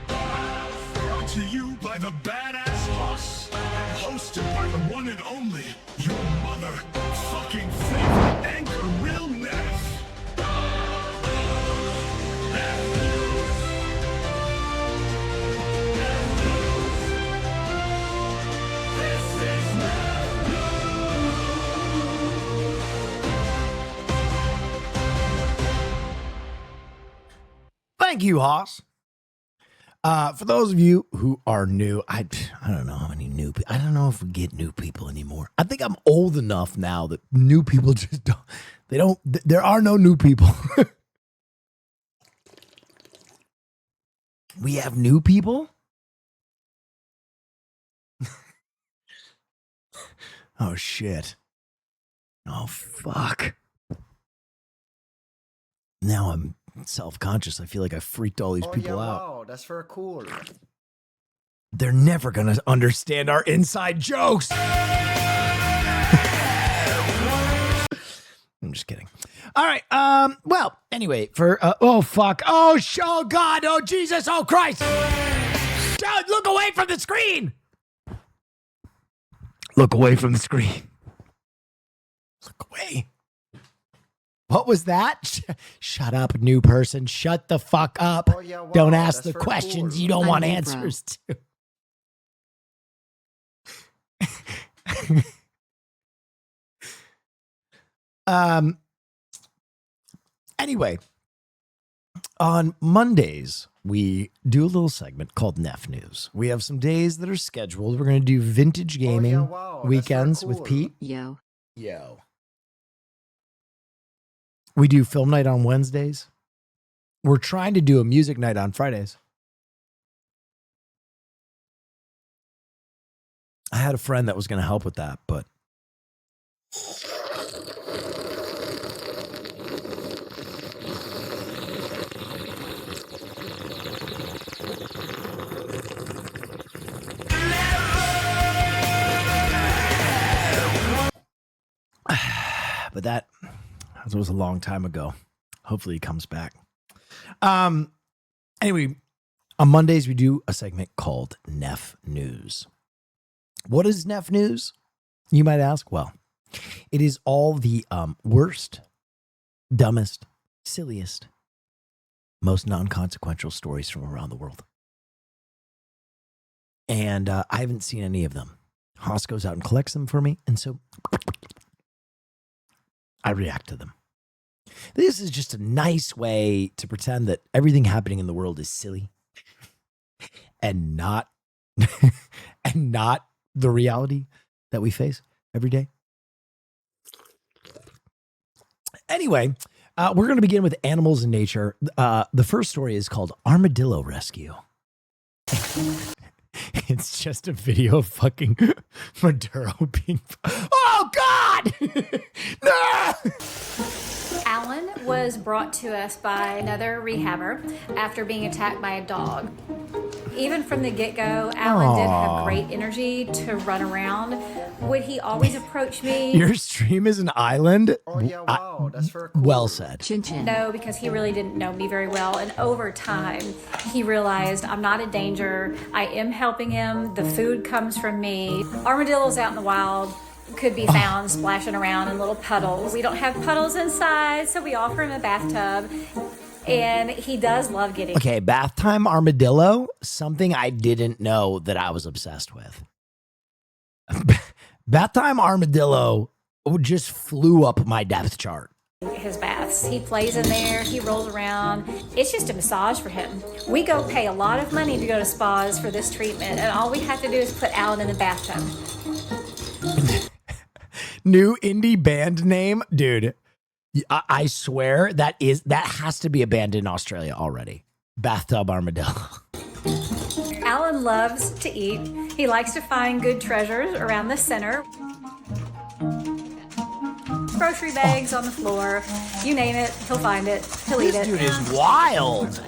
Brought to you by the Badass Boss, hosted by the one and only, your mother fucking favorite anchor, Real Neff. Thank you, Hoss. For those of you who are new, I don't know how many new people. I don't know if we get new people anymore. I think I'm old enough now that new people just don't. They don't. There are no new people. We have new people. Oh shit. Oh fuck. Now I'm self-conscious. I feel like I freaked all these people out. Wow, that's very cool. They're never gonna understand our inside jokes. I'm just kidding. All right. Well, anyway, for oh fuck. Oh God. Oh Jesus. Oh Christ. Don't look away from the screen. Look away from the screen. Look away. What was that? Shut up, new person. Shut the fuck up. Oh, yeah, wow, don't ask the very questions cool. you don't I'm want Libra. answers to. Anyway, on Mondays, we do a little segment called Neff News. We have some days that are scheduled. We're going to do vintage gaming wow, that's weekends very with cool. Pete. Yo. We do film night on Wednesdays. We're trying to do a music night on Fridays. I had a friend that was going to help with that, but that was a long time ago. Hopefully he comes back. Anyway, on Mondays we do a segment called Neff News. What is Neff News? You might ask. Well, it is all the worst, dumbest, silliest, most non-consequential stories from around the world. And I haven't seen any of them. Haas goes out and collects them for me, and so I react to them. This is just a nice way to pretend that everything happening in the world is silly and not and not the reality that we face every day. Anyway, we're going to begin with animals in nature. The first story is called Armadillo Rescue. It's just a video of fucking Maduro being... Oh, God! No! Alan was brought to us by another rehabber after being attacked by a dog. Even from the get-go, Alan did have great energy to run around. Would he always approach me? Your stream is an island? Oh, yeah, wow. That's for Well said. Chin chin. No, because he really didn't know me very well. And over time, he realized I'm not a danger. I am helping him. The food comes from me. Armadillos out in the wild could be found splashing around in little puddles. We don't have puddles inside, so we offer him a bathtub. And he does love getting... Okay, bath time armadillo, something I didn't know that I was obsessed with. Bath time armadillo just flew up my depth chart. His baths. He plays in there, he rolls around. It's just a massage for him. We go pay a lot of money to go to spas for this treatment, and all we have to do is put Alan in the bathtub. New indie band name, dude. I swear that has to be a band in Australia already. Bathtub Armadillo. Alan loves to eat. He likes to find good treasures around the center. Grocery bags on the floor. You name it, he'll find it. He'll eat it. This dude is wild.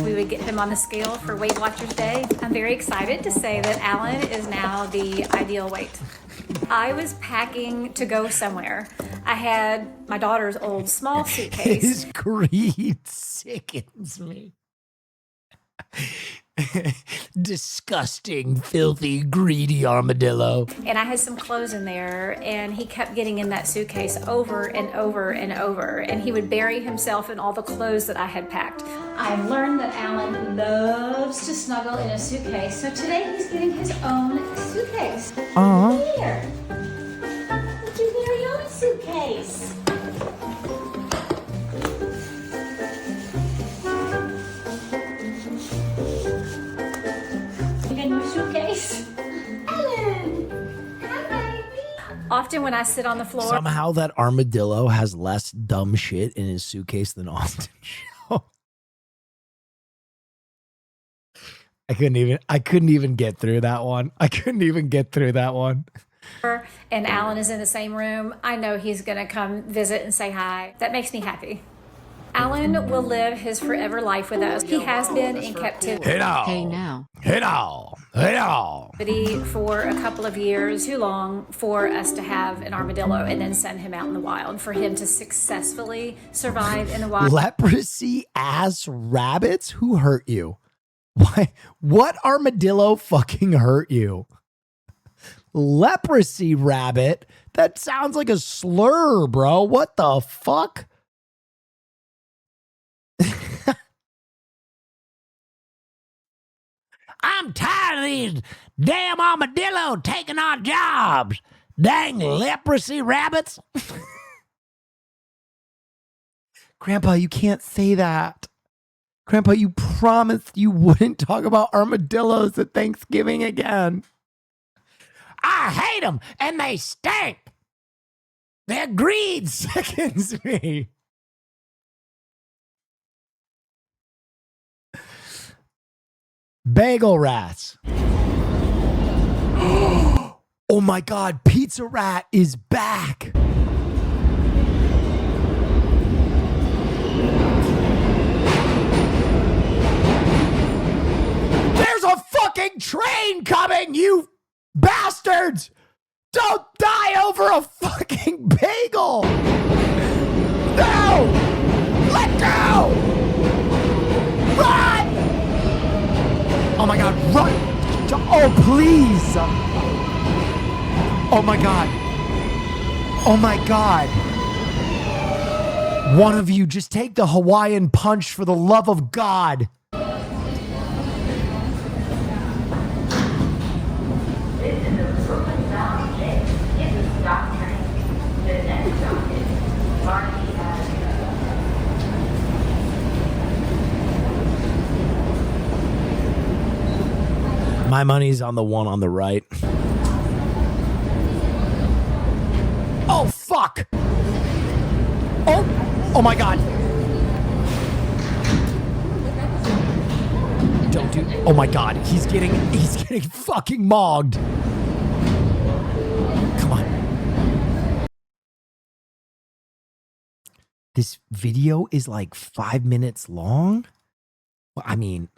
We would get him on the scale for Weight Watchers Day. I'm very excited to say that Alan is now the ideal weight. I was packing to go somewhere. I had my daughter's old small suitcase. His greed sickens me. Disgusting, filthy, greedy armadillo. And I had some clothes in there, and he kept getting in that suitcase over and over and over, and he would bury himself in all the clothes that I had packed. I've learned that Alan loves to snuggle in a suitcase, so today he's getting his own suitcase. Here, it's your very own suitcase. Suitcase. Ellen! Hi, baby. Often when I sit on the floor... Somehow that armadillo has less dumb shit in his suitcase than Austin Show. I couldn't even get through that one. And Alan is in the same room. I know he's going to come visit and say hi. That makes me happy. Alan will live his forever life with us. He has been in captivity. Hey now. For a couple of years, too long for us to have an armadillo and then send him out in the wild, for him to successfully survive in the wild. Leprosy ass rabbits? Who hurt you? Why? What armadillo fucking hurt you? Leprosy rabbit? That sounds like a slur, bro. What the fuck? I'm tired of these damn armadillo taking our jobs. Dang leprosy rabbits. Grandpa, you can't say that. Grandpa, you promised you wouldn't talk about armadillos at Thanksgiving again. I hate them and they stink. Their greed sickens me. Bagel rats. Oh my God, Pizza Rat is back. There's a fucking train coming, you bastards. Don't die over a fucking bagel. No, let go. Run. Oh my God, run! Oh, please! Oh my God. Oh my God. One of you, just take the Hawaiian punch for the love of God. This is the Brooklyn Sound J. This is Stop Train. The next stop is Barney Avenue. My money's on the one on the right. Oh, fuck! Oh my God. Don't do, oh my God, he's getting fucking mogged. Come on. This video is like 5 minutes long. Well, I mean,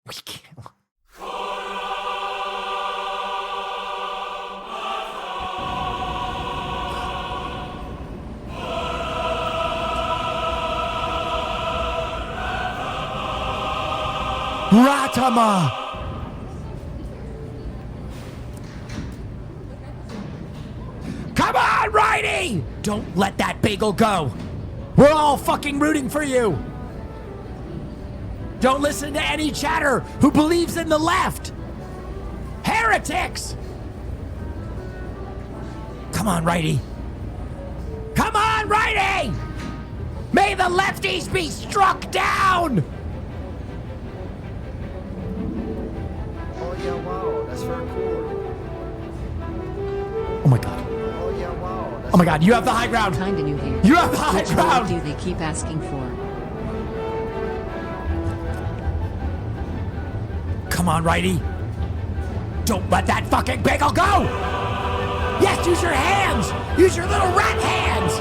we can't. Ratama! Come on, righty! Don't let that bagel go. We're all fucking rooting for you. Don't listen to any chatter who believes in the left. Heretics! Come on, righty. Come on, righty! May the lefties be struck down! Oh yeah, wow, that's very cool. Oh my God. Oh yeah, wow. Oh my God, you have the high ground. Kinda new here. You have the high Which ground. do they keep asking for? Come on, righty. Don't let that fucking bagel go! Yes, use your hands! Use your little rat hands!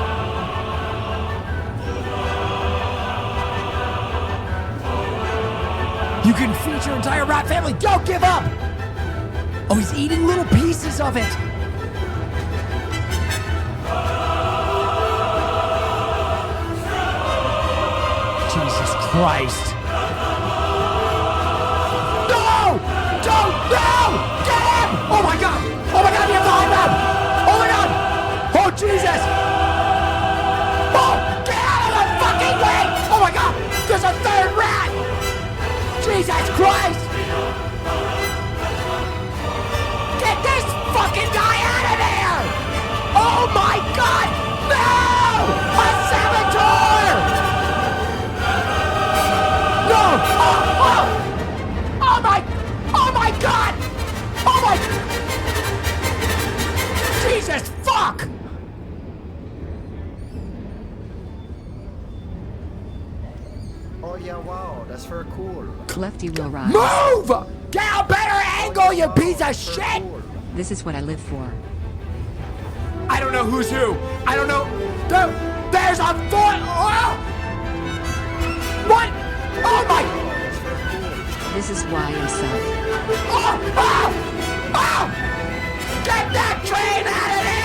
You can feed your entire rat family. Don't give up! Oh, he's eating little pieces of it. Jesus Christ. No! Don't! No! Get him! Oh my God! Oh my God, you have the high ground! Oh my God! Oh Jesus! Oh! Get out of the fucking way! Oh my God! There's a third rat! Jesus Christ! Get this fucking guy out of there! Oh my God! No! A saboteur! No! Oh my! Oh my God! Oh my! Jesus fuck! Oh yeah, wow, that's very cool. Lefty will rise. Move! Get a better angle, you piece of shit! This is what I live for. I don't know who's who. I don't know. There's a foot. Oh! What? Oh my! This is why I'm set. Oh! Oh! Oh! Get that train out of there!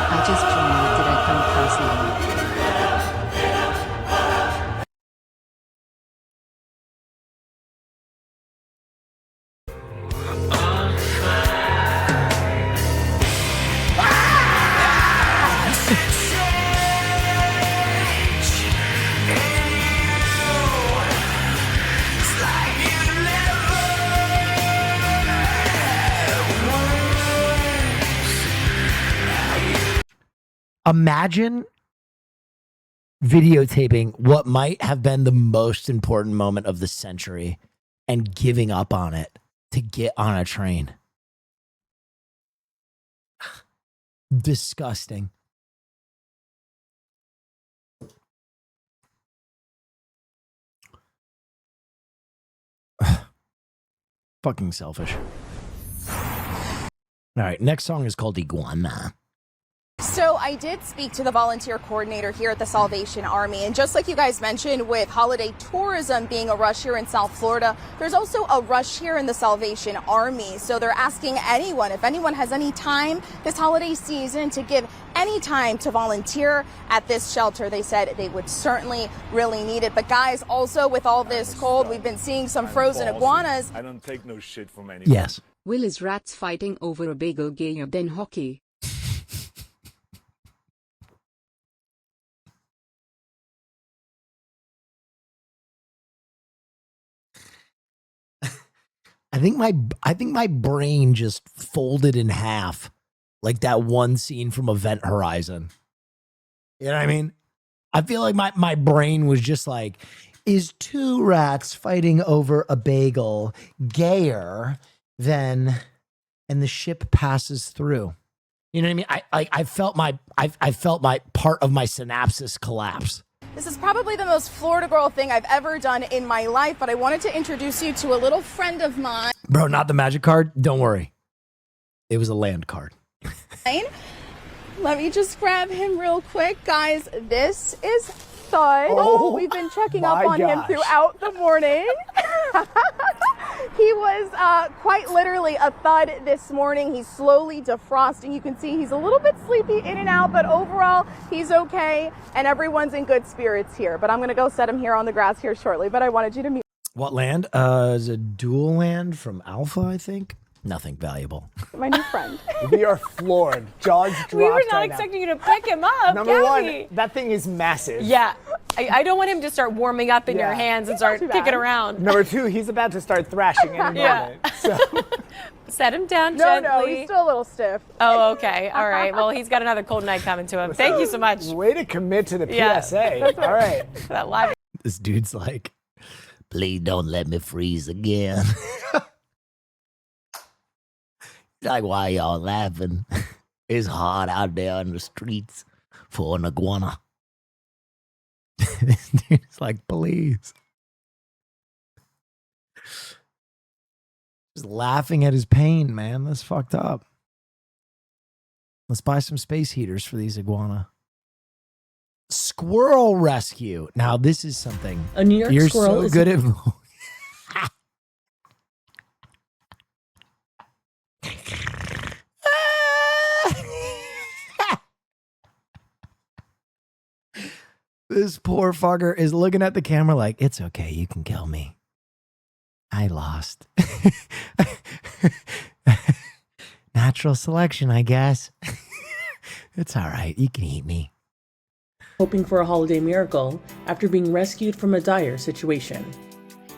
I just joined. Did I come across you? Imagine videotaping what might have been the most important moment of the century and giving up on it to get on a train. Disgusting. Fucking selfish. All right, next song is called Iguana. So I did speak to the volunteer coordinator here at the Salvation Army, and just like you guys mentioned, with holiday tourism being a rush here in South Florida, there's also a rush here in the Salvation Army. So they're asking anyone, if anyone has any time this holiday season to give any time to volunteer at this shelter. They said they would certainly really need it. But guys, also with all this cold, we've been seeing some frozen iguanas. I don't take no shit from anyone. Yes. Will is rats fighting over a bagel gayer than hockey? I think my brain just folded in half, like that one scene from Event Horizon. You know what I mean? I feel like my brain was just like, is two rats fighting over a bagel gayer than, and the ship passes through. You know what I mean? I felt my part of my synapses collapse. This is probably the most Florida girl thing I've ever done in my life, but I wanted to introduce you to a little friend of mine. Bro, not the magic card. Don't worry. It was a land card. Let me just grab him real quick. Guys, this is Thud. We've been checking up on him throughout the morning. He was quite literally a thud this morning. He's slowly defrosting. You can see he's a little bit sleepy in and out, but overall he's okay and everyone's in good spirits here. But I'm going to go set him here on the grass here shortly, but I wanted you to meet. What land? Is a dual land from Alpha, I think. Nothing valuable. My new friend. We are floored. Jaws dropped. We were not right expecting now. you to pick him up. Number Gabby. one, that thing is massive. Yeah. I don't want him to start warming up in your hands and start kicking around. Number two, he's about to start thrashing any moment. So. Set him down No, gently. he's still a little stiff. Oh, okay. All right. Well, he's got another cold night coming to him. Thank you so much. Way to commit to the Yeah. PSA. All right. That live. This dude's like, please don't let me freeze again. Like, why y'all laughing? It's hard out there on the streets for an iguana. This dude's like, please. Just laughing at his pain, man. That's fucked up. Let's buy some space heaters for these iguana. Squirrel rescue. Now, this is something. A New York You're squirrel so is good at. This poor fucker is looking at the camera like, it's okay, you can kill me. I lost. Natural selection, I guess. It's all right, you can eat me. hoping for a holiday miracle after being rescued from a dire situation.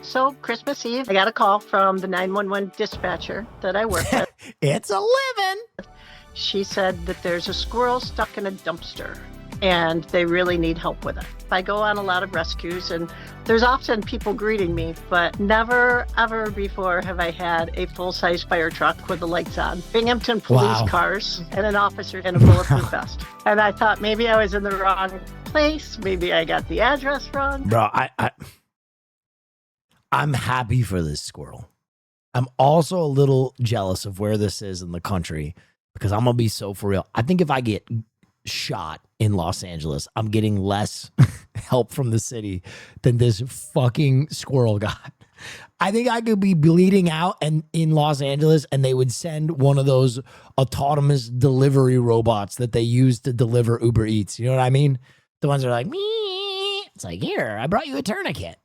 So Christmas Eve, I got a call from the 911 dispatcher that I work with. It's a living. She said that there's a squirrel stuck in a dumpster and they really need help with it. I go on a lot of rescues and there's often people greeting me, but never ever before have I had a full-size fire truck with the lights on. Binghamton police cars and an officer in a bulletproof vest. And I thought maybe I was in the wrong place. Maybe I got the address wrong. Bro, I'm happy for this squirrel. I'm also a little jealous of where this is in the country because I'm going to be so for real. I think if I get shot in Los Angeles, I'm getting less help from the city than this fucking squirrel got. I think I could be bleeding out and in Los Angeles and they would send one of those autonomous delivery robots that they use to deliver Uber Eats. You know what I mean? The ones that are like, me. It's like, here, I brought you a tourniquet.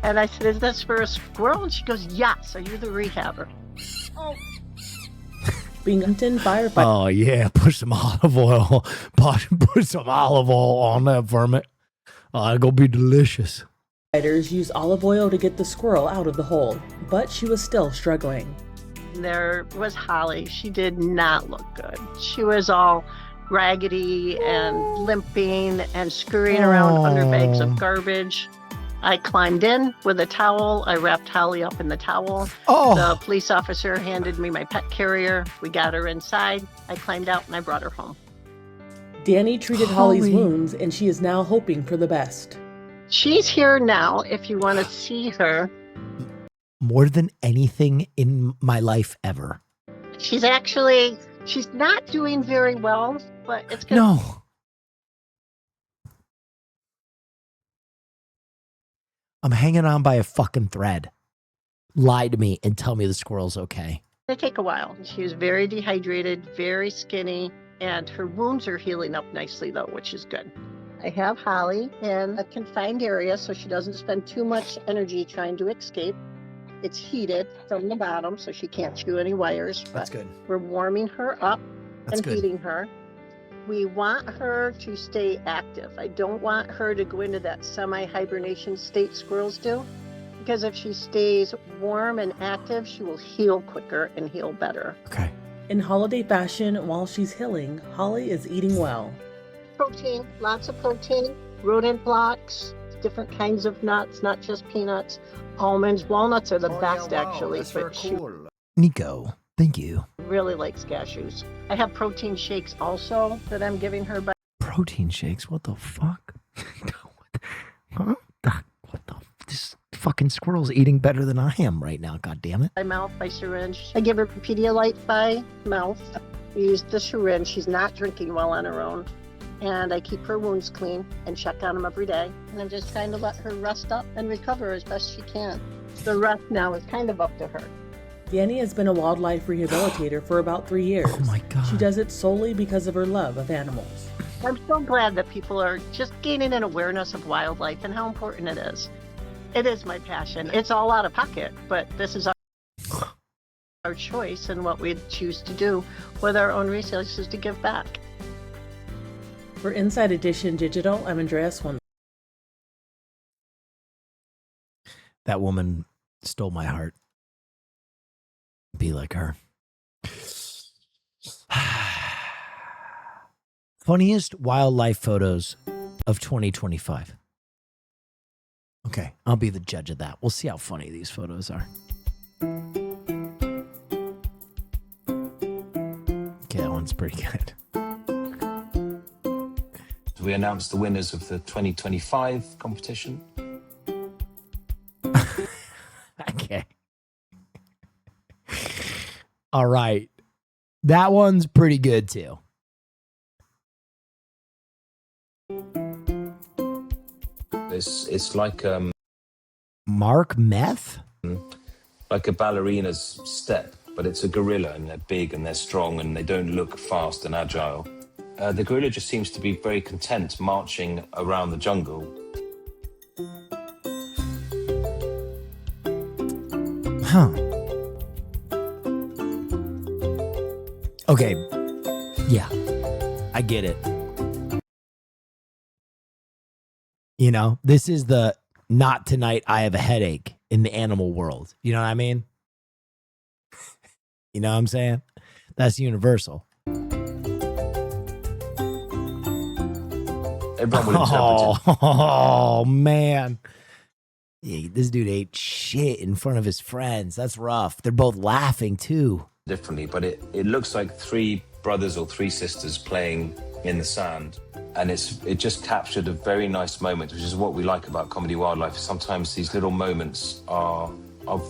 And I said, is this for a squirrel? And she goes, yes. Are you the rehabber? Oh. Binghamton firefighter. Oh, yeah. Put some olive oil. Put some olive oil on that vermin. Oh, it'll go be delicious. Firefighters used olive oil to get the squirrel out of the hole, but she was still struggling. There was Holly. She did not look good. She was all raggedy and limping and scurrying around under bags of garbage. I climbed in with a towel. I wrapped Holly up in the towel. The police officer handed me my pet carrier. We got her inside. I climbed out and I brought her home. Danny treated Holly's wounds and she is now hoping for the best. She's here now if you want to see her. More than anything in my life ever. She's not doing very well, but it's good. No. I'm hanging on by a fucking thread. Lie to me and tell me the squirrel's okay. They take a while. She was very dehydrated, very skinny, and her wounds are healing up nicely, though, which is good. I have Holly in a confined area so she doesn't spend too much energy trying to escape. It's heated from the bottom, so she can't chew any wires. That's good. We're warming her up and good. heating her. We want her to stay active. I don't want her to go into that semi-hibernation state squirrels do, because if she stays warm and active, she will heal quicker and heal better. Okay. In holiday fashion, while she's healing, Holly is eating well. Protein, lots of protein, rodent blocks, different kinds of nuts, not just peanuts. Almonds, walnuts are the best actually, but she Nico, thank you. really likes cashews. I have protein shakes also that I'm giving her. But Protein shakes? What the fuck? Huh? What the? This fucking squirrel's eating better than I am right now. God damn it! by mouth, by syringe. I give her Pedialyte by mouth. I use the syringe. She's not drinking well on her own. And I keep her wounds clean and check on them every day. And I'm just trying to let her rest up and recover as best she can. The rest now is kind of up to her. Yanni has been a wildlife rehabilitator for about 3 years. Oh my God. She does it solely because of her love of animals. I'm so glad that people are just gaining an awareness of wildlife and how important it is. It is my passion. It's all out of pocket, but this is our choice and what we choose to do with our own resources to give back. For Inside Edition Digital, I'm Andreas One. That woman stole my heart. Be like her. Funniest wildlife photos of 2025. Okay, I'll be the judge of that. We'll see how funny these photos are. Okay, that one's pretty good. We announced the winners of the 2025 competition. Okay. All right. That one's pretty good too. It's like Mark Meth? like a ballerina's step, but it's a gorilla and they're big and they're strong and they don't look fast and agile. The gorilla just seems to be very content marching around the jungle. Huh. Okay. Yeah. I get it. You know, this is the not tonight, I have a headache in the animal world. You know what I mean? You know what I'm saying? That's universal. Everyone will interpret it. Oh, man. Yeah, this dude ate shit in front of his friends. That's rough. They're both laughing too. Differently, but it looks like three brothers or three sisters playing in the sand. And it just captured a very nice moment, which is what we like about Comedy Wildlife. Sometimes these little moments are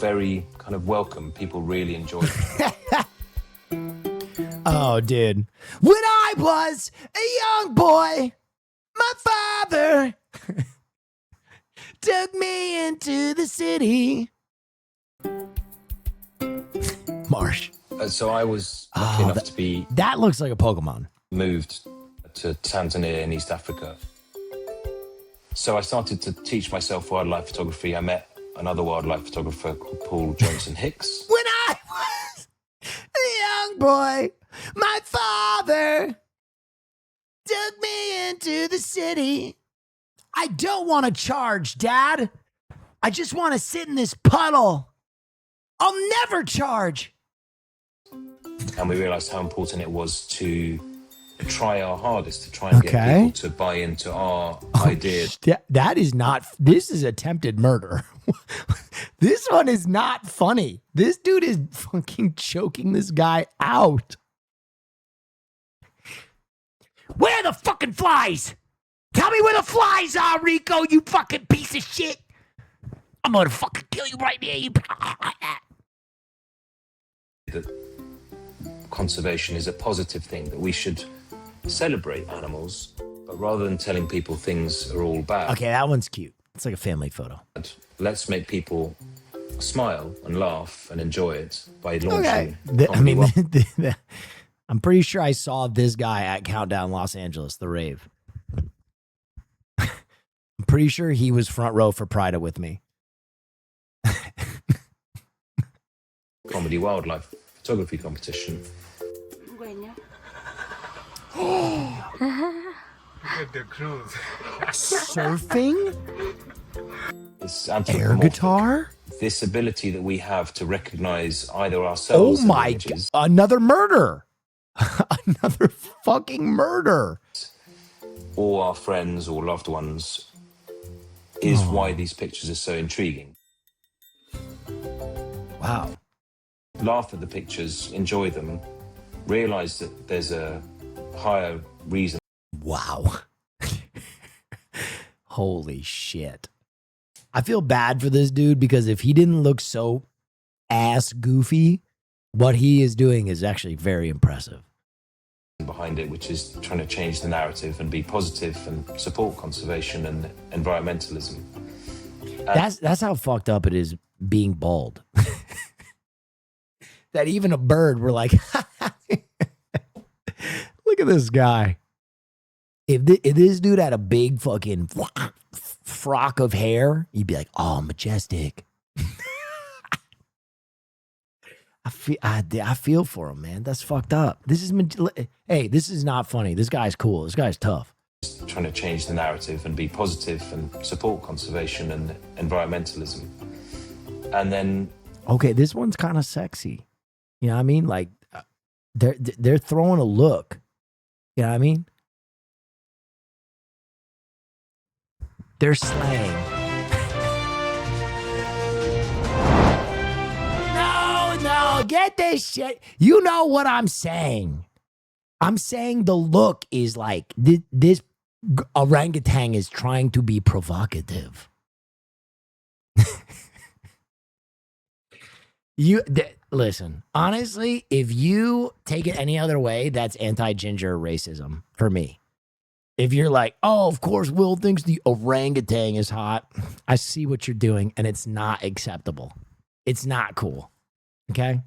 very kind of welcome. People really enjoy it. Oh, dude. When I was a young boy, my father took me into the city. Marsh. So I was lucky enough to be... That looks like a Pokemon. Moved to Tanzania in East Africa. So I started to teach myself wildlife photography. I met another wildlife photographer called Paul Johnson Hicks. When I was a young boy, my father took me into the city. I don't want to charge, Dad. I just want to sit in this puddle. I'll never charge. And we realized how important it was to try our hardest to try and get people to buy into our idea. That is not, this is attempted murder. This one is not funny. This dude is fucking choking this guy out. Where are the fucking flies? Tell me where the flies are, Rico, you fucking piece of shit. I'm gonna fucking kill you right now. You... That conservation is a positive thing, that we should celebrate animals, but rather than telling people things are all bad. Okay, that one's cute. It's like a family photo. Let's make people smile and laugh and enjoy it by launching. I'm pretty sure I saw this guy at Countdown Los Angeles, the rave. I'm pretty sure he was front row for Prida with me. Comedy Wildlife photography competition. Surfing? It's Air anthropomorphic. guitar? This ability that we have to recognize either Oh ourselves my as images, God. Another murder. Another fucking murder. or our friends or loved ones, is why these pictures are so intriguing. Wow. Laugh at the pictures, enjoy them, realize that there's a higher reason. Wow. Holy shit. I feel bad for this dude because if he didn't look so ass goofy, what he is doing is actually very impressive. Behind it, which is trying to change the narrative and be positive and support conservation and environmentalism. That's how fucked up it is being bald. That even a bird, we're like, look at this guy. If this dude had a big fucking frock of hair, you'd be like, oh, majestic. I feel for him, man. That's fucked up. This is not funny. This guy's cool. This guy's tough. Trying to change the narrative and be positive and support conservation and environmentalism. And then, okay, this one's kind of sexy. You know what I mean? Like they're throwing a look. You know what I mean? They're slaying. No, get this shit. You know what I'm saying. I'm saying the look is like this orangutan is trying to be provocative. Listen, honestly, if you take it any other way, that's anti-ginger racism for me. If you're like, oh, of course, Will thinks the orangutan is hot. I see what you're doing, and it's not acceptable. It's not cool. Okay?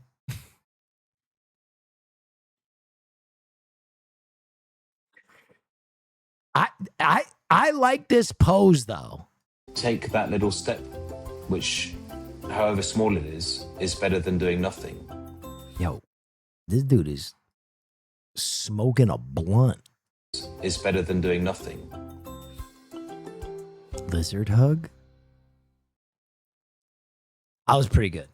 I like this pose, though. take that little step, which, however small it is better than doing nothing. Yo, this dude is smoking a blunt. Is better than doing nothing. Lizard hug? I was pretty good.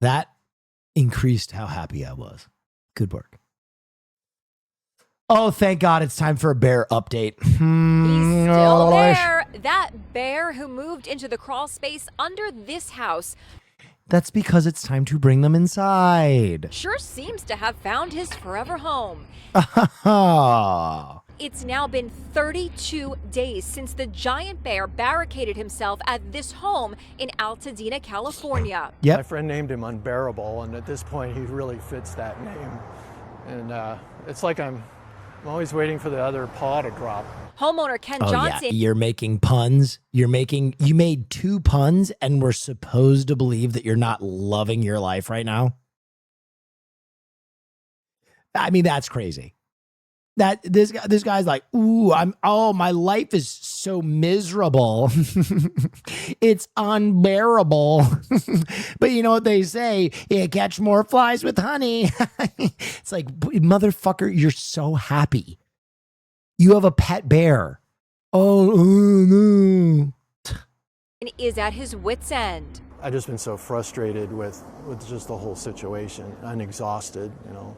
That increased how happy I was. Good work. Oh, thank God it's time for a bear update. He's still there. That bear who moved into the crawl space under this house That's because it's time to bring them inside. sure seems to have found his forever home. It's now been 32 days since the giant bear barricaded himself at this home in Altadena, California. My friend named him Unbearable, and at this point, he really fits that name. And it's like I'm always waiting for the other paw to drop. Homeowner Ken Oh, Johnson. yeah. You're making puns. You made 2 puns, and we're supposed to believe that you're not loving your life right now. I mean, that's crazy. That this guy's like, ooh, my life is so miserable. It's unbearable. But you know what they say? You catch more flies with honey. It's like, motherfucker, you're so happy. You have a pet bear. Oh no. Is at his wit's end. I've just been so frustrated with just the whole situation. I'm exhausted, you know.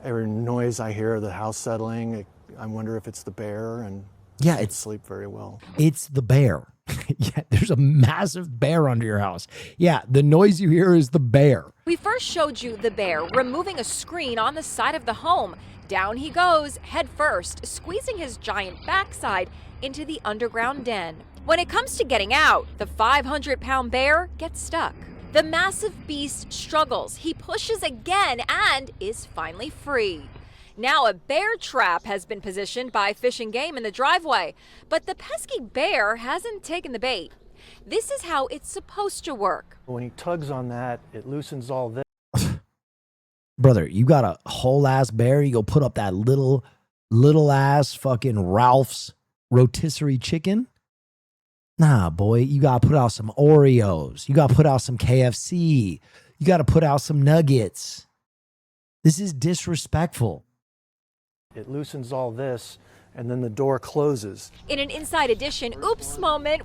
Every noise I hear of the house settling, I wonder if it's the bear, and Yeah, I can't it's sleep very well. It's the bear. Yeah, there's a massive bear under your house. Yeah, the noise you hear is the bear. We first showed you the bear removing a screen on the side of the home. Down he goes, head first, squeezing his giant backside into the underground den. When it comes to getting out, the 500-pound bear gets stuck. The massive beast struggles. He pushes again and is finally free. Now a bear trap has been positioned by Fish and Game in the driveway, but the pesky bear hasn't taken the bait. This is how it's supposed to work. When he tugs on that, it loosens all this. Brother, you got a whole ass bear, you go put up that little ass fucking Ralph's rotisserie chicken? Nah, boy, you got to put out some Oreos. You got to put out some KFC. You got to put out some nuggets. This is disrespectful. It loosens all this, and then the door closes. In an Inside Edition oops moment,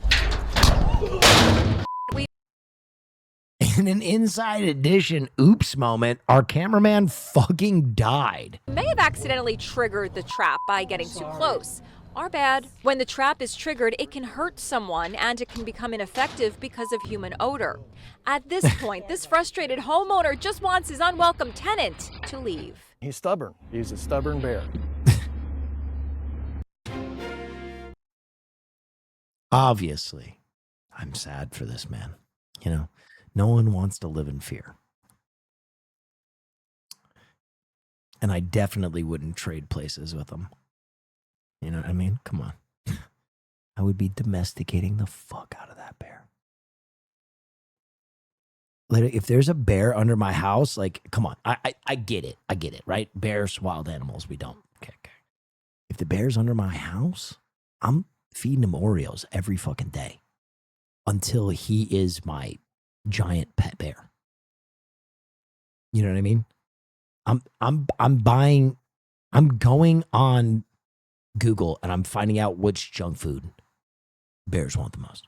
In an Inside Edition oops moment, our cameraman fucking died. may have accidentally triggered the trap by getting too close. Our bad. When the trap is triggered, it can hurt someone and it can become ineffective because of human odor. At this point, this frustrated homeowner just wants his unwelcome tenant to leave. He's stubborn. He's a stubborn bear. Obviously, I'm sad for this man. You know, no one wants to live in fear. And I definitely wouldn't trade places with him. You know what I mean? Come on. I would be domesticating the fuck out of that bear. If there's a bear under my house, like, come on. I get it. I get it, right? Bears, wild animals, we don't. Okay. If the bear's under my house, I'm feeding him Oreos every fucking day until he is my giant pet bear. You know what I mean? I'm going on Google and I'm finding out which junk food bears want the most.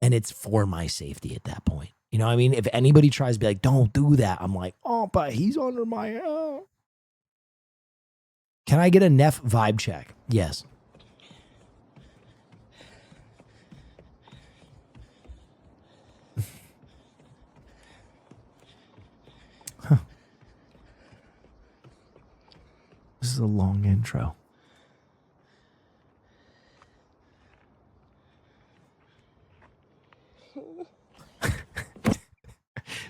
And it's for my safety at that point. You know what I mean? If anybody tries to be like, don't do that, I'm like, oh, but he's under my house. Can I get a Neff vibe check? Yes. Huh. This is a long intro.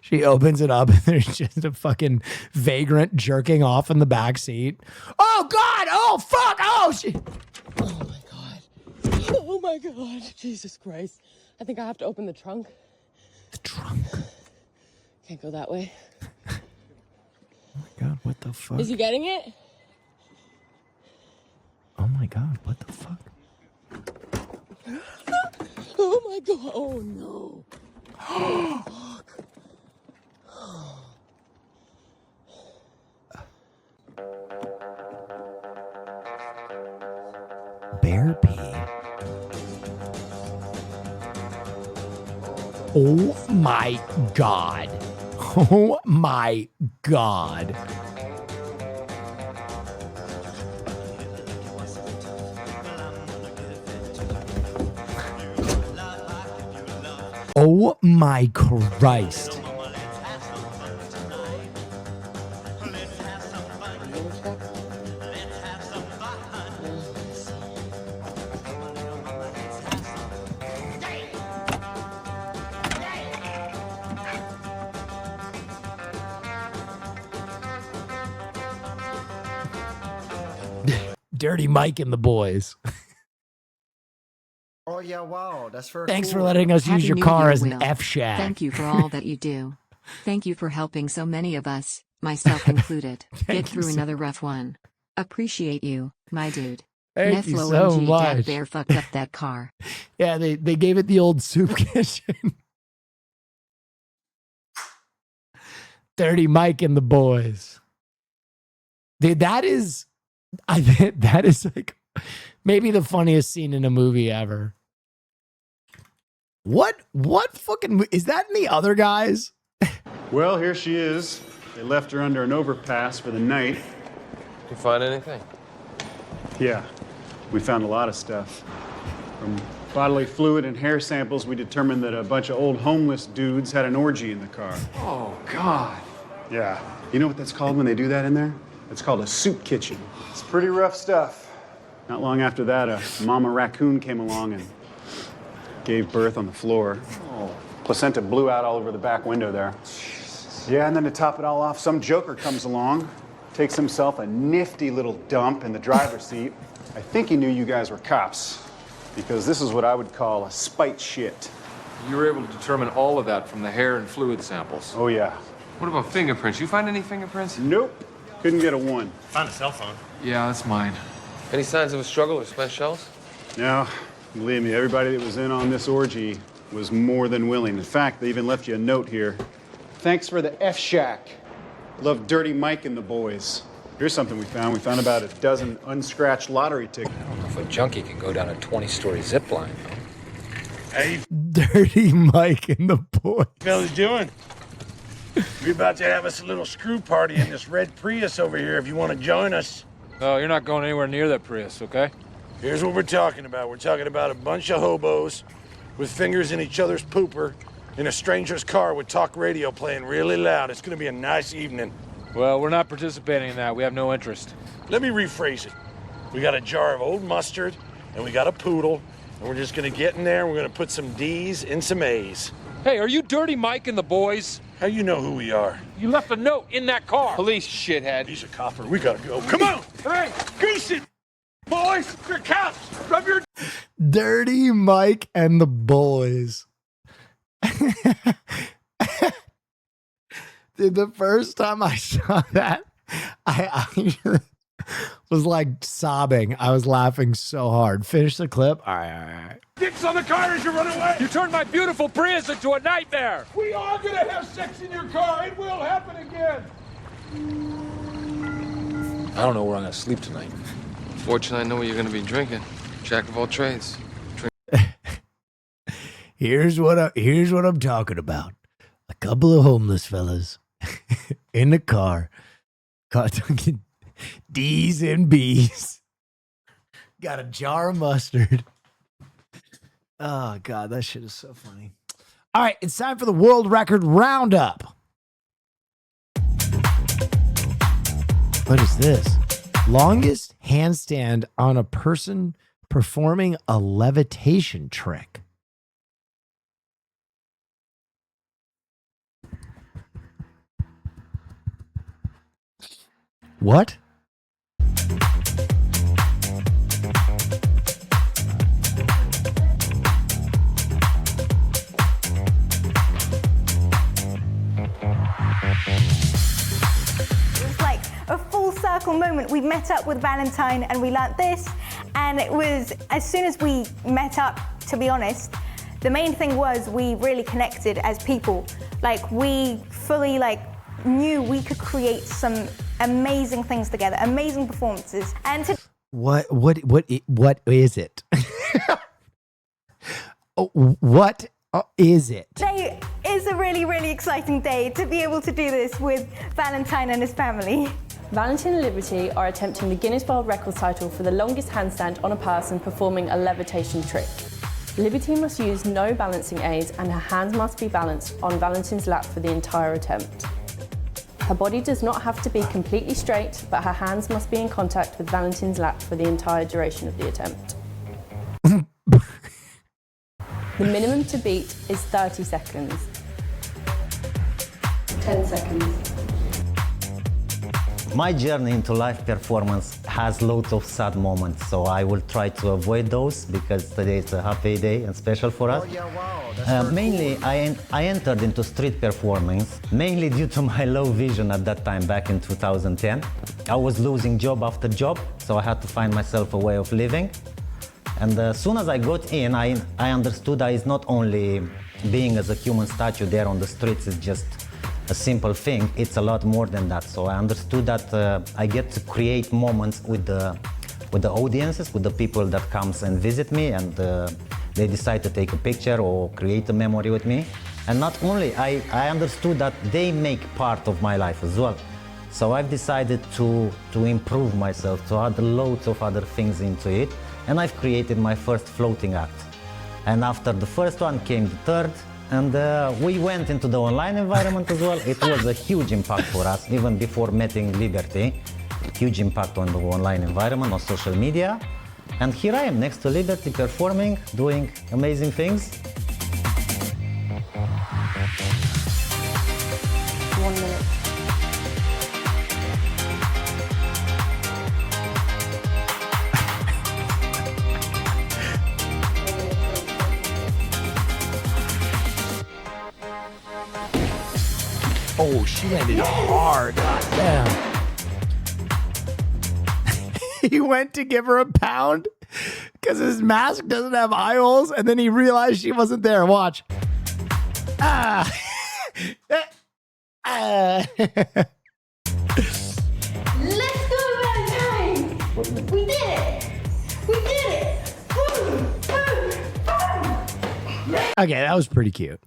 She opens it up and there's just a fucking vagrant jerking off in the back seat. Oh God! Oh fuck! Oh shit! Oh my God. Oh my God. Jesus Christ. I think I have to open the trunk. The trunk? Can't go that way. Oh my God, what the fuck? Is he getting it? Oh my God, what the fuck? Oh my God. Oh no. Oh, fuck. Bear pee. Oh my God. Oh my God. Oh my Christ. Dirty Mike and the boys. Oh yeah, wow, that's very Thanks cool. for letting us use Happy your New car Year, as an Will. F-shack. Thank you for all that you do. Thank you for helping so many of us, myself included, get through another rough one. Appreciate you, my dude. Thank you Neflo so OG Dad much. Bear fucked up that car. Yeah, they gave it the old soup kitchen. Dirty Mike and the boys. Dude, that is like maybe the funniest scene in a movie ever. What fucking is that in The Other Guys? Well, here she is. They left her under an overpass for the night. Did you find anything? Yeah, we found a lot of stuff. From bodily fluid and hair samples, we determined that a bunch of old homeless dudes had an orgy in the car. Oh, God. Yeah. You know what that's called when they do that in there? It's called a soup kitchen. It's pretty rough stuff. Not long after that, a mama raccoon came along and gave birth on the floor. Oh. Placenta blew out all over the back window there. Jesus. Yeah, and then to top it all off, some joker comes along, takes himself a nifty little dump in the driver's seat. I think he knew you guys were cops, because this is what I would call a spite shit. You were able to determine all of that from the hair and fluid samples. Oh, yeah. What about fingerprints? You find any fingerprints? Nope. Couldn't get a one. Found a cell phone. Yeah, that's mine. Any signs of a struggle or spent shells? No, believe me, everybody that was in on this orgy was more than willing. In fact, they even left you a note here. Thanks for the F-shack. Love Dirty Mike and the boys. Here's something we found. We found about a dozen unscratched lottery tickets. I don't know if a junkie can go down a 20-story zip line. Hey, Dirty Mike and the boy. fellas doing? We're about to have us a little screw party in this red Prius over here if you want to join us. Oh, you're not going anywhere near that Prius, okay? Here's what we're talking about. We're talking about a bunch of hobos with fingers in each other's pooper in a stranger's car with talk radio playing really loud. It's going to be a nice evening. Well, we're not participating in that. We have no interest. Let me rephrase it. We got a jar of old mustard, and we got a poodle, and we're just going to get in there, and we're going to put some D's in some A's. Hey, are you Dirty Mike and the boys? How you know who we are? You left a note in that car. Police, shithead. He's a copper. We got to go. Come on! Hey, goose it! Boys, your cops! Rub your... Dirty Mike and the boys. Dude, the first time I saw that, I was like sobbing. I was laughing so hard. Finish the clip. All right. Dicks on the car as you run away! You turned my beautiful Prius into a nightmare. We are going to have sex in your car. It will happen again. I don't know where I'm going to sleep tonight. Fortunately, I know what you're going to be drinking. Jack of all trades. Here's what I'm talking about. A couple of homeless fellas in the car, talking D's and B's. Got a jar of mustard. Oh God, that shit is so funny. All right, it's time for the world record roundup. What is this? Longest handstand on a person performing a levitation trick. What? A full circle moment. We met up with Valentine and we learnt this, and it was, as soon as we met up, to be honest, the main thing was we really connected as people. Like, we fully knew we could create some amazing things together, amazing performances. And What is it? What is it? today is a really, really exciting day to be able to do this with Valentine and his family. Valentine and Liberty are attempting the Guinness World Records title for the longest handstand on a person performing a levitation trick. Liberty must use no balancing aids and her hands must be balanced on Valentine's lap for the entire attempt. Her body does not have to be completely straight, but her hands must be in contact with Valentine's lap for the entire duration of the attempt. The minimum to beat is 30 seconds. 10 seconds. My journey into live performance has loads of sad moments, so I will try to avoid those because today is a happy day and special for us. Oh yeah, wow. That's Mainly, I entered into street performance, mainly due to my low vision at that time, back in 2010. I was losing job after job, so I had to find myself a way of living. And as soon as I got in, I understood that it's not only being as a human statue there on the streets is just a simple thing, it's a lot more than that. So I understood that I get to create moments with the audiences, with the people that comes and visit me, and they decide to take a picture or create a memory with me. And not only, I understood that they make part of my life as well. So I've decided to improve myself, to add loads of other things into it, and I've created my first floating act. And after the first one came the third, and we went into the online environment as well. It was a huge impact for us, even before meeting Liberty. Huge impact on the online environment, on social media. And here I am next to Liberty performing, doing amazing things. 1 minute. Oh, she landed hard. God damn. He went to give her a pound because his mask doesn't have eye holes, and then he realized she wasn't there. Watch. Ah. Let's go! What do you mean? We did it! We did it! Okay, that was pretty cute.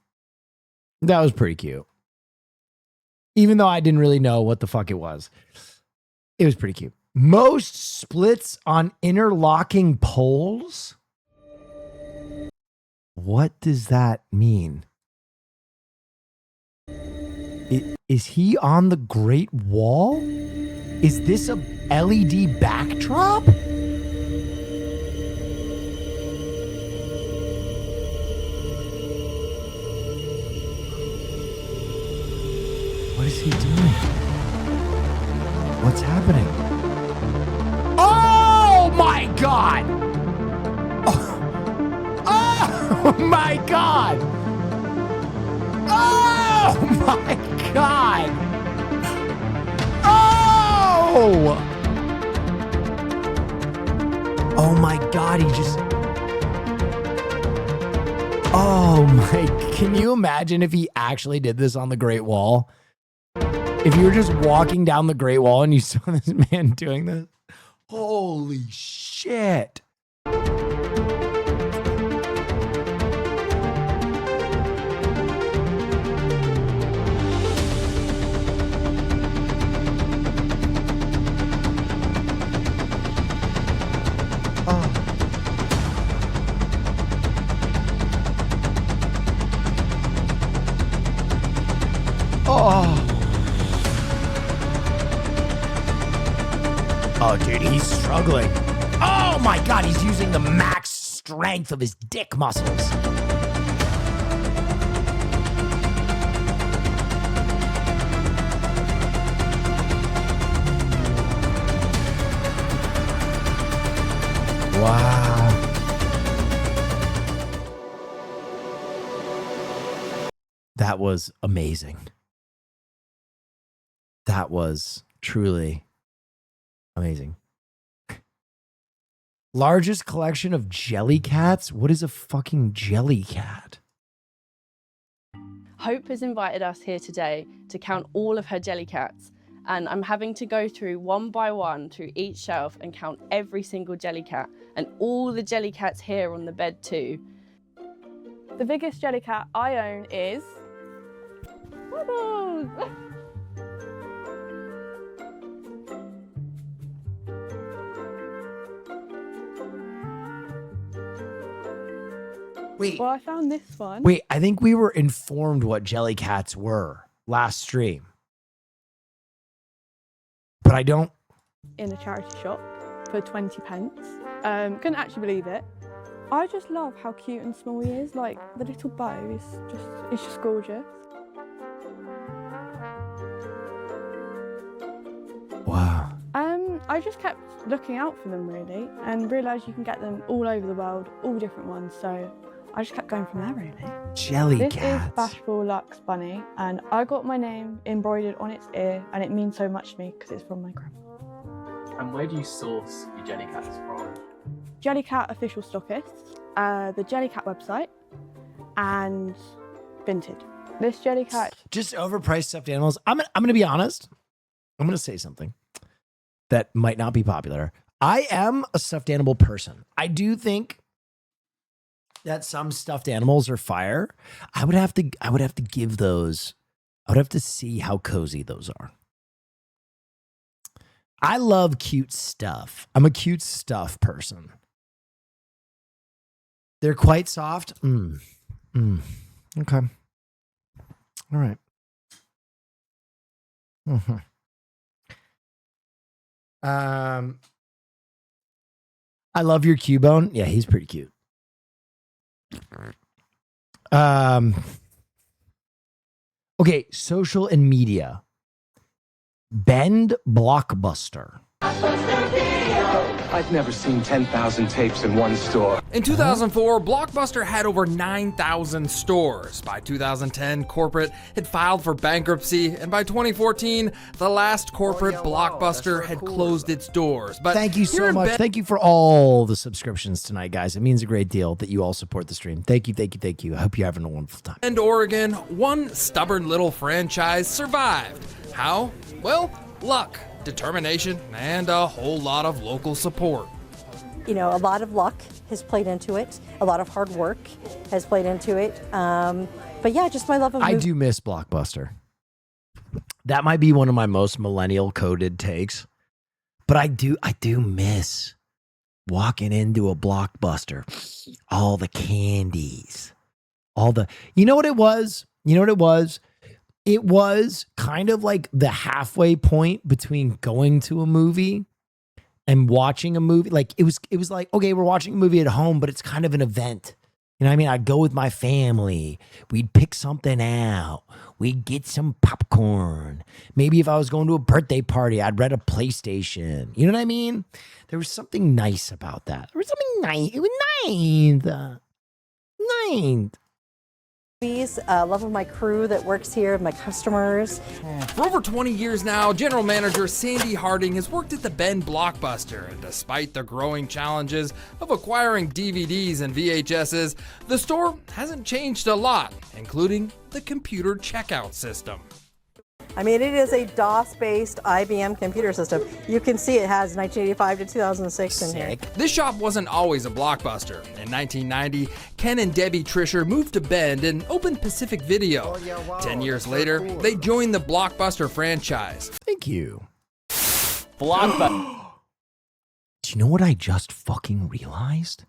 That was pretty cute. Even though I didn't really know what the fuck it was pretty cute. Most splits on interlocking poles? What does that mean? Is he on the Great Wall? Is this a LED backdrop? What is he doing? What's happening? Oh my God! Oh my God! Oh my God! Oh! Oh my God, he just... Oh my... Can you imagine if he actually did this on the Great Wall? If you were just walking down the Great Wall and you saw this man doing this? Holy shit. Oh, dude, he's struggling. Oh my God, he's using the max strength of his dick muscles. Wow. That was amazing. That was truly amazing. Largest collection of jelly cats? What is a fucking jelly cat? Hope has invited us here today to count all of her jelly cats, and I'm having to go through one by one through each shelf and count every single jelly cat, and all the jelly cats here on the bed too. The biggest jelly cat I own is... Wubbles! Wait. Well, I found this one. Wait, I think we were informed what jelly cats were last stream. But I don't... In a charity shop for 20 pence. Couldn't actually believe it. I just love how cute and small he is. Like, the little bow is just gorgeous. Wow. I just kept looking out for them really and realised you can get them all over the world, all different ones, so I just kept going from there really. Jelly This cats. is Bashful Lux Bunny, and I got my name embroidered on its ear, and it means so much to me because it's from my grandma. And where do you source your jelly cats from? Jellycat official stockists, the Jellycat website, and Vinted. This Jellycat. Just overpriced stuffed animals. I'm gonna be honest. I'm gonna say something that might not be popular. I am a stuffed animal person. I do think that some stuffed animals are fire. I would have to give those. I would have to see how cozy those are. I love cute stuff. I'm a cute stuff person. They're quite soft. Okay. All right. Mm-hmm. I love your Cubone. Yeah, he's pretty cute. Okay, social and media. Bend Blockbuster. I've never seen 10,000 tapes in one store. In 2004, Blockbuster had over 9,000 stores. By 2010, corporate had filed for bankruptcy, and by 2014, the last corporate Blockbuster had closed its doors. But thank you so much. Thank you for all the subscriptions tonight, guys. It means a great deal that you all support the stream. Thank you, thank you, thank you. I hope you're having a wonderful time. And Oregon, one stubborn little franchise survived. How? Well, luck. determination, and a whole lot of local support. You know, a lot of luck has played into it. A lot of hard work has played into it. But yeah, just my love of I do miss Blockbuster. That might be one of my most millennial coded takes, but I do miss walking into a Blockbuster, all the candies, you know what it was? It was kind of like the halfway point between going to a movie and watching a movie. Like it was like, okay, we're watching a movie at home, but it's kind of an event. You know what I mean? I'd go with my family. We'd pick something out. We'd get some popcorn. Maybe if I was going to a birthday party, I'd rent a PlayStation. You know what I mean? There was something nice about that. There was something nice. It was nice. Nice. Love of my crew that works here, my customers. For over 20 years now, General Manager Sandy Harding has worked at the Bend Blockbuster, and despite the growing challenges of acquiring DVDs and VHSs, the store hasn't changed a lot, including the computer checkout system. I mean, it is a DOS-based IBM computer system. You can see it has 1985 to 2006 in here. This shop wasn't always a Blockbuster. In 1990, Ken and Debbie Trisher moved to Bend and opened Pacific Video. 10 years later, they joined the Blockbuster franchise. Thank you. Blockbuster. Do you know what I just fucking realized?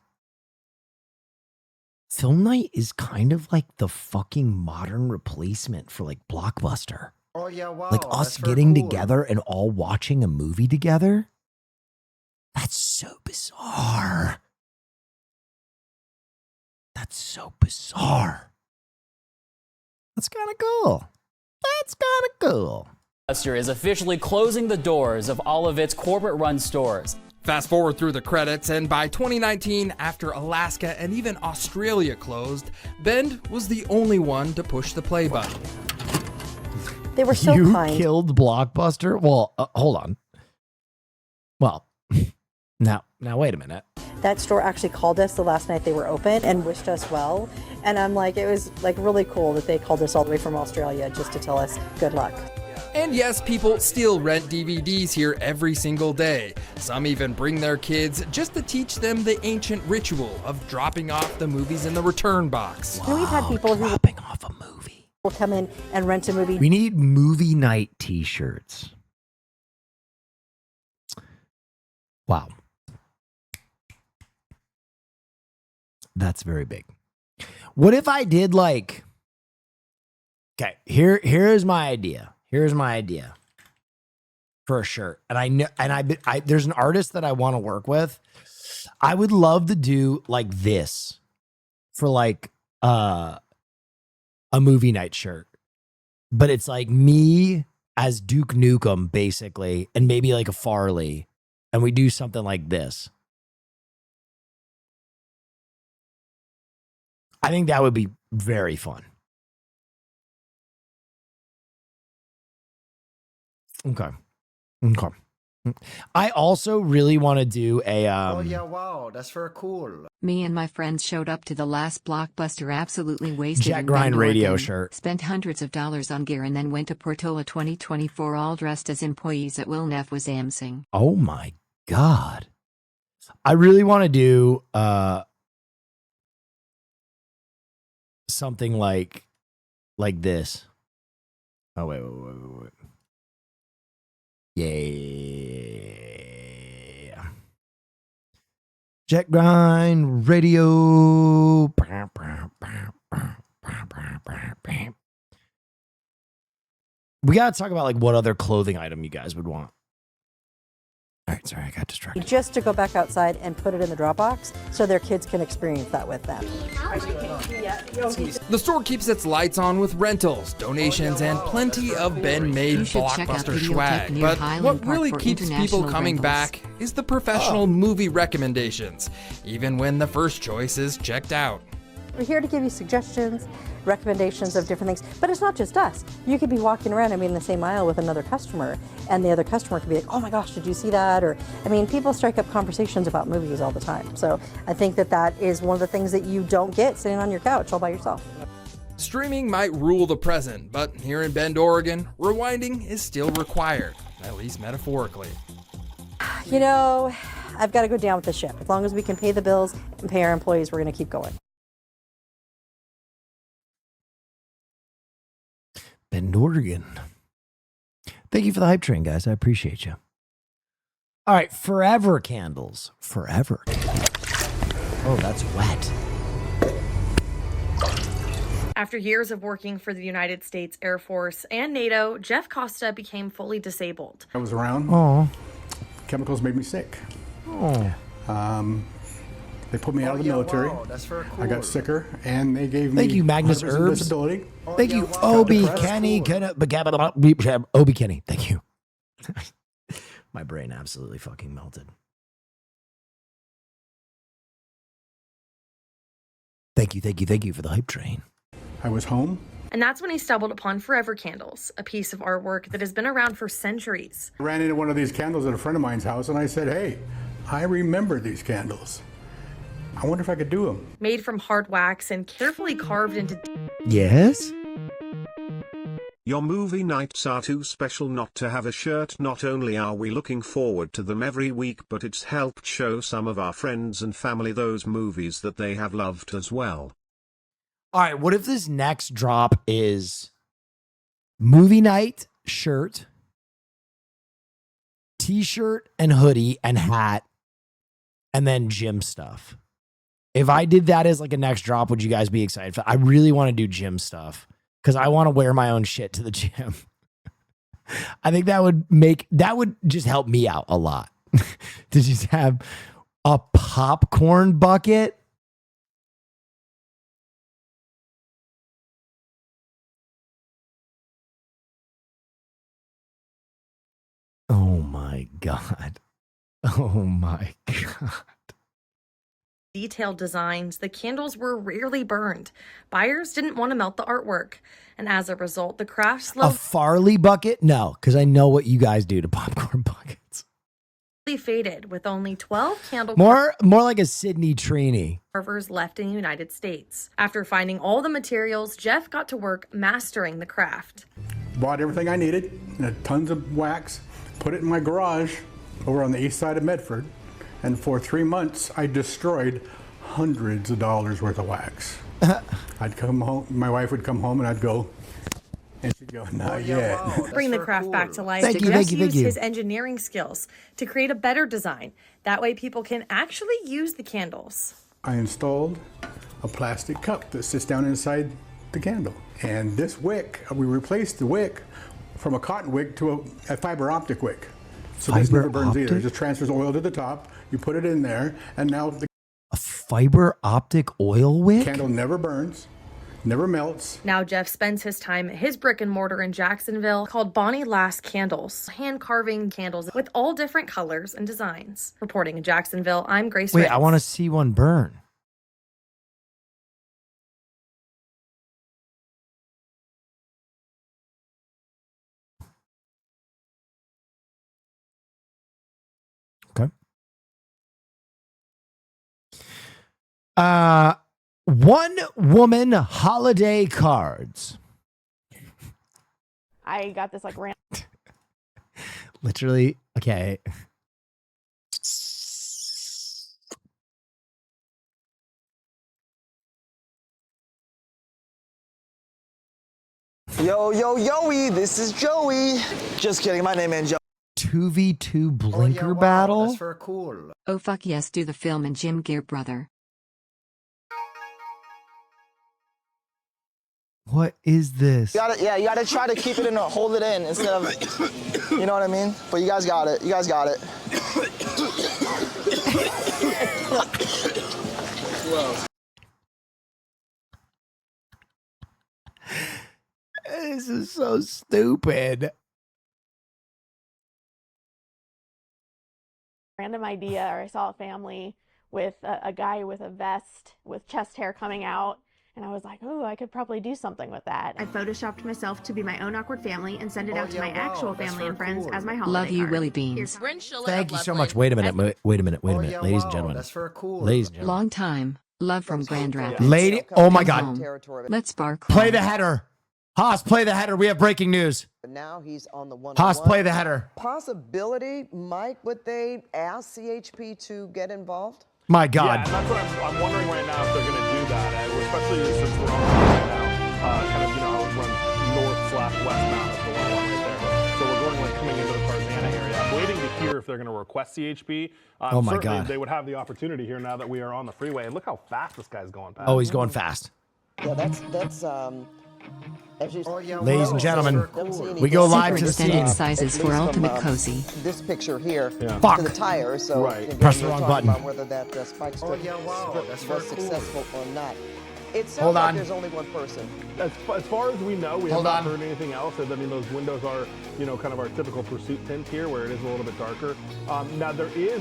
Film night is kind of like the fucking modern replacement for like Blockbuster. Oh yeah, wow. Like us getting together and all watching a movie together. That's so bizarre. That's so bizarre. That's kind of cool. That's kind of cool. Blockbuster is officially closing the doors of all of its corporate-run stores. Fast forward through the credits, and by 2019, after Alaska and even Australia closed, Bend was the only one to push the play button. They were so you kind. Killed Blockbuster? Well, hold on. Well, now wait a minute. That store actually called us the last night they were open and wished us well. And I'm like, it was like really cool that they called us all the way from Australia just to tell us good luck. And yes, people still rent DVDs here every single day. Some even bring their kids just to teach them the ancient ritual of dropping off the movies in the return box. Wow, we've had people who dropping off a movie will come in and rent a movie. We need movie night t-shirts. Wow. That's very big. What if I did like, okay, here's my idea. Here's my idea for a shirt. And I know, and I there's an artist that I want to work with. I would love to do like this for like a movie night shirt, but it's like me as Duke Nukem basically, and maybe like a Farley, and we do something like this. I think that would be very fun. Okay. I also really want to do a oh yeah, wow, that's very cool. Me and my friends showed up to the last Blockbuster absolutely wasted. Jet in Grind Bend, radio Oregon, shirt. Spent hundreds of dollars on gear and then went to Portola 2024 all dressed as employees at Will Neff was AMSing. Oh my God. I really want to do something like this. Oh wait. Yeah. Jet Grind Radio. We got to talk about like what other clothing item you guys would want. All right, sorry, I got distracted. Just to go back outside and put it in the drop box so their kids can experience that with them. The store keeps its lights on with rentals, donations, and plenty of Ben-made Blockbuster swag. But what really keeps people coming back is the professional movie recommendations, even when the first choice is checked out. We're here to give you suggestions, recommendations of different things, but it's not just us. You could be walking around, in the same aisle with another customer, and the other customer could be like, oh my gosh, did you see that? Or, people strike up conversations about movies all the time. So I think that is one of the things that you don't get sitting on your couch all by yourself. Streaming might rule the present, but here in Bend, Oregon, rewinding is still required. at least metaphorically. You know, I've got to go down with the ship. As long as we can pay the bills and pay our employees, we're going to keep going. Bend, Oregon. Thank you for the hype train, guys. I appreciate you. All right, forever candles. Forever. Oh, that's wet. After years of working for the United States Air Force and NATO, Jeff Costa became fully disabled. I was around. Oh. Chemicals made me sick. Oh. They put me out of the military. Wow, that's very cool. I got sicker, and they gave me Thank you, Magnus 100% Herbs. disability. Thank you, Obi Kenny. Obi Kenny. Thank you. My brain absolutely fucking melted. Thank you for the hype train. I was home. And that's when he stumbled upon Forever Candles, a piece of artwork that has been around for centuries. I ran into one of these candles at a friend of mine's house, and I said, hey, I remember these candles. I wonder if I could do them. Made from hard wax and carefully carved into... Yes? Your movie nights are too special not to have a shirt. Not only are we looking forward to them every week, but it's helped show some of our friends and family those movies that they have loved as well. All right, what if this next drop is movie night shirt, t-shirt and hoodie and hat, and then gym stuff? If I did that as like a next drop, would you guys be excited for? I really want to do gym stuff because I want to wear my own shit to the gym. I think that would just help me out a lot to just have a popcorn bucket. Oh my God. Oh my God. Detailed designs, the candles were rarely burned. Buyers didn't want to melt the artwork. And as a result, the craft A slowly Farley bucket? No, because I know what you guys do to popcorn buckets. faded, with only 12 candle More like a Sydney Trini. carvers left in the United States. After finding all the materials, Jeff got to work mastering the craft. Bought everything I needed, tons of wax, put it in my garage over on the east side of Medford, and for 3 months I destroyed hundreds of dollars worth of wax. I'd come home, my wife would come home and I'd go, and she'd go, not yet. Bring the craft back to life. Thank you, Jeff thank you, thank used you. his engineering skills to create a better design. That way people can actually use the candles. I installed a plastic cup that sits down inside the candle. And this wick, we replaced the wick from a cotton wick to a fiber optic wick. So this never burns either. It just transfers oil to the top, you put it in there, and now the Fiber optic oil wick? candle never burns, never melts. Now Jeff spends his time at his brick and mortar in Jacksonville called Bonnie Lass Candles, hand carving candles with all different colors and designs. Reporting in Jacksonville, I'm Grace Wait, Ritz. I want to see one burn. Okay. One woman holiday cards. I got this like Literally, okay. Yo, yo, yoey, this is Joey. Just kidding, my name ain't Joey. 2v2 blinker battle? That's very cool. Oh fuck yes, do the film and gym gear, brother. What is this? You gotta try to keep it in, hold it in instead of, you know what I mean? But you guys got it, you guys got it. This is so stupid. random idea, or I saw a family with a guy with a vest with chest hair coming out, and I was like, oh, I could probably do something with that. I photoshopped myself to be my own awkward family and send it out to my actual family and friends as my holiday Love you, card. Willie Beans. Thank you so much. Wait a minute. Wait a minute. Ladies and gentlemen. That's very cool. Ladies and gentlemen. Long time. Love from Grand Rapids. Lady, oh my God. Let's spark. Play the header. Haas, play the header. We have breaking news. Now he's on the one. Haas, play the header. Possibility, Mike, would they ask CHP to get involved? My God. Yeah, and that's what I'm wondering right now if they're going to do that, especially since we're on the right now, kind of, how it runs north/westbound of the 101 right there. So we're going coming into the Tarzana area. I'm waiting to hear if they're going to request CHP. Oh my God. They would have the opportunity here now that we are on the freeway. And look how fast this guy's going past. Oh, he's going fast. Yeah, that's Ladies and gentlemen, we go live to the scene. Sizes for ultimate cozy. This picture here Fuck. to the tire. So Press the wrong button. about whether that spike strip was successful or not. It sounds Hold like on. there's only one person. As far as we know, we Hold have not on. heard anything else. I mean, those windows are, kind of our typical pursuit tint here, where it is a little bit darker. Now there is,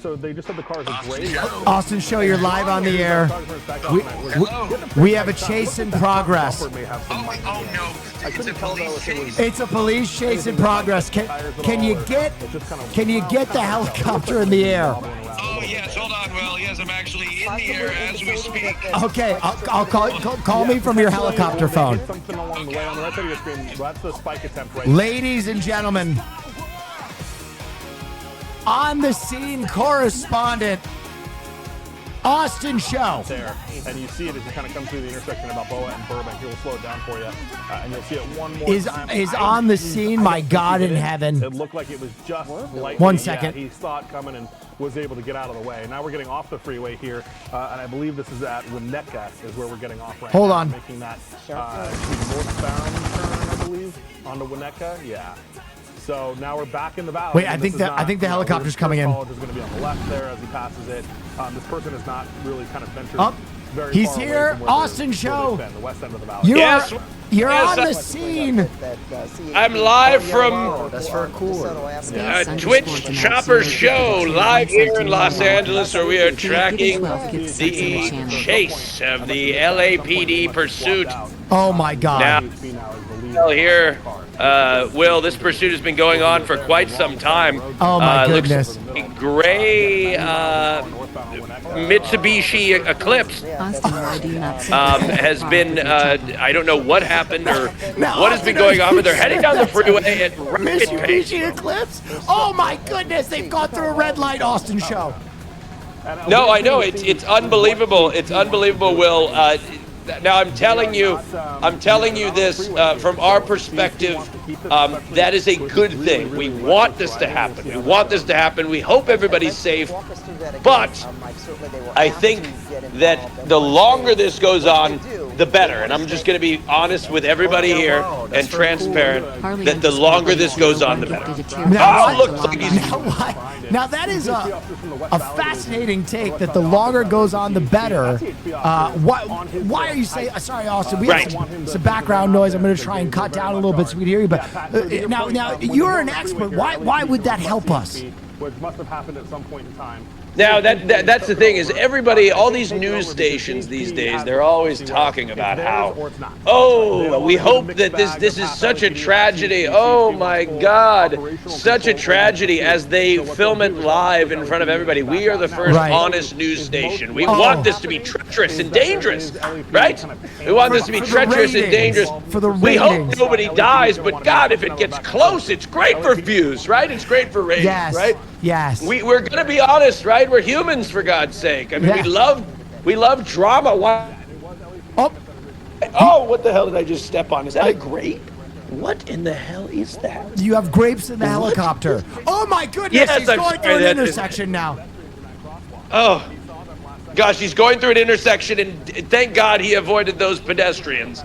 so they just have the cars a gray. Austin Show, you're live on the air. We have a chase in progress. I couldn't tell though if it was. It's a police chase in progress. Can you get the helicopter in the air? Oh, yes, hold on, Will. Yes, I'm actually in the air as we speak. Okay, I'll call me from your helicopter phone. Something along the way on the right side of your screen. That's the spike attempt right. Ladies and gentlemen, on the scene correspondent, Austin Show. There, and you see it as you kind of come through the intersection of Balboa and Burbank. He will slow it down for you, and you'll see it one more time. Is on the scene, my God in heaven. It looked like it was just lightly. 1 second. Yeah, he saw it coming and was able to get out of the way. Now we're getting off the freeway here, and I believe this is at Winnetka is where we're getting off right Hold now. on. Making that northbound turn, I believe, onto Winnetka. Yeah. So now we're back in the valley. Wait, I think the helicopter's coming in. College is going to be on the left there as he passes it. This person is not really kind of ventured. Up. Very He's far away here, from where Austin they've Show. been, the west end of the valley. You're on the scene. I'm live from That's very cool. Twitch Chopper Show, live here in Los Angeles, where we are tracking the chase of the LAPD pursuit. Oh my God. Now, here, Will, this pursuit has been going on for quite some time. Oh my goodness. Looks like a gray Mitsubishi Eclipse has been, I don't know what happened or what has been going on, but they're heading down the freeway at rapid pace. Mitsubishi Eclipse? Oh my goodness, they've gone through a red light, Austin Show. No, I know, it's unbelievable. It's unbelievable, Will. Now I'm telling you this from our perspective. That is a good thing. We want this to happen. We want this to happen. We hope everybody's safe. But I think that the longer this goes on, the better. And I'm just going to be honest with everybody here and transparent that the longer this goes on, the better. Now that is a fascinating take that the longer it goes on, the better. Why are you saying? Sorry, Austin. We have some background noise. I'm going to try and cut down a little bit so we can hear you. But now you're an expert. Why would that help us? Which must have happened at some point in time. Now, that's the thing is everybody, all these news stations these days, they're always talking about how, we hope that this is such a tragedy. Oh, my God, such a tragedy as they film it live in front of everybody. We are the first honest news station. We want this to be treacherous and dangerous, right? We want this to be treacherous and dangerous. We hope nobody dies, but, God, if it gets close, it's great for views, right? It's great for ratings, right? Yes. We're going to be honest, right? We're humans, for God's sake. I mean, we love drama. Why? Oh, what the hell did I just step on? Is that a grape? What in the hell is that? You have grapes in the helicopter. Oh my goodness, Yes, he's I'm going sorry, through an that is- intersection now. Oh, gosh, he's going through an intersection, and thank God he avoided those pedestrians.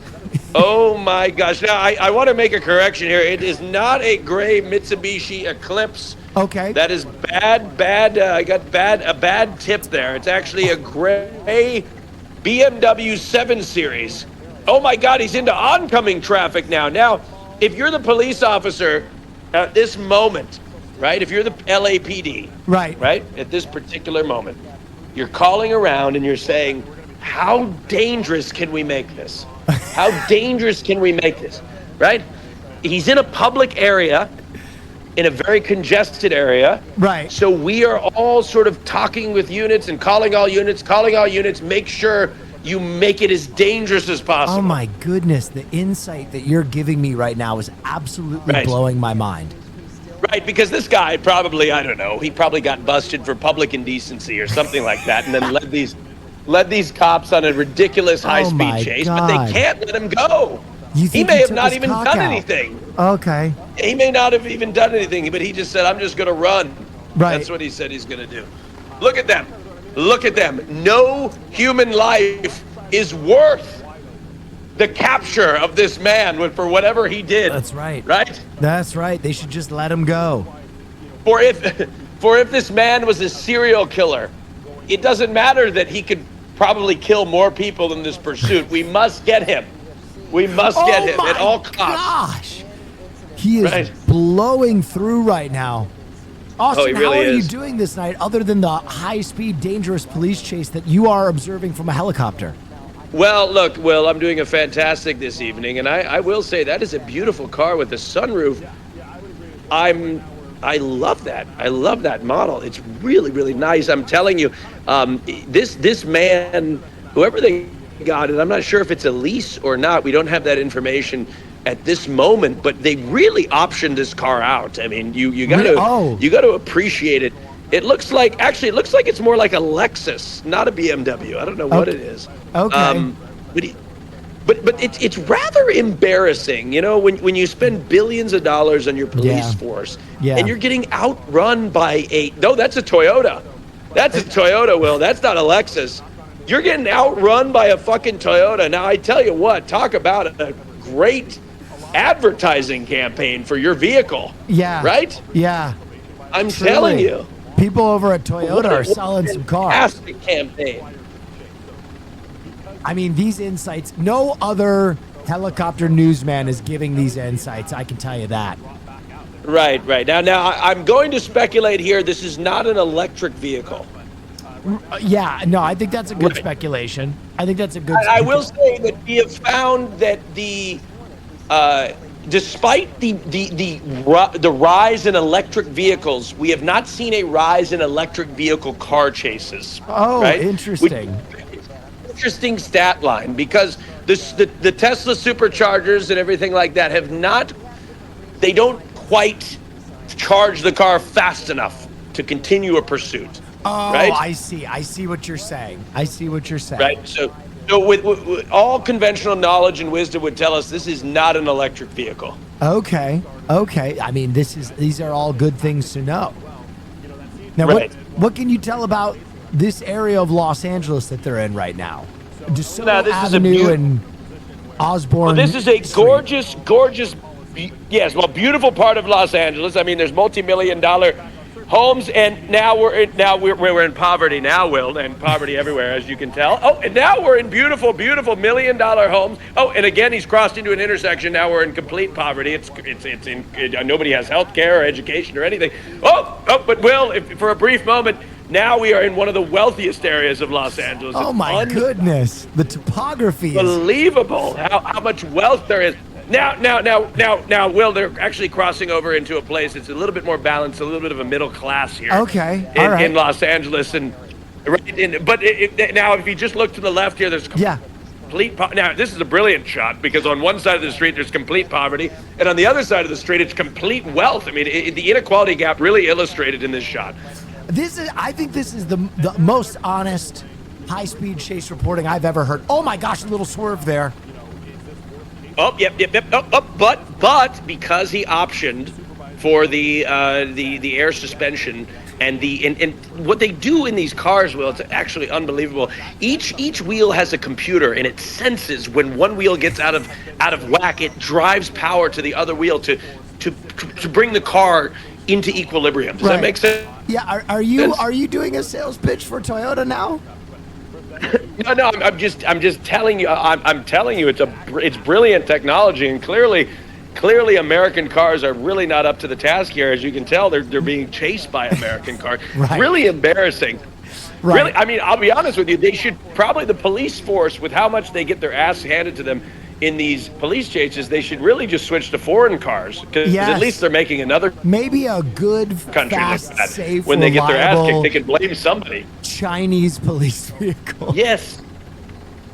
Oh my gosh. Now, I want to make a correction here. It is not a gray Mitsubishi Eclipse. Okay. That is bad. I got a bad tip there. It's actually a gray BMW 7 Series. Oh my God, he's into oncoming traffic now. Now, if you're the police officer at this moment, right? If you're the LAPD, right? At this particular moment, you're calling around and you're saying, how dangerous can we make this? How dangerous can we make this, right? He's in a public area, in a very congested area. Right. So we are all sort of talking with units and calling all units, make sure you make it as dangerous as possible. Oh my goodness, the insight that you're giving me right now is absolutely blowing my mind. Right, because this guy probably, I don't know, he probably got busted for public indecency or something like that, and then led these cops on a ridiculous high-speed chase, but they can't let him go. He may have not even done anything. Okay. He may not have even done anything, but he just said, I'm just going to run. Right. That's what he said he's going to do. Look at them. Look at them. No human life is worth the capture of this man for whatever he did. That's right. Right? That's right. They should just let him go. For if this man was a serial killer, it doesn't matter that he could probably kill more people in this pursuit. We must get him. We must get him at all costs. Gosh. He is blowing through right now. Austin, he really how are you is. doing this night other than the high-speed, dangerous police chase that you are observing from a helicopter? Well, look, Will, I'm doing a fantastic this evening, and I will say that is a beautiful car with a sunroof. I love that. I love that model. It's really, really nice. I'm telling you, this man, whoever they got it, I'm not sure if it's a lease or not. We don't have that information at this moment, but they really optioned this car out. I mean, you got to appreciate it. It looks like it's more like a Lexus, not a BMW. I don't know what it is. Okay. But it's rather embarrassing, you know, when you spend billions of dollars on your police force and you're getting outrun by that's a Toyota. That's a Toyota, Will. That's not a Lexus. You're getting outrun by a fucking Toyota. Now, I tell you what, talk about a great advertising campaign for your vehicle. Yeah. Right? Yeah. I'm telling you. People over at Toyota are selling some cars. Fantastic campaign. I mean, these insights, no other helicopter newsman is giving these insights. I can tell you that. Right. Now I'm going to speculate here. This is not an electric vehicle. Yeah, no, I think that's a good speculation. I think that's a good. I will say that we have found that despite the rise in electric vehicles, we have not seen a rise in electric vehicle car chases. Oh, right? interesting. Interesting stat line, because the Tesla superchargers and everything like that they don't quite charge the car fast enough to continue a pursuit. Oh, right? I see what you're saying. Right. So with all conventional knowledge and wisdom would tell us this is not an electric vehicle. Okay. I mean, these are all good things to know. Now, what can you tell about this area of Los Angeles that they're in right now? DeSoto Avenue and Osborne. Well, this is a gorgeous, beautiful part of Los Angeles. I mean, there's multi-million-dollar homes, and now we're in poverty now, Will, and poverty everywhere, as you can tell. Oh, and now we're in beautiful, beautiful $1-million homes. Oh, and again, he's crossed into an intersection. Now we're in complete poverty. Nobody has health care or education or anything. But Will, for a brief moment, now we are in one of the wealthiest areas of Los Angeles. Oh my goodness, the topography is unbelievable. How much wealth there is. Now, Will, they're actually crossing over into a place that's a little bit more balanced, a little bit of a middle class here. Okay, in Los Angeles, now if you just look to the left here, there's complete. Now this is a brilliant shot, because on one side of the street there's complete poverty, and on the other side of the street it's complete wealth. I mean, the inequality gap really illustrated in this shot. I think this is the most honest high-speed chase reporting I've ever heard. Oh my gosh, a little swerve there. Oh, yep. But because he optioned for the air suspension and what they do in these cars, Will, it's actually unbelievable. Each wheel has a computer, and it senses when one wheel gets out of whack. It drives power to the other wheel to bring the car into equilibrium. Does that make sense? Yeah. Are you doing a sales pitch for Toyota now? No, I'm just telling you. I'm telling you, it's brilliant technology, and clearly American cars are really not up to the task here. As you can tell, they're being chased by American cars. Right. Really embarrassing. Right. Really, I mean, I'll be honest with you. They should probably, the police force, with how much they get their ass handed to them in these police chases, they should really just switch to foreign cars, because at least they're making another maybe a good country fast, like that. safe, When they get their ass reliable kicked, they can blame somebody. Chinese police vehicle. Yes.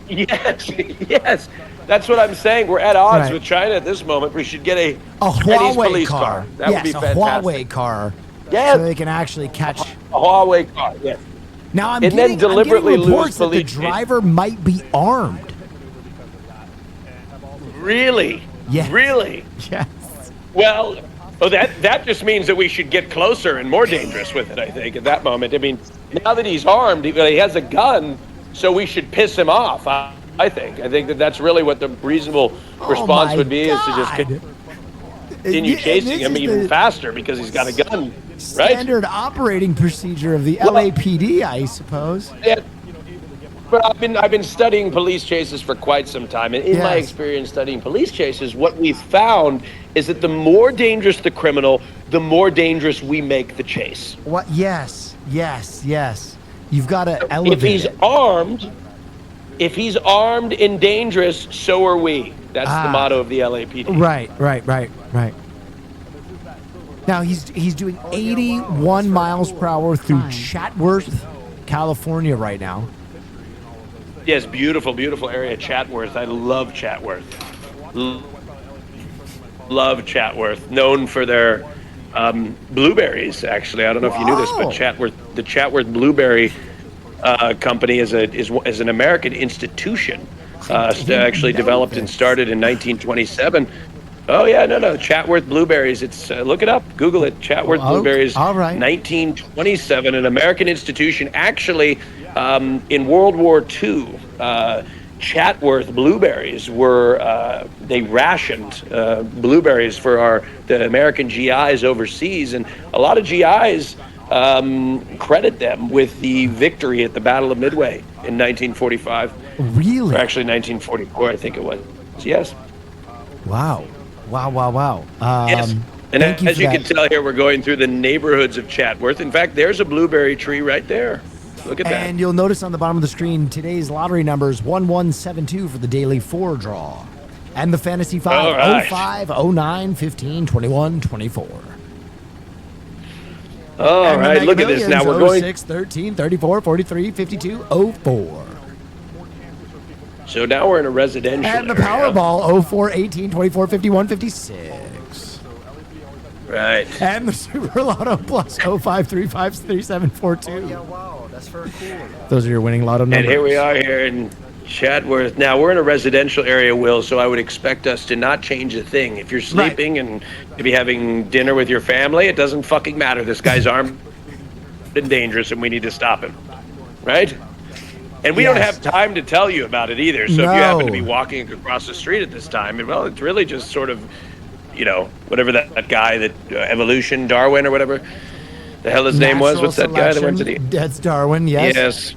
Yes, yes. That's what I'm saying. We're at odds Right. with China at this moment. We should get a Huawei Chinese police car. That would be a fantastic. Huawei car. Yes. So they can actually catch. A Huawei car, yes. Now I'm And getting, then deliberately I'm getting reports lose that the police- driver might be armed. Really? Yes. Really? Yes. Well, that just means that we should get closer and more dangerous with it, I think, at that moment. I mean, now that he's armed, he has a gun, so we should piss him off, I think. I think that that's really what the reasonable response my would be, is to just God. continue And chasing this him is even the faster because he's got a gun, right? Standard operating procedure of the LAPD, I suppose. Yeah. But I've been studying police chases for quite some time, and in my Yes. experience studying police chases, what we've found is that the more dangerous the criminal, the more dangerous we make the chase. What? Yes. You've got to elevate If he's it. armed and dangerous, so are we. That's the motto of the LAPD. Right. Now he's doing 81 miles per hour through Chatworth, California right now. Yes, beautiful, beautiful area, Chatworth. I love Chatworth. Love Chatworth. Known for their blueberries, actually. I don't know if you knew this, but the Chatworth Blueberry Company is an American institution. Actually developed and started in 1927. Oh yeah, no, Chatworth Blueberries. It's look it up, Google it. Chatworth Blueberries. All right. 1927, an American institution. Actually, in World War II, Chatworth blueberries were they rationed blueberries for the American GIs overseas, and a lot of GIs credit them with the victory at the Battle of Midway in 1945. Really? Or actually 1944, I think it was. Yes. Wow. Yes. And as you can tell here, we're going through the neighborhoods of Chatworth. In fact, there's a blueberry tree right there. Look at that. And you'll notice on the bottom of the screen, today's lottery number is 1172 for the daily 4 draw. And the fantasy 5, All right. 05, 09, 15, 21, 24. All And the right, Mega look at this. Now Millions, we're going. 06, 13, 34, 43, 52, 04. So now we're in a residential And the area. Powerball 04, 18, 24, 51, 56. Right. And the Super Lotto Plus 05, 35, 37, 42. Yeah, wow, that's very cool. Those are your winning lotto numbers. And here we are here in Chatworth. Now, we're in a residential area, Will, so I would expect us to not change a thing. If you're sleeping and maybe having dinner with your family, it doesn't fucking matter. This guy's armed and dangerous, and we need to stop him. Right? And we don't have time to tell you about it either. So if you happen to be walking across the street at this time, well, it's really just sort of, whatever that guy that Evolution, Darwin or whatever the hell his name was. What's that guy that went to the... That's Darwin, yes.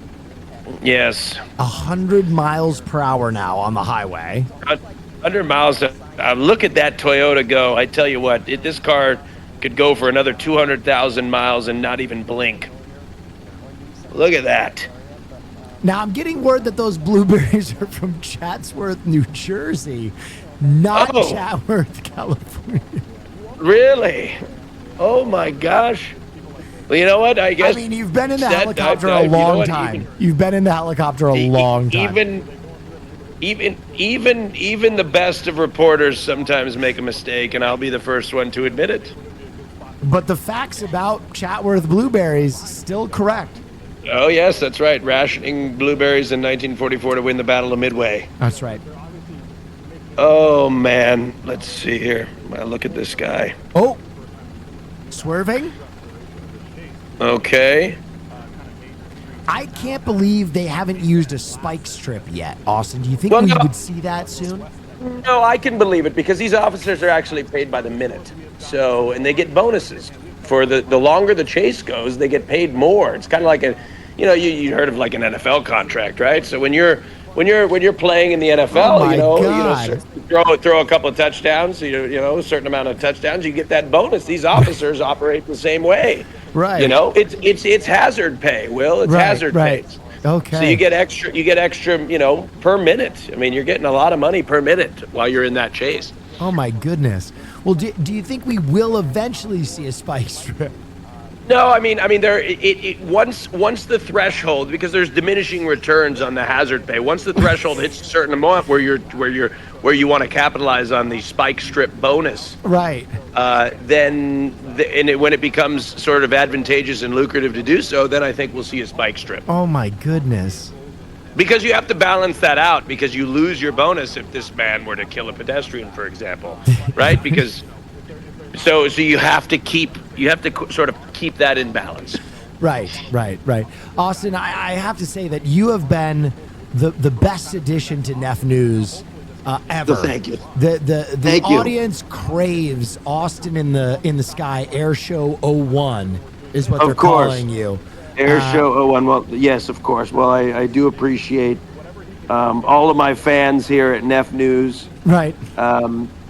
Yes. 100 miles per hour now on the highway. 100 miles. Look at that Toyota go. I tell you what, this car could go for another 200,000 miles and not even blink. Look at that. Now, I'm getting word that those blueberries are from Chatsworth, New Jersey, not Chatworth, California. Really? Oh, my gosh. Well, you know what? I guess... I mean, you've been in the helicopter a long time. You've been in the helicopter a long time. Even the best of reporters sometimes make a mistake, and I'll be the first one to admit it. But the facts about Chatworth blueberries still correct. Oh, yes, that's right. Rationing blueberries in 1944 to win the Battle of Midway. That's right. Oh, man. Let's see here. Look at this guy. Oh. Swerving? Okay. I can't believe they haven't used a spike strip yet, Austin. Do you think we would see that soon? No, I can believe it because these officers are actually paid by the minute. So, and they get bonuses. For the longer the chase goes, they get paid more. It's kind of like you heard of like an NFL contract, right? So when you're playing in the NFL, throw a couple of touchdowns, a certain amount of touchdowns, you get that bonus. These officers operate the same way. Right. It's hazard pay, Will. It's hazard pay. Okay. So you get extra, per minute. I mean, you're getting a lot of money per minute while you're in that chase. Oh my goodness. Well, do you think we will eventually see a spike strip? No, I mean, once the threshold, because there's diminishing returns on the hazard pay. Once the threshold hits a certain amount where you want to capitalize on the spike strip bonus, Right. then when it becomes sort of advantageous and lucrative to do so, then I think we'll see a spike strip. Oh my goodness. Because you have to balance that out, because you lose your bonus if this man were to kill a pedestrian, for example, right? Because so you have to sort of keep that in balance. Right. Austin, I have to say that you have been the best addition to Neff News ever. Well, thank you. The audience craves Austin in the Sky Air Show 01 is what they're calling you. Air Show 01. Well, yes, of course. Well, I do appreciate all of my fans here at Neff News. Right.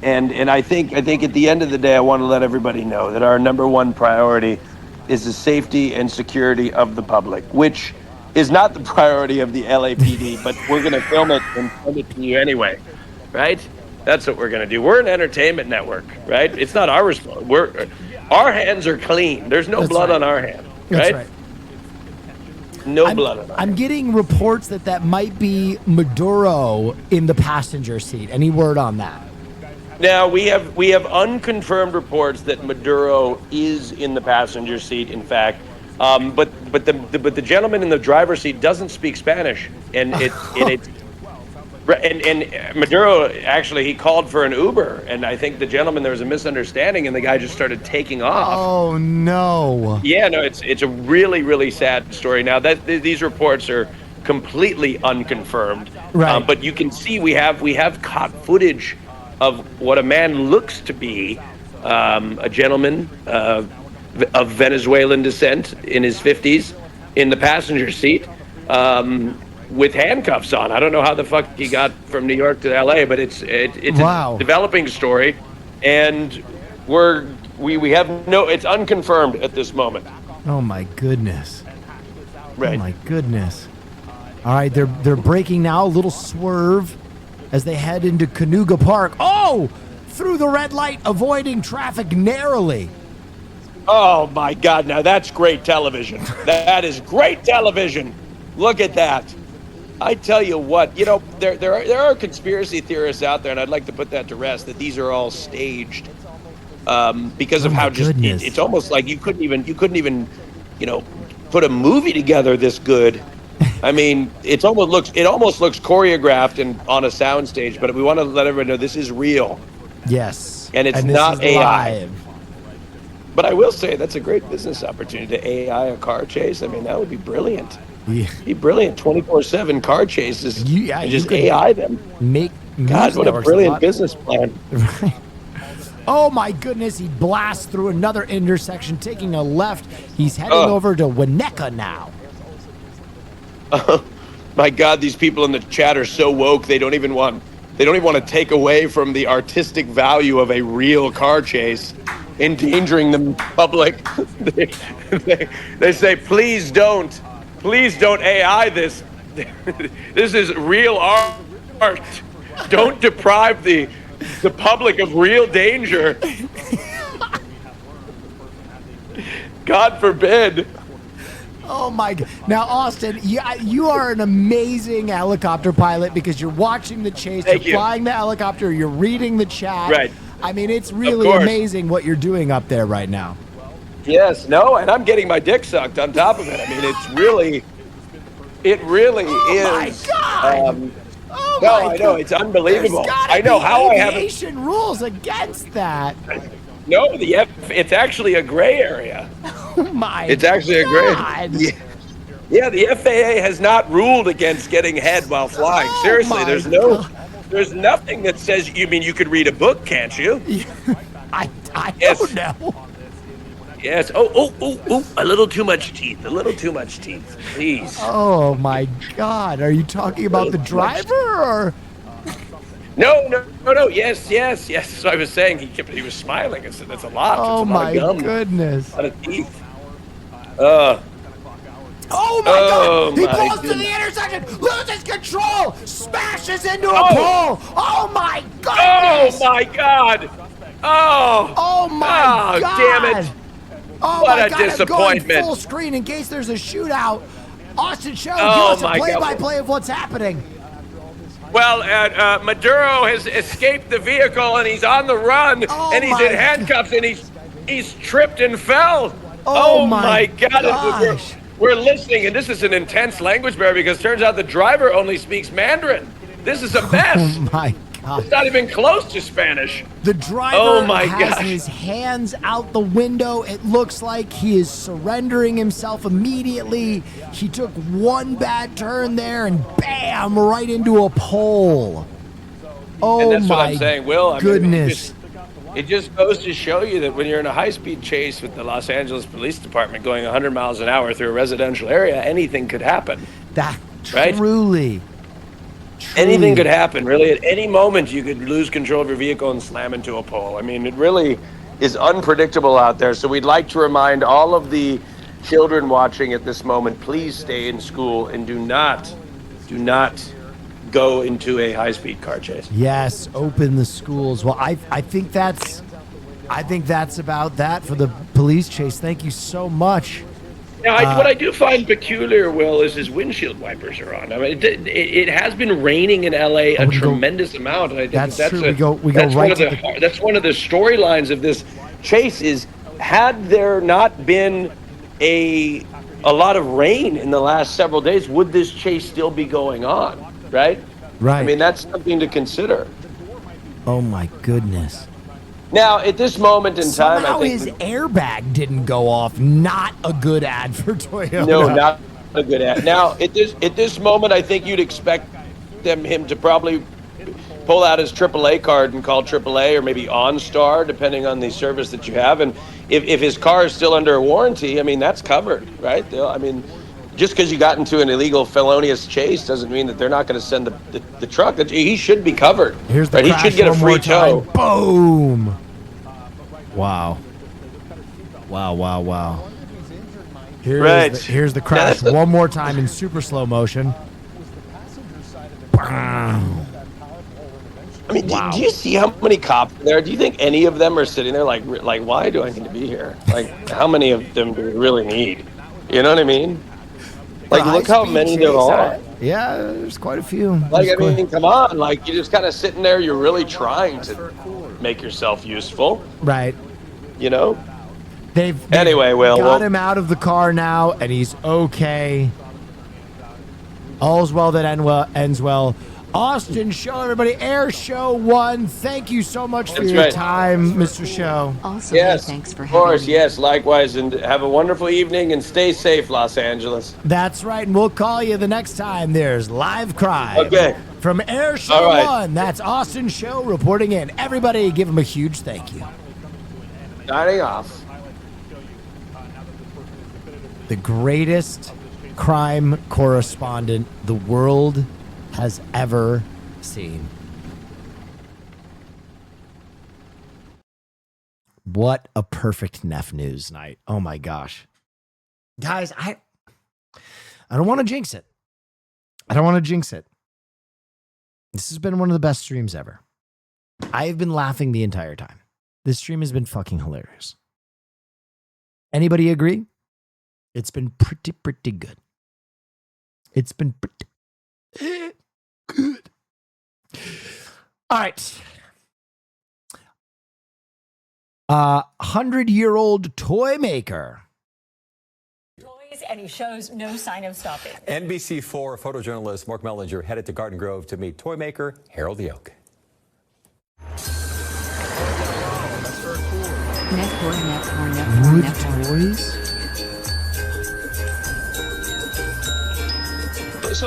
And I think at the end of the day, I want to let everybody know that our number one priority is the safety and security of the public, which is not the priority of the LAPD, but we're going to film it and send it to you anyway, right? That's what we're going to do. We're an entertainment network, right? It's not our responsibility. Our hands are clean. There's no blood on our hand, right? That's right. No blood on our I'm getting reports that might be Maduro in the passenger seat. Any word on that? Now, we have unconfirmed reports that Maduro is in the passenger seat, in fact, but the gentleman in the driver's seat doesn't speak Spanish, and Maduro actually, he called for an Uber, and I think there was a misunderstanding, and the guy just started taking off. Oh no! Yeah, no, it's a really, really sad story. Now that these reports are completely unconfirmed, right? But you can see we have caught footage of what a man looks to be a gentleman of Venezuelan descent in his 50s in the passenger seat with handcuffs on. I don't know how the fuck he got from New York to LA, but it's wow. A developing story, and we have it's unconfirmed at this moment. Oh my goodness. Right. Oh my goodness. All right, they're breaking now, a little swerve as they head into Canoga Park. Oh! Through the red light, avoiding traffic narrowly. Oh my God, now that's great television. That is great television. Look at that. I tell you what, there are conspiracy theorists out there, and I'd like to put that to rest, that these are all staged because of how just it's almost like you couldn't even put a movie together this good. I mean, it almost looks choreographed and on a soundstage, but we want to let everyone know this is real. Yes. And it's not AI. Live. But I will say that's a great business opportunity to AI a car chase. I mean, that would be brilliant. Yeah. Be brilliant 24/7 car chases. And just AI them. God, what a brilliant business plan. Right. Oh my goodness, he blasts through another intersection, taking a left. He's heading over to Winnetka now. My God, these people in the chat are so woke. They don't even want to take away from the artistic value of a real car chase, endangering the public. They say, please don't AI this. This is real art. Don't deprive the public of real danger. God forbid. Oh my God. Now, Austin, you are an amazing helicopter pilot because you're watching the chase, you're flying the helicopter, you're reading the chat. Right. I mean, it's really amazing what you're doing up there right now. Yes, no, and I'm getting my dick sucked on top of it. I mean, it really is. Oh my God. I know, it's unbelievable. I know how I have aviation rules against that. No, it's actually a gray area. Oh my It's actually God. a gray. Yeah, the FAA has not ruled against getting head while flying. Seriously, there's nothing that says you could read a book, can't you? I don't know. Yes. Oh, a little too much teeth. Please. Oh my God. Are you talking about the driver or? No. Yes. That's what I was saying. He was smiling. I said, that's a lot. Oh my goodness. A lot of teeth. Oh my God! He pulls to the intersection, loses control, smashes into a pole. Oh my goodness! Oh my God! Oh my God! Damn it! Oh What my a God, I'm going disappointment. full screen in case there's a shootout. Austin Show, give Oh us a my God. play-by-play of what's happening. Well, Maduro has escaped the vehicle and he's on the run and he's in handcuffs and he's tripped and fell. Oh my my God. gosh. We're listening, and this is an intense language barrier because it turns out the driver only speaks Mandarin. This is a mess. Oh my God. It's not even close to Spanish. The driver Oh my has gosh. his hands out the window. It looks like he is surrendering himself immediately. He took one bad turn there and bam, right into a pole. Oh And that's my what I'm saying, Will. I goodness. mean, it just goes to show you that when you're in a high-speed chase with the Los Angeles Police Department going 100 miles an hour through a residential area, anything could happen. That right? truly. Anything could happen, really. At any moment, you could lose control of your vehicle and slam into a pole. I mean, it really is unpredictable out there. So we'd like to remind all of the children watching at this moment, please stay in school and do not go into a high-speed car chase. Yes, open the schools. Well, I think that's about that for the police chase. Thank you so much. Now, what I do find peculiar, Will, is his windshield wipers are on. I mean, it has been raining in LA a tremendous amount. And I think That's true. We go right to the... That's one of the storylines of this chase is, had there not been a lot of rain in the last several days, would this chase still be going on? Right? Right. I mean, that's something to consider. Oh my goodness. Now, at this moment in time, Somehow I think his airbag didn't go off. Not a good ad for Toyota. no, not a good ad. Now, at this moment, I think you'd expect him to probably pull out his AAA card and call AAA or maybe OnStar, depending on the service that you have. And if his car is still under a warranty, I mean, that's covered, right? I mean, just because you got into an illegal felonious chase doesn't mean that they're not going to send the truck. He should be covered. Here's the right? He crash should get a one more free tow. time. Boom. Wow. Wow. Here's the crash one more time in super slow motion. Wow. I mean, do you see how many cops are there? Do you think any of them are sitting there like, why do I need to be here? Like, how many of them do we really need? You know what I mean? Like, look how many there are. Yeah, there's quite a few. Like, I mean, come on. Like, you're just kind of sitting there. You're really trying to make yourself useful. Right. You know? They've anyway, got him out of the car now, and he's okay. All's well that ends well. Austin Show, everybody. Air Show 1. Thank you so much for your time, Mr. Show. Also, yes, thanks for of course, having me. yes, likewise. And have a wonderful evening and stay safe, Los Angeles. That's right, and we'll call you the next time there's live crime. Okay. From Air Show All right. 1, that's Austin Show reporting in. Everybody give him a huge thank you. Signing off. The greatest crime correspondent the world has ever seen. What a perfect Neff News night. Oh my gosh. Guys, I don't want to jinx it. This has been one of the best streams ever. I've been laughing the entire time. This stream has been fucking hilarious. Anybody agree? It's been pretty good. It's been pretty good. All right. 100-year-old toy maker. And he shows no sign of stopping. NBC4 photojournalist Mark Mellinger headed to Garden Grove to meet toy maker Harold Yoke. Wood toys?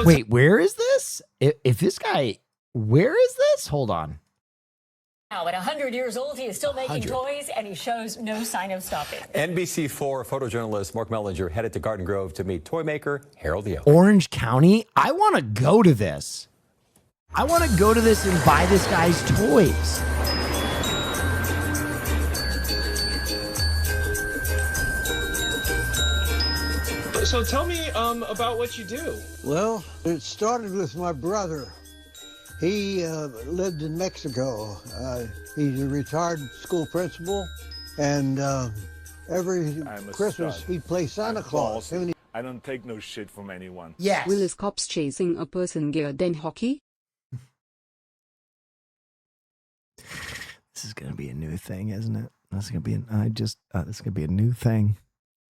Wait, where is this? If this guy, where is this? Hold on. Now, at 100 years old, he is still making 100. toys, and he shows no sign of stopping. NBC4 photojournalist Mark Mellinger headed to Garden Grove to meet toy maker Harold Yoke. Orange County? I want to go to this. I want to go to this and buy this guy's toys. So tell me about what you do. Well, it started with my brother. He lived in Mexico. He's a retired school principal, and every I'm a Christmas stud. he'd play Santa Claus. Ballsy. Him and he- I don't take no shit from anyone. Yes. Will is cops chasing a person geared in hockey? This is gonna be a new thing, isn't it? This is gonna be this is gonna be a new thing.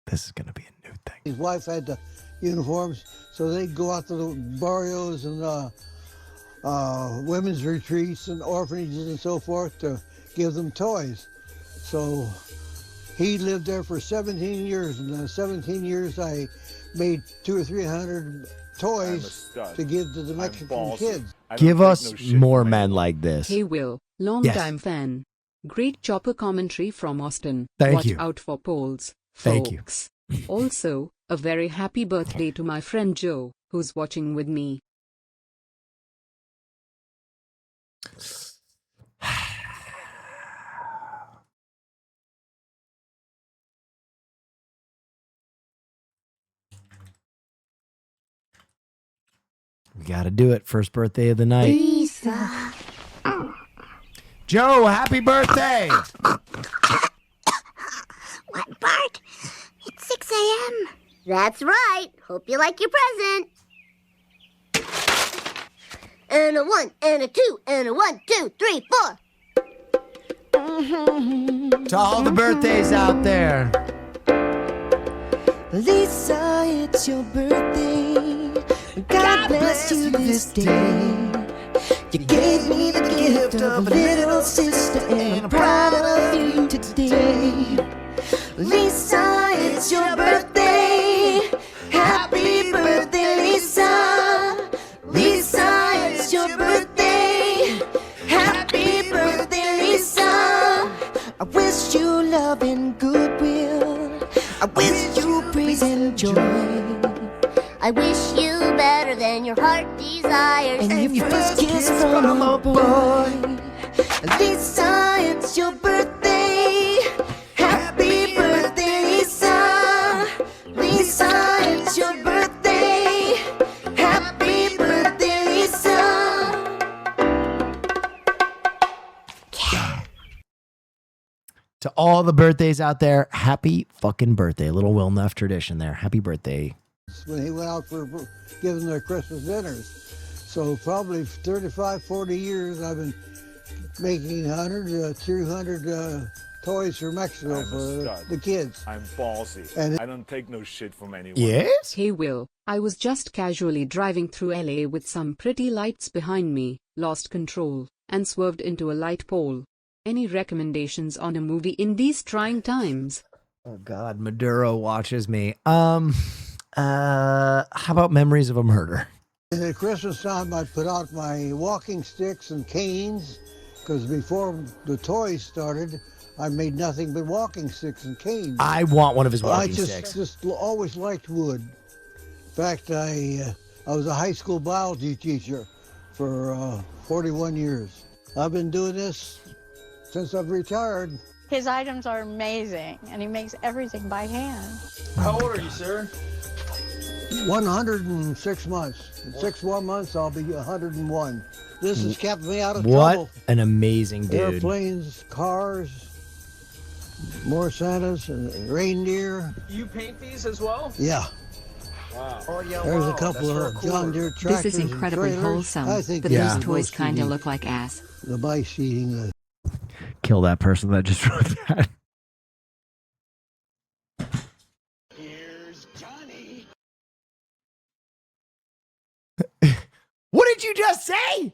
This is gonna be a new thing. His wife had the uniforms, so they'd go out to the barrios and women's retreats and orphanages and so forth to give them toys. So he lived there for 17 years, and in 17 years I made 200 or 300 toys to give to the Mexican kids. Give us more men like this. Hey Will, long-time fan. Great chopper commentary from Austin. Thank Watch you. out for polls, Thank you. folks. Also, a very happy birthday to my friend Joe, who's watching with me. We gotta do it. First birthday of the night. Lisa. Joe, happy birthday! What, Bart? It's 6 a.m. That's right. Hope you like your present. And a 1, and a 2, and a 1, 2, 3, 4. To all the birthdays out there. Lisa, it's your birthday. God bless you this day. You gave me the gift of a little sister, and I'm proud of you today. Lisa, it's your birthday. Happy birthday, Lisa. Lisa, it's your birthday. Happy birthday, Lisa. I wish you love and goodwill. I wish you praise and joy. I wish you better than your heart desires. And your first kiss from a boy. Lisa, it's your birthday. Happy birthday, Lisa. Lisa, it's your birthday. Happy birthday, Lisa. To all the birthdays out there, happy fucking birthday. A little Will Neff tradition there. Happy birthday. When he went out for giving their Christmas dinners. So probably 35, 40 years I've been making 100, 200 toys for Mexico for the kids. I'm ballsy. And I don't take no shit from anyone. Yes? Hey Will, I was just casually driving through LA with some pretty lights behind me, lost control, and swerved into a light pole. Any recommendations on a movie in these trying times? Oh God, Maduro watches me. How about Memories of a Murder? at Christmas time I put out my walking sticks and canes, because before the toys started, I made nothing but walking sticks and canes. I want one of his walking I sticks. just always liked wood. In fact, I was a high school biology teacher for 41 years. I've been doing this since I've retired. His items are amazing, and he makes everything by hand. How old are you, sir? 106 months. In 6 more months, I'll be 101. This has kept me out of What trouble. an amazing dude. Airplanes, cars, more Santas, and reindeer. You paint these as well? Yeah. Wow. Oh, yeah, There's wow. a couple That's of very John cool. Deere tractors. This is incredibly and trailers. wholesome, I think but they're those toys supposed to kinda be look like ass. The mice eating the. Kill that person that just wrote that. What did you just say?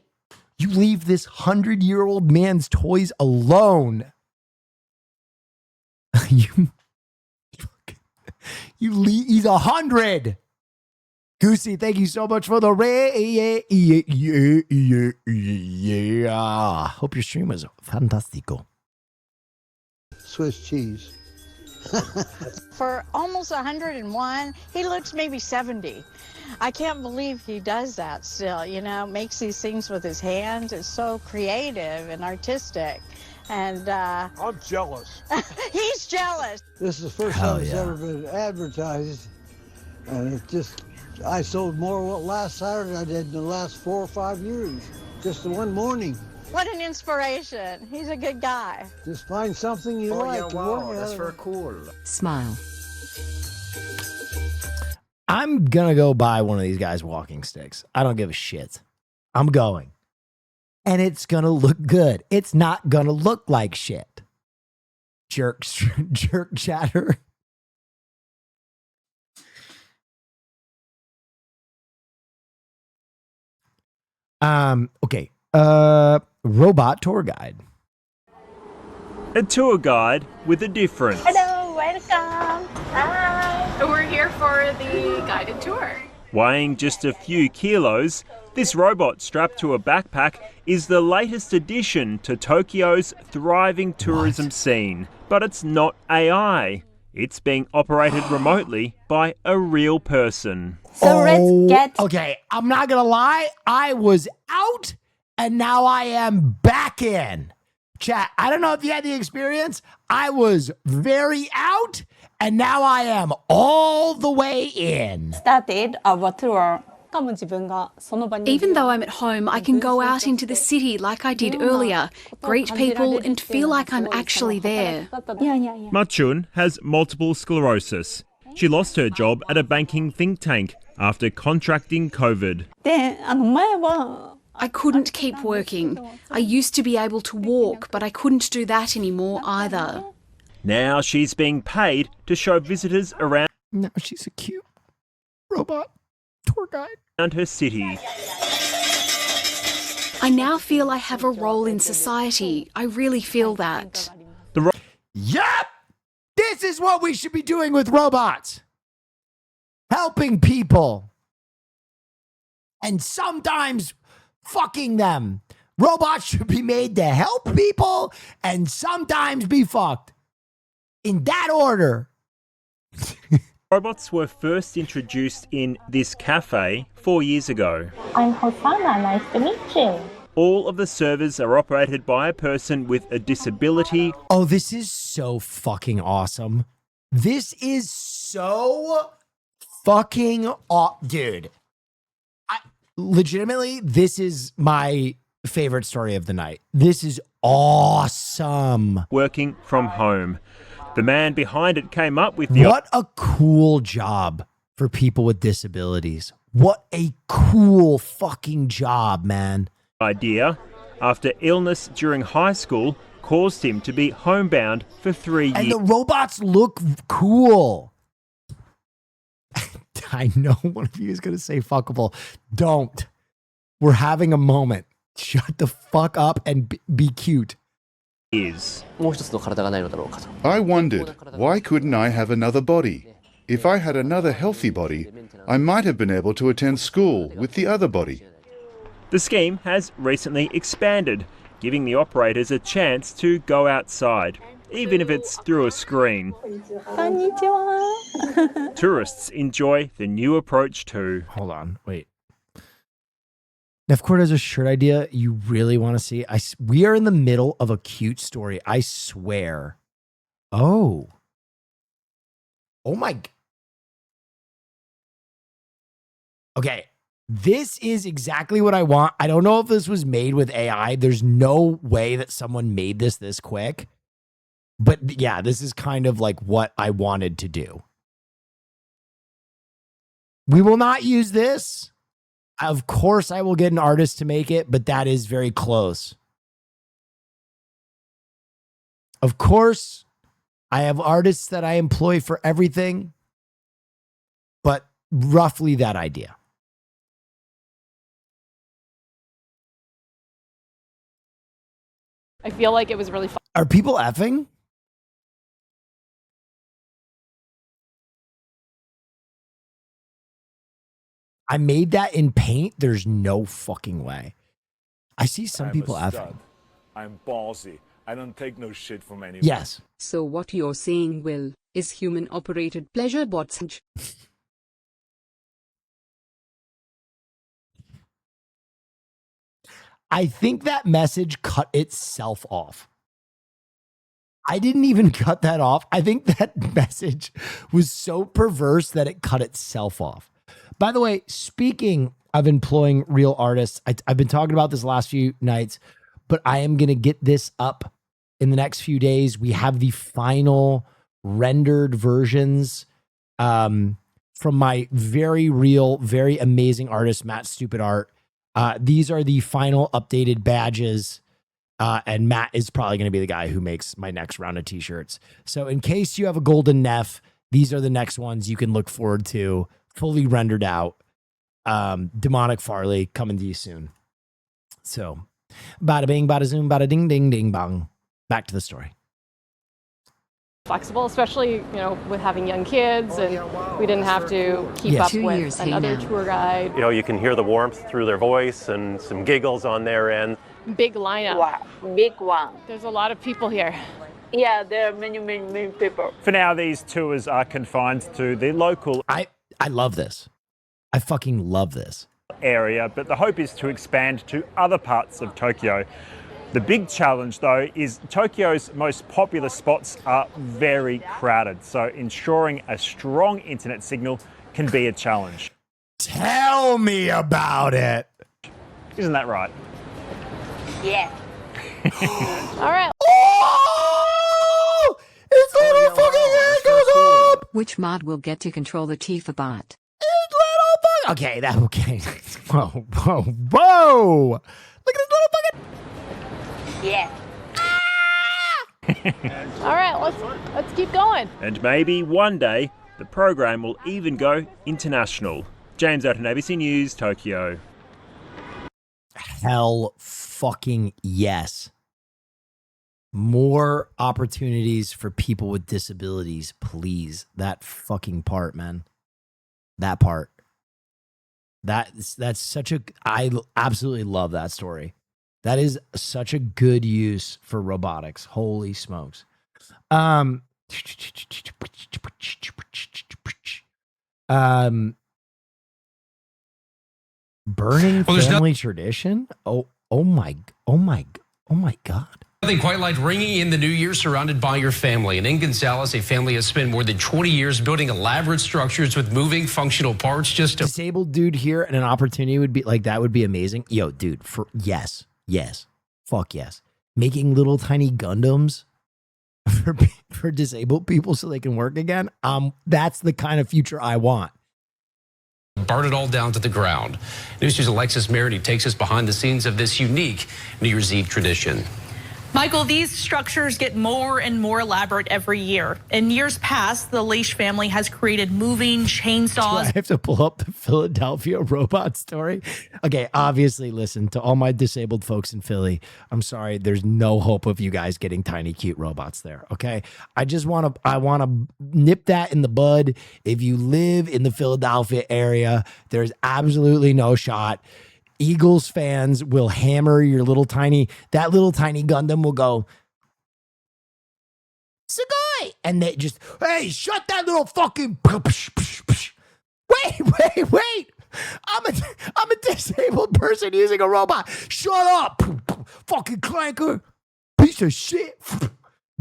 You leave this 100-year-old man's toys alone. you leave. He's 100. Goosey, thank you so much for the yeah. Hope your stream was fantastico. Swiss cheese. For almost 101, he looks maybe 70. I can't believe he does that still, you know, makes these things with his hands. It's so creative and artistic. And I'm jealous. he's jealous. This is the first Hell time it's yeah. ever been advertised, and it just, I sold more last Saturday than I did in the last 4 or 5 years, just the one morning. What an inspiration. He's a good guy. Just find something you Oh like. yeah, and wow, work that's at it. very cool. Smile. I'm gonna go buy one of these guys' walking sticks. I don't give a shit. I'm going. And it's gonna look good. It's not gonna look like shit. Jerk chatter. Okay. Robot tour guide. A tour guide with a difference. Hello, welcome. Hi. We're here for the guided tour. Weighing just a few kilos, this robot strapped to a backpack is the latest addition to Tokyo's thriving tourism scene. But it's not AI. It's being operated remotely by a real person. So let's get... Okay, I'm not gonna lie. I was out and now I am back in. Chat, I don't know if you had the experience. I was very out and now I am all the way in. Started our tour. Even though I'm at home, I can go out into the city like I did earlier, greet people and feel like I'm actually there. Machun has multiple sclerosis. She lost her job at a banking think tank after contracting COVID. I couldn't keep working. I used to be able to walk, but I couldn't do that anymore either. Now she's being paid to show visitors around. No, she's a cute robot tour guide. Around her city. I now feel I have a role in society. I really feel that. Yup! This is what we should be doing with robots. Helping people. And sometimes fucking them. Robots should be made to help people and sometimes be fucked. In that order. Robots were first introduced in this cafe 4 years ago. I'm Hosanna, nice to meet you. All of the servers are operated by a person with a disability. Oh, this is so fucking awesome. This is so fucking dude. Legitimately, this is my favorite story of the night. This is awesome. Working from home. The man behind it came up with the... What a cool job for people with disabilities. What a cool fucking job, man. Idea after illness during high school caused him to be homebound for 3 years. And the robots look cool. I know one of you is going to say fuckable. Don't. We're having a moment. Shut the fuck up and be cute. I wondered, why couldn't I have another body? If I had another healthy body, I might have been able to attend school with the other body. The scheme has recently expanded, giving the operators a chance to go outside, even if it's through a screen. Tourists enjoy the new approach too. Hold on, wait. Neff has a shirt idea you really want to see. We are in the middle of a cute story. I swear. Oh my. Okay. This is exactly what I want. I don't know if this was made with AI. There's no way that someone made this quick. But yeah, this is kind of like what I wanted to do. We will not use this. Of course, I will get an artist to make it, but that is very close. Of course, I have artists that I employ for everything, but roughly that idea. I feel like it was really fun. Are people effing? I made that in Paint. There's no fucking way. I see some people effing. I'm ballsy. I don't take no shit from anyone. Yes. So what you're saying, Will, is human-operated pleasure bots. I think that message cut itself off. I didn't even cut that off. I think that message was so perverse that it cut itself off. By the way, speaking of employing real artists, I've been talking about this last few nights, but I am going to get this up in the next few days. We have the final rendered versions from my very real, very amazing artist, Matt Stupid Art. These are the final updated badges. And Matt is probably going to be the guy who makes my next round of t-shirts. So in case you have a golden Neff, these are the next ones you can look forward to, fully rendered out. Demonic Farley coming to you soon. So bada bing, bada zoom, bada ding, ding, ding, bong. Back to the story. Flexible, especially, with having young kids, and we didn't have to keep up with another tour guide. You can hear the warmth through their voice and some giggles on their end. Big lineup. Wow, big one. There's a lot of people here. Yeah, there are many, many, many people. For now, these tours are confined to the local I love this. I fucking love this area, but the hope is to expand to other parts of Tokyo. The big challenge, though, is Tokyo's most popular spots are very crowded, so ensuring a strong internet signal can be a challenge. Tell me about it. Isn't that right? Yeah. All right. Oh! It's little fucking it goes up! Which mod will get to control the Tifa bot? It's little fucking... Okay, that okay. Whoa, whoa, whoa! Look at this little fucking... Yeah. All right, let's keep going. And maybe one day, the program will even go international. James Otten, ABC News, Tokyo. Hell fucking yes. More opportunities for people with disabilities, please. That fucking part, man. That part. That's such a... I absolutely love that story. That is such a good use for robotics. Holy smokes. Burning family tradition? Oh my God. Nothing quite like ringing in the new year surrounded by your family. And in Gonzales, a family has spent more than 20 years building elaborate structures with moving functional parts just to... Disabled dude here, and an opportunity would be like, that would be amazing. Yo, dude, yes. Fuck yes. Making little tiny Gundams for disabled people so they can work again. That's the kind of future I want. Burn it all down to the ground. News 2's Alexis Merity takes us behind the scenes of this unique New Year's Eve tradition. Michael, these structures get more and more elaborate every year. In years past, the Leish family has created moving chainsaws. Do I have to pull up the Philadelphia robot story? Okay, obviously, listen, to all my disabled folks in Philly, I'm sorry, there's no hope of you guys getting tiny, cute robots there, okay? I want to nip that in the bud. If you live in the Philadelphia area, there's absolutely no shot. Eagles fans will hammer that little tiny Gundam will go, Sugoi! And they just, hey, shut that little fucking, wait. I'm a disabled person using a robot. Shut up, fucking clanker, piece of shit.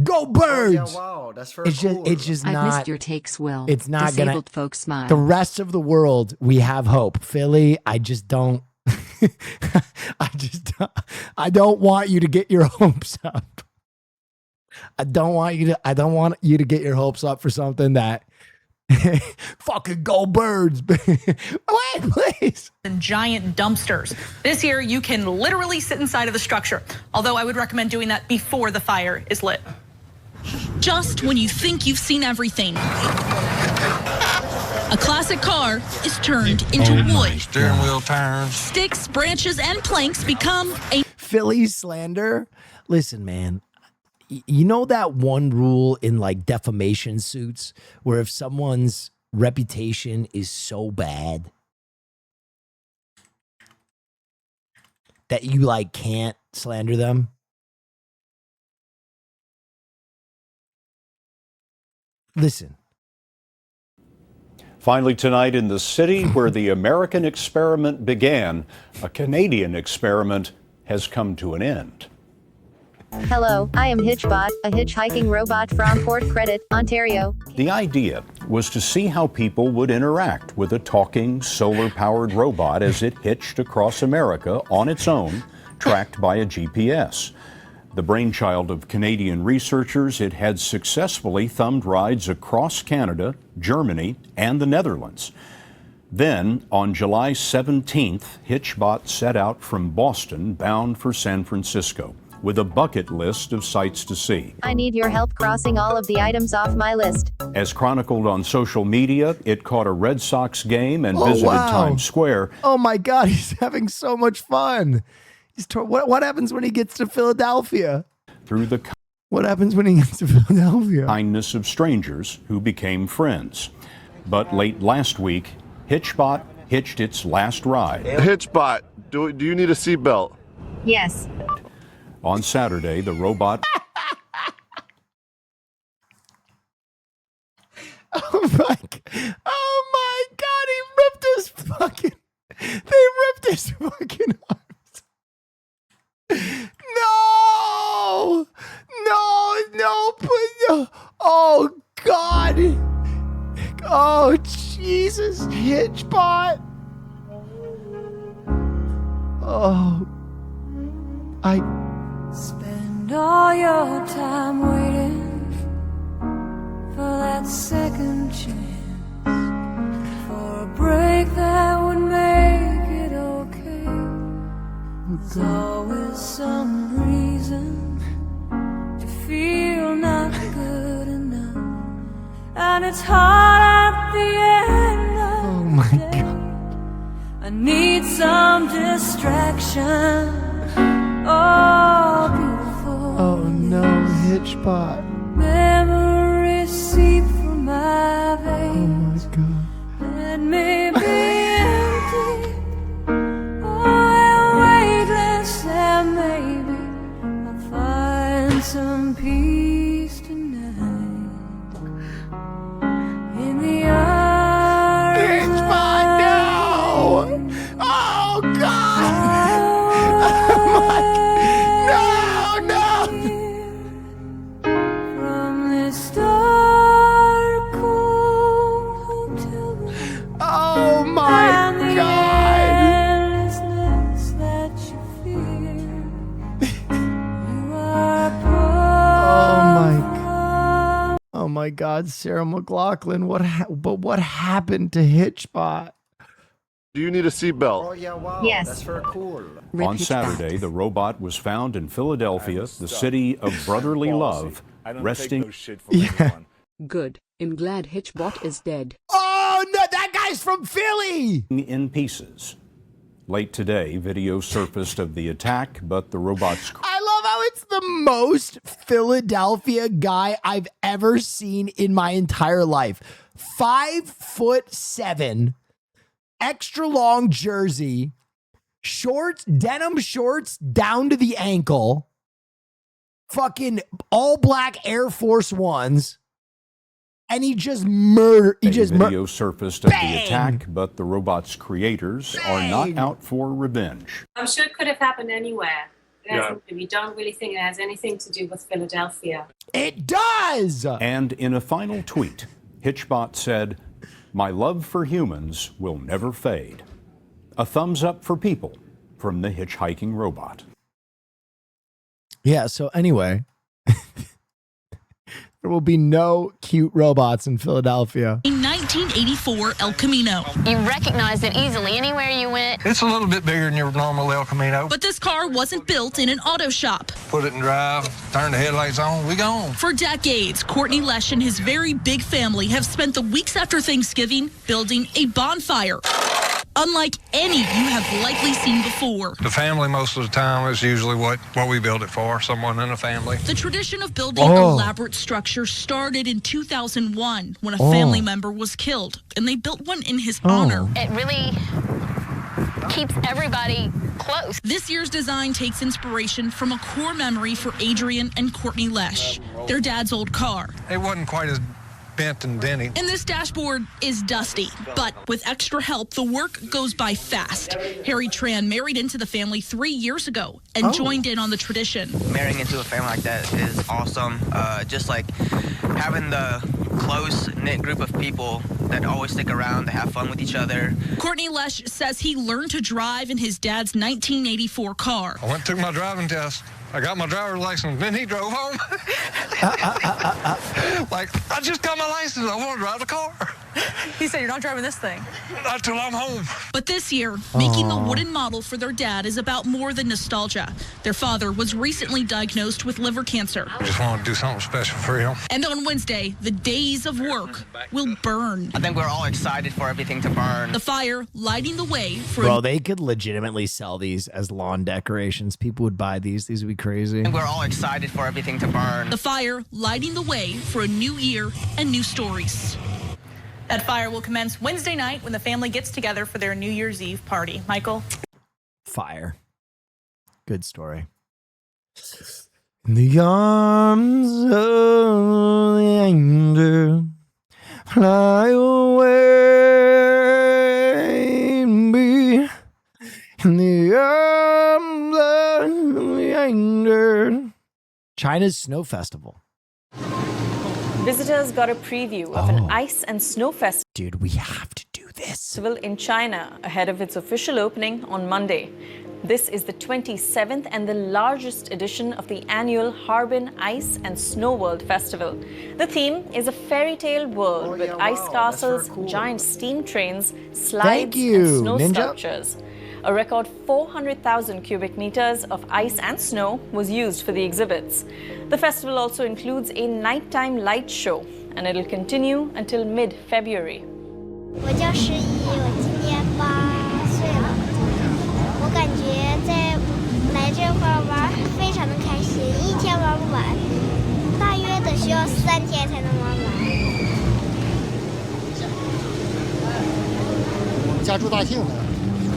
Go Birds! Oh, yeah, wow, that's very cool. It's just I've not. missed your takes, Will. It's not disabled gonna. folks smile. The rest of the world, we have hope. Philly, I just don't. I don't want you to get your hopes up. I don't want you to get your hopes up for something that fucking go Birds. Wait, please. And giant dumpsters. This year, you can literally sit inside of the structure, although I would recommend doing that before the fire is lit. Just when you think you've seen everything, a classic car is turned into wood. Steering wheel turns. Sticks, branches, and planks become a... Philly slander. Listen, man. You know that one rule in like defamation suits where if someone's reputation is so bad that you like can't slander them? Listen. Finally tonight in the city where the American experiment began, a Canadian experiment has come to an end. Hello, I am Hitchbot, a hitchhiking robot from Port Credit, Ontario. The idea was to see how people would interact with a talking, solar-powered robot as it hitched across America on its own tracked by a GPS. The brainchild of Canadian researchers, it had successfully thumbed rides across Canada, Germany, and the Netherlands. Then, on July 17th, Hitchbot set out from Boston, bound for San Francisco, with a bucket list of sights to see. I need your help crossing all of the items off my list. As chronicled on social media, it caught a Red Sox game and visited Times Square. Oh my God, he's having so much fun. What happens when he gets to Philadelphia? What happens when he gets to Philadelphia? Kindness of strangers who became friends. But late last week, Hitchbot hitched its last ride. Hitchbot, do you need a seatbelt? Yes. On Saturday, the robot... Oh my God, he ripped his fucking... They ripped his fucking arms. No, oh God. Oh Jesus, Hitchbot. Oh, Spend all your time waiting for that second chance, for a break that would make it okay. There's always some reason to feel not good enough, and it's hard at the end of the day. I need some distraction. Oh, beautiful. Oh no, Hitchbot. Memories seep from my veins. Oh my God. Let me be empty. Oh, weightless, and maybe I'll find some peace tonight. In the arms. Hitchbot, no! Oh God! Oh my God, Sarah McLachlan, what happened to Hitchbot? Do you need a seatbelt? Oh yeah, wow. Yes. That's very cool. On Saturday, the robot was found in Philadelphia, the city of brotherly love, resting... Good. I'm glad Hitchbot is dead. Oh no, that guy's from Philly! In pieces. Late today, video surfaced of the attack, but the robot's... I love how it's the most Philadelphia guy I've ever seen in my entire life. 5'7", extra long jersey, shorts, denim shorts down to the ankle, fucking all black Air Force Ones, and he just murdered. Video surfaced of the attack, but the robot's creators are not out for revenge. I'm sure it could have happened anywhere. We don't really think it has anything to do with Philadelphia. It does! And in a final tweet, Hitchbot said, "My love for humans will never fade." A thumbs up for people from the hitchhiking robot. Yeah, so anyway, there will be no cute robots in Philadelphia. In 1984, El Camino. You recognized it easily anywhere you went. It's a little bit bigger than your normal El Camino. But this car wasn't built in an auto shop. Put it in drive, turn the headlights on, we gone. For decades, Courtney Lesh and his very big family have spent the weeks after Thanksgiving building a bonfire. Unlike any you have likely seen before. The family, most of the time, is usually what we build it for, someone in a family. The tradition of building elaborate structures started in 2001 when a family member was killed, and they built one in his honor. It really keeps everybody close. This year's design takes inspiration from a core memory for Adrian and Courtney Lesh, their dad's old car. It wasn't quite as bent and denty. And this dashboard is dusty, but with extra help, the work goes by fast. Harry Tran married into the family 3 years ago and joined in on the tradition. Marrying into a family like that is awesome. Just like having the close-knit group of people that always stick around, they have fun with each other. Courtney Lesh says he learned to drive in his dad's 1984 car. I went through my driving test. I got my driver's license. Then he drove home. Like, I just got my license. I want to drive the car. He said, you're not driving this thing. Not till I'm home. But this year, making the wooden model for their dad is about more than nostalgia. Their father was recently diagnosed with liver cancer. I just want to do something special for him. And on Wednesday, the days of work will burn. I think we're all excited for everything to burn. The fire lighting the way for... Bro, they could legitimately sell these as lawn decorations. People would buy these. These would be crazy. I think we're all excited for everything to burn. The fire lighting the way for a new year and new stories. That fire will commence Wednesday night when the family gets together for their New Year's Eve party. Michael? Fire. Good story. In the arms of the angel, fly away and be in the arms of the angel. China's Snow Festival. Visitors got a preview of an ice and snow festival. Dude, we have to do this. In China ahead of its official opening on Monday. This is the 27th and the largest edition of the annual Harbin Ice and Snow World Festival. The theme is a fairy tale world with ice castles, giant steam trains, slides, and snow sculptures. A record 400,000 cubic meters of ice and snow was used for the exhibits. The festival also includes a nighttime light show, and it'll continue until mid-February. 我叫11，我今年8岁了。我感觉在来这块玩非常的开心，一天玩不完，大约得需要3天才能玩完。我们家住大庆的。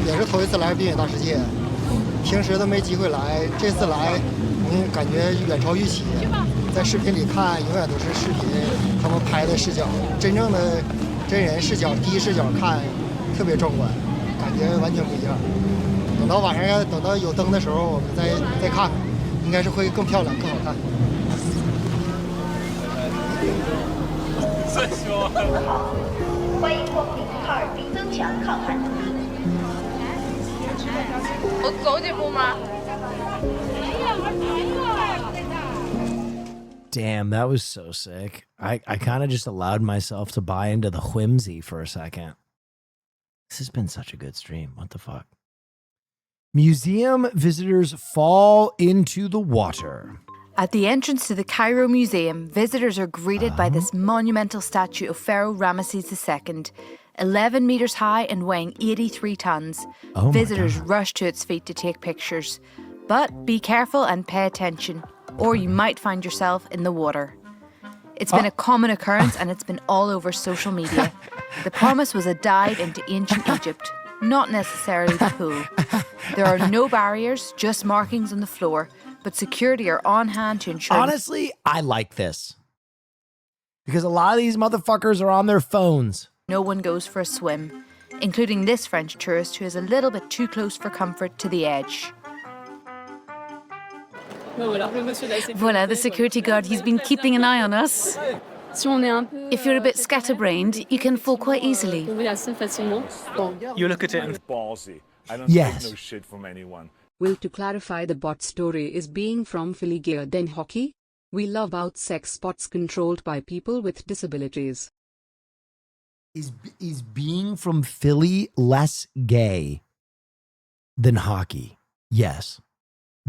也是头一次来滨海大世界，平时都没机会来，这次来，感觉远超预期。在视频里看，永远都是视频他们拍的视角，真正的真人视角、第一视角看，特别壮观，感觉完全不一样。等到晚上，等到有灯的时候，我们再看看，应该是会更漂亮、更好看。好，欢迎光临哈尔滨，增强抗旱能力。 我走几步吗？ Damn, that was so sick. I kind of just allowed myself to buy into the whimsy for a second. This has been such a good stream. What the fuck? Museum visitors fall into the water. At the entrance to the Cairo Museum, visitors are greeted by this monumental statue of Pharaoh Ramesses II, 11 meters high and weighing 83 tons. Visitors rush to its feet to take pictures. But be careful and pay attention, or you might find yourself in the water. It's been a common occurrence and it's been all over social media. The promise was a dive into ancient Egypt, not necessarily the pool. There are no barriers, just markings on the floor, but security are on hand to ensure... Honestly, I like this. Because a lot of these motherfuckers are on their phones. No one goes for a swim, including this French tourist who is a little bit too close for comfort to the edge. Voilà, the security guard, he's been keeping an eye on us. If you're a bit scatterbrained, you can fall quite easily. You look at it and ballsy. I don't Yes. take no shit from anyone. Will to clarify the bot story is being from Philly Gear then hockey? We love about sex bots controlled by people with disabilities. Is being from Philly less gay than hockey? Yes.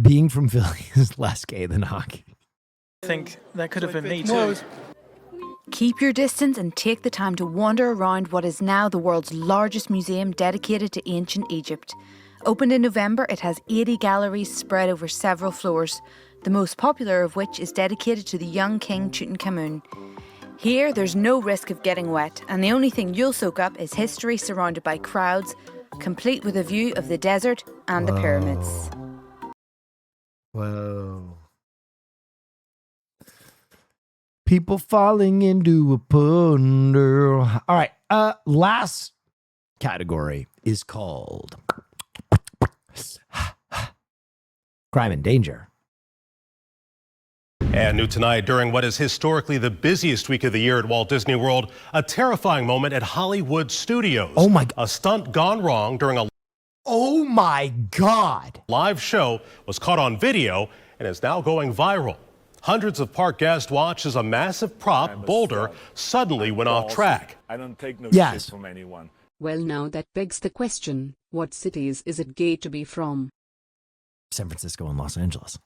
Being from Philly is less gay than hockey. I think that could have been me too. Keep your distance and take the time to wander around what is now the world's largest museum dedicated to ancient Egypt. Opened in November, it has 80 galleries spread over several floors, the most popular of which is dedicated to the young king Tutankhamun. Here, there's no risk of getting wet, and the only thing you'll soak up is history surrounded by crowds, complete with a view of the desert and the pyramids. Whoa. People falling into a ponder. All right. Last category is called Crime and Danger. And new tonight, during what is historically the busiest week of the year at Walt Disney World, a terrifying moment at Hollywood Studios. Oh my! A stunt gone wrong during a oh my God! live show was caught on video and is now going viral. Hundreds of park guests watched as a massive prop boulder suddenly went off track. I don't take no Yes. shit from anyone. Well, now that begs the question, what cities is it gay to be from? San Francisco and Los Angeles.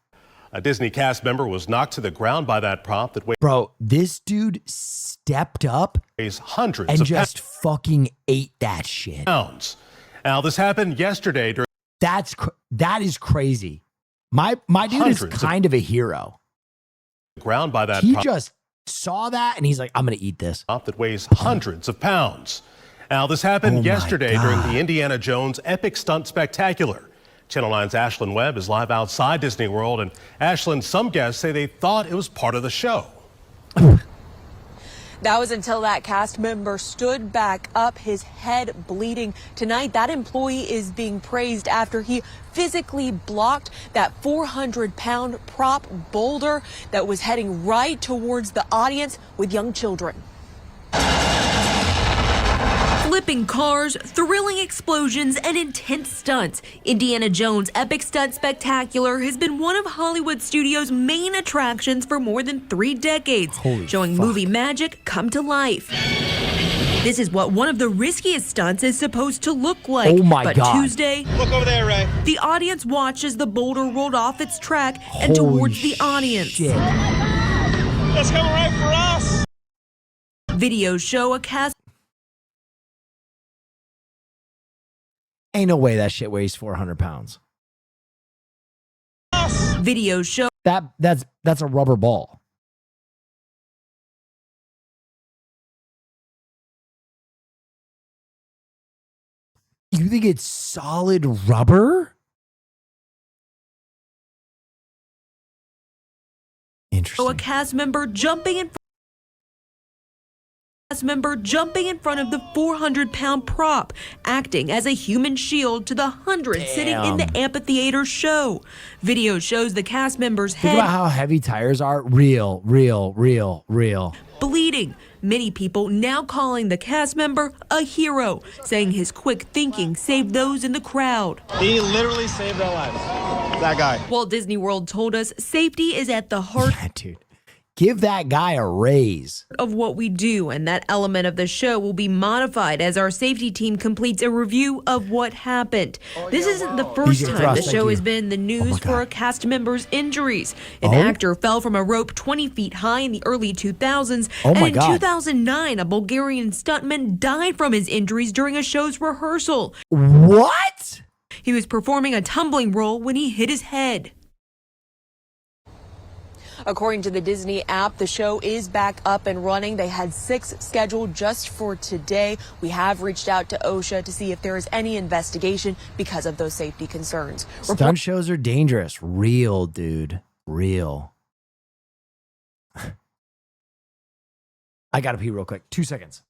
A Disney cast member was knocked to the ground by that prop that weighs Bro, this dude stepped up hundreds and of just fucking ate that shit. pounds. Now, this happened yesterday during That is crazy. My dude is Hundreds of- kind of a hero. the ground by that He prop just saw that and he's like, I'm gonna eat this. that weighs hundreds of pounds. Now, this happened Oh my yesterday during God. the Indiana Jones Epic Stunt Spectacular. Channel 9's Ashlyn Webb is live outside Disney World, and Ashlyn, some guests say they thought it was part of the show. That was until that cast member stood back up, his head bleeding. Tonight, that employee is being praised after he physically blocked that 400-pound prop boulder that was heading right towards the audience with young children. Flipping cars, thrilling explosions, and intense stunts. Indiana Jones Epic Stunt Spectacular has been one of Hollywood Studios' main attractions for more than 3 decades, showing movie magic come to life. This is what one of the riskiest stunts is supposed to look like. Oh my but God. Tuesday, Look over there, Ray. the audience watched as the boulder rolled off its track and Holy towards the audience. shit. That's coming right for us. Videos show a cast Ain't no way that shit weighs 400 pounds. Videos show That's a rubber ball. You think it's solid rubber? Interesting. a cast member jumping in front of the 400-pound prop, acting as a human shield to the hundreds sitting in the amphitheater show. Video shows the cast member's Think head about how heavy tires are. Real. bleeding. Many people now calling the cast member a hero, saying his quick thinking saved those in the crowd. He literally saved our lives. That guy. Walt Disney World told us safety is at the heart Dude, give that guy a raise. of what we do, and that element of the show will be modified as our safety team completes a review of what happened. This isn't the first Easy time thrust, the thank show you. has been in the news for a cast member's injuries. An Oh? actor fell from a rope 20 feet high in the early 2000s, Oh and my in God. 2009, a Bulgarian stuntman died from his injuries during a show's rehearsal. What? He was performing a tumbling roll when he hit his head. According to the Disney app, the show is back up and running. They had 6 scheduled just for today. We have reached out to OSHA to see if there is any investigation because of those safety concerns. Stunt shows are dangerous. Real, dude. Real. I gotta pee real quick. 2 seconds.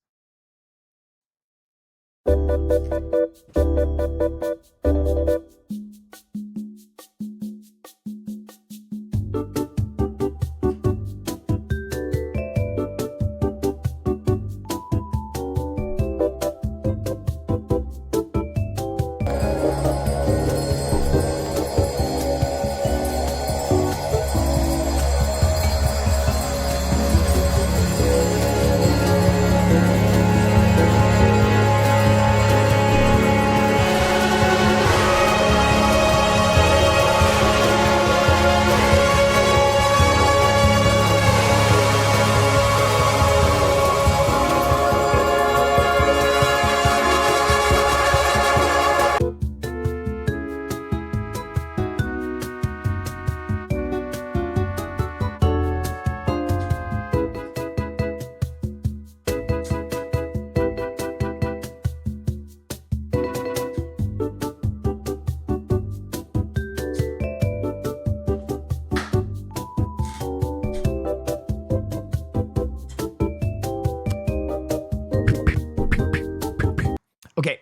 Okay.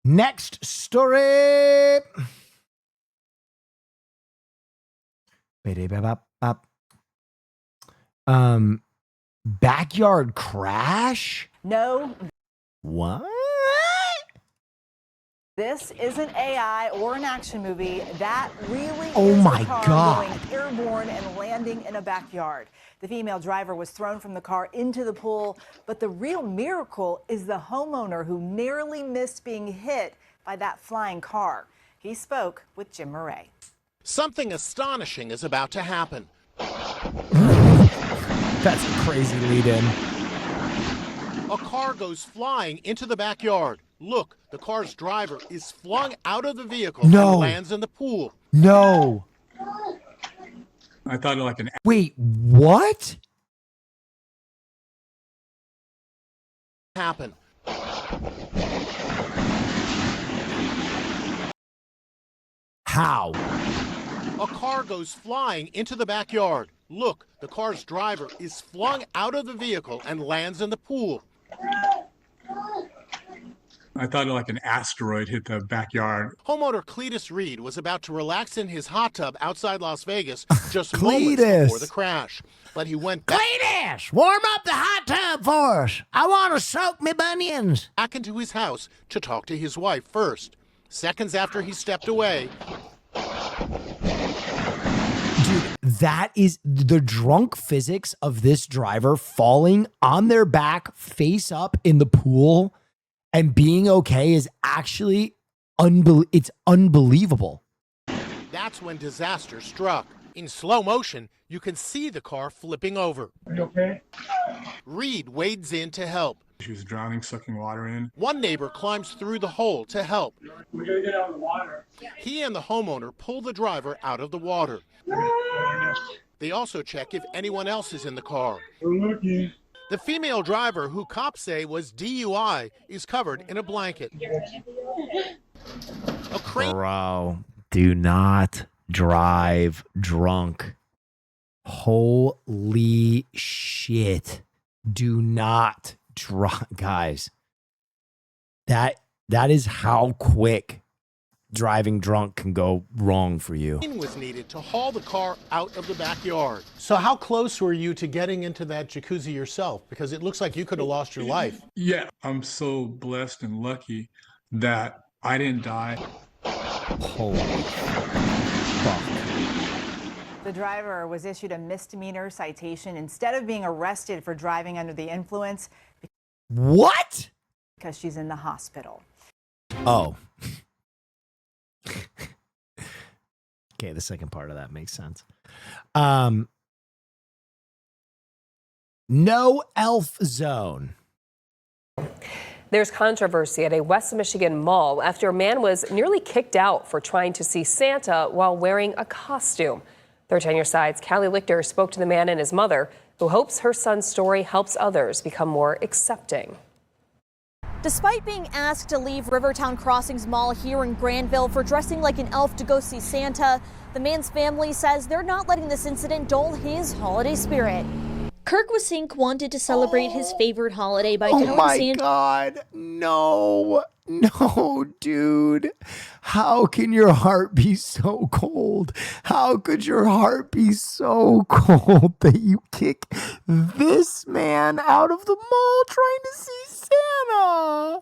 Next story. Backyard crash? No. What? This isn't AI or an action movie. That really Oh is my a car God. going airborne and landing in a backyard. The female driver was thrown from the car into the pool, but the real miracle is the homeowner who narrowly missed being hit by that flying car. He spoke with Jim Murray. Something astonishing is about to happen. That's a crazy lead-in. A car goes flying into the backyard. Look, the car's driver is flung out of the vehicle No. and lands in the pool. No. I thought like an. Wait, what? Happen. How? A car goes flying into the backyard. Look, the car's driver is flung out of the vehicle and lands in the pool. I thought like an asteroid hit the backyard. Homeowner Cletus Reed was about to relax in his hot tub outside Las Vegas just moments before the crash. But he went back. Cletus, warm up the hot tub for us. I want to soak me bunions. Back into his house to talk to his wife first. Seconds after he stepped away. Dude, that is the drunk physics of this driver falling on their back, face up in the pool, and being okay is actually it's unbelievable. That's when disaster struck. In slow motion, you can see the car flipping over. Are you okay? Reed wades in to help. She was drowning, sucking water in. One neighbor climbs through the hole to help. We gotta get out of the water. He and the homeowner pull the driver out of the water. They also check if anyone else is in the car. We're looking. The female driver, who cops say was DUI, is covered in a blanket. A crane. Bro, do not drive drunk. Holy shit. Do not drive, guys. That is how quick driving drunk can go wrong for you. Was needed to haul the car out of the backyard. So how close were you to getting into that jacuzzi yourself? Because it looks like you could have lost your life. Yeah, I'm so blessed and lucky that I didn't die. Holy fuck. The driver was issued a misdemeanor citation instead of being arrested for driving under the influence. What? Because she's in the hospital. Oh. Okay, the second part of that makes sense. No elf zone. There's controversy at a West Michigan mall after a man was nearly kicked out for trying to see Santa while wearing a costume. 13 Your Side's Callie Lichter spoke to the man and his mother, who hopes her son's story helps others become more accepting. Despite being asked to leave Rivertown Crossings Mall here in Granville for dressing like an elf to go see Santa, the man's family says they're not letting this incident dull his holiday spirit. Kirk Wasink wanted to celebrate his favorite holiday by telling Santa. Oh my God. No, dude. How can your heart be so cold? How could your heart be so cold that you kick this man out of the mall trying to see Santa?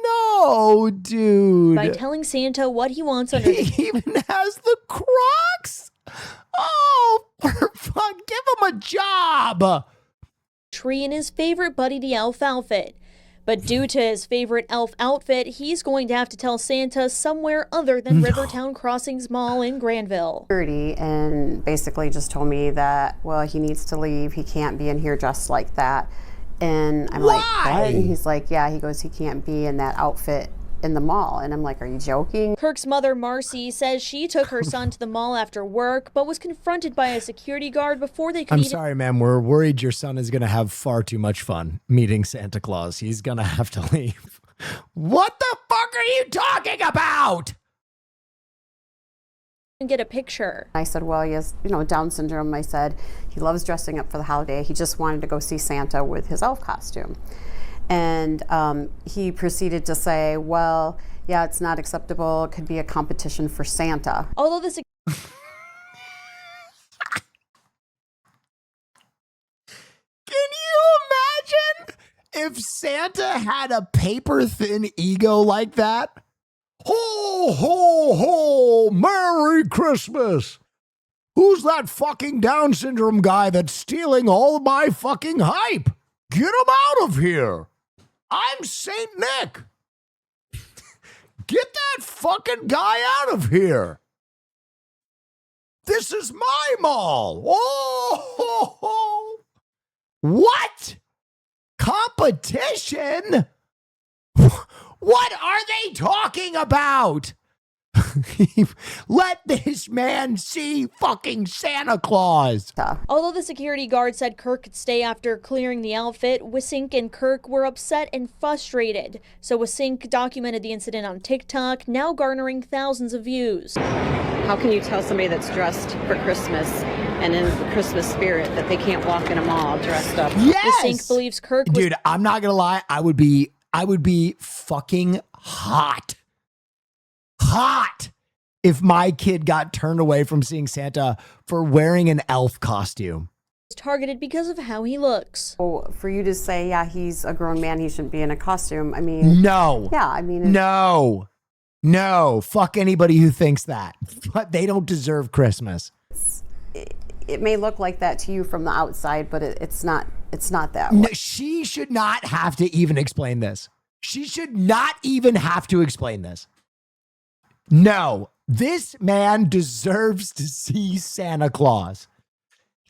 No, dude. By telling Santa what he wants under He even has the Crocs. Oh, for fuck, give him a job. Tree in his favorite Buddy the Elf outfit. But due to his favorite elf outfit, he's going to have to tell Santa somewhere other than Rivertown Crossings Mall in Granville. And basically just told me that, well, he needs to leave. He can't be in here dressed like that. And I'm like, what? And he's like, yeah, he goes, he can't be in that outfit in the mall. And I'm like, are you joking? Kirk's mother, Marcy, says she took her son to the mall after work, but was confronted by a security guard before they could I'm sorry, ma'am. We're worried your son is going to have far too much fun meeting Santa Claus. He's going to have to leave. What the fuck are you talking about? Get a picture. I said, well, he has, Down syndrome. I said, he loves dressing up for the holiday. He just wanted to go see Santa with his elf costume. And he proceeded to say, well, yeah, it's not acceptable. It could be a competition for Santa. Although this If Santa had a paper thin ego like that, ho, ho, ho, Merry Christmas. Who's that fucking Down syndrome guy that's stealing all of my fucking hype? Get him out of here. I'm Saint Nick. Get that fucking guy out of here. This is my mall. Oh, ho, ho. What? Competition? What are they talking about? Let this man see fucking Santa Claus. Although the security guard said Kirk could stay after clearing the outfit, Wisink and Kirk were upset and frustrated. So Wisink documented the incident on TikTok, now garnering thousands of views. How can you tell somebody that's dressed for Christmas and in the Christmas spirit that they can't walk in a mall dressed up? Yes! Wisink believes Kirk was— Dude, I'm not gonna lie, I would be fucking hot if my kid got turned away from seeing Santa for wearing an elf costume. Targeted because of how he looks. Well, for you to say, yeah, he's a grown man, he shouldn't be in a costume, I mean... No. Yeah, I mean... No. Fuck anybody who thinks that. But they don't deserve Christmas. It may look like that to you from the outside, but it's not that way. No, she should not have to even explain this. She should not even have to explain this. No, this man deserves to see Santa Claus.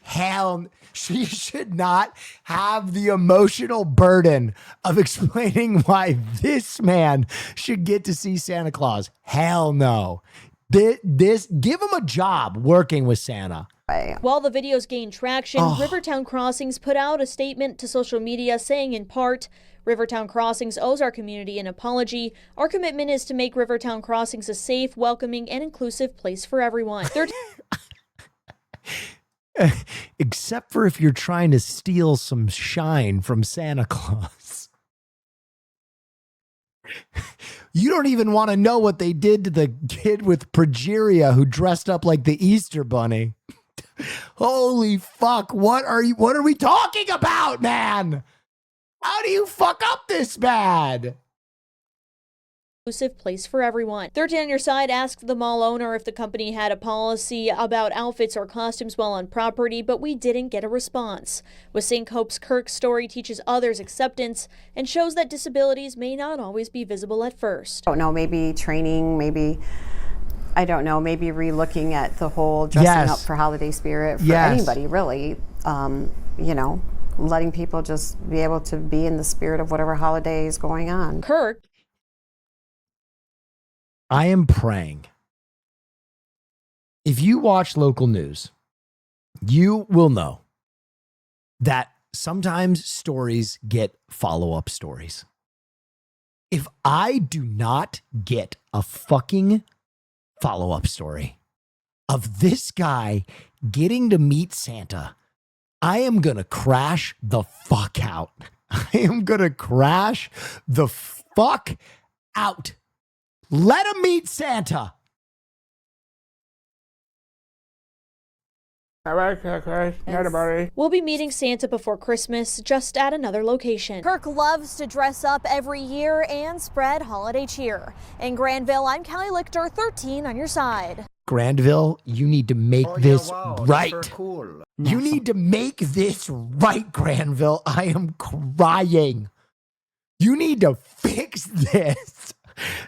Hell, she should not have the emotional burden of explaining why this man should get to see Santa Claus. Hell no. This give him a job working with Santa. While the videos gained traction, Rivertown Crossings put out a statement to social media saying in part, Rivertown Crossings owes our community an apology. Our commitment is to make Rivertown Crossings a safe, welcoming, and inclusive place for everyone. Except for if you're trying to steal some shine from Santa Claus. You don't even want to know what they did to the kid with progeria who dressed up like the Easter Bunny. Holy fuck, what are we talking about, man? How do you fuck up this bad? Inclusive place for everyone. 13 on Your Side asked the mall owner if the company had a policy about outfits or costumes while on property, but we didn't get a response. Wisink hopes Kirk's story teaches others acceptance and shows that disabilities may not always be visible at first. I don't know, maybe training, maybe, I don't know, maybe re-looking at the whole dressing up for holiday spirit for anybody, really. You know, letting people just be able to be in the spirit of whatever holiday is going on. Kirk. I am praying. If you watch local news, you will know that sometimes stories get follow-up stories. If I do not get a fucking follow-up story of this guy getting to meet Santa, I am going to crash the fuck out. I am going to crash the fuck out. Let him meet Santa. We'll be meeting Santa before Christmas, just at another location. Kirk loves to dress up every year and spread holiday cheer. In Granville, I'm Callie Lichter, 13 on Your Side. Granville, you need to make this right. Cool. You need to make this right, Granville. I am crying. You need to fix this.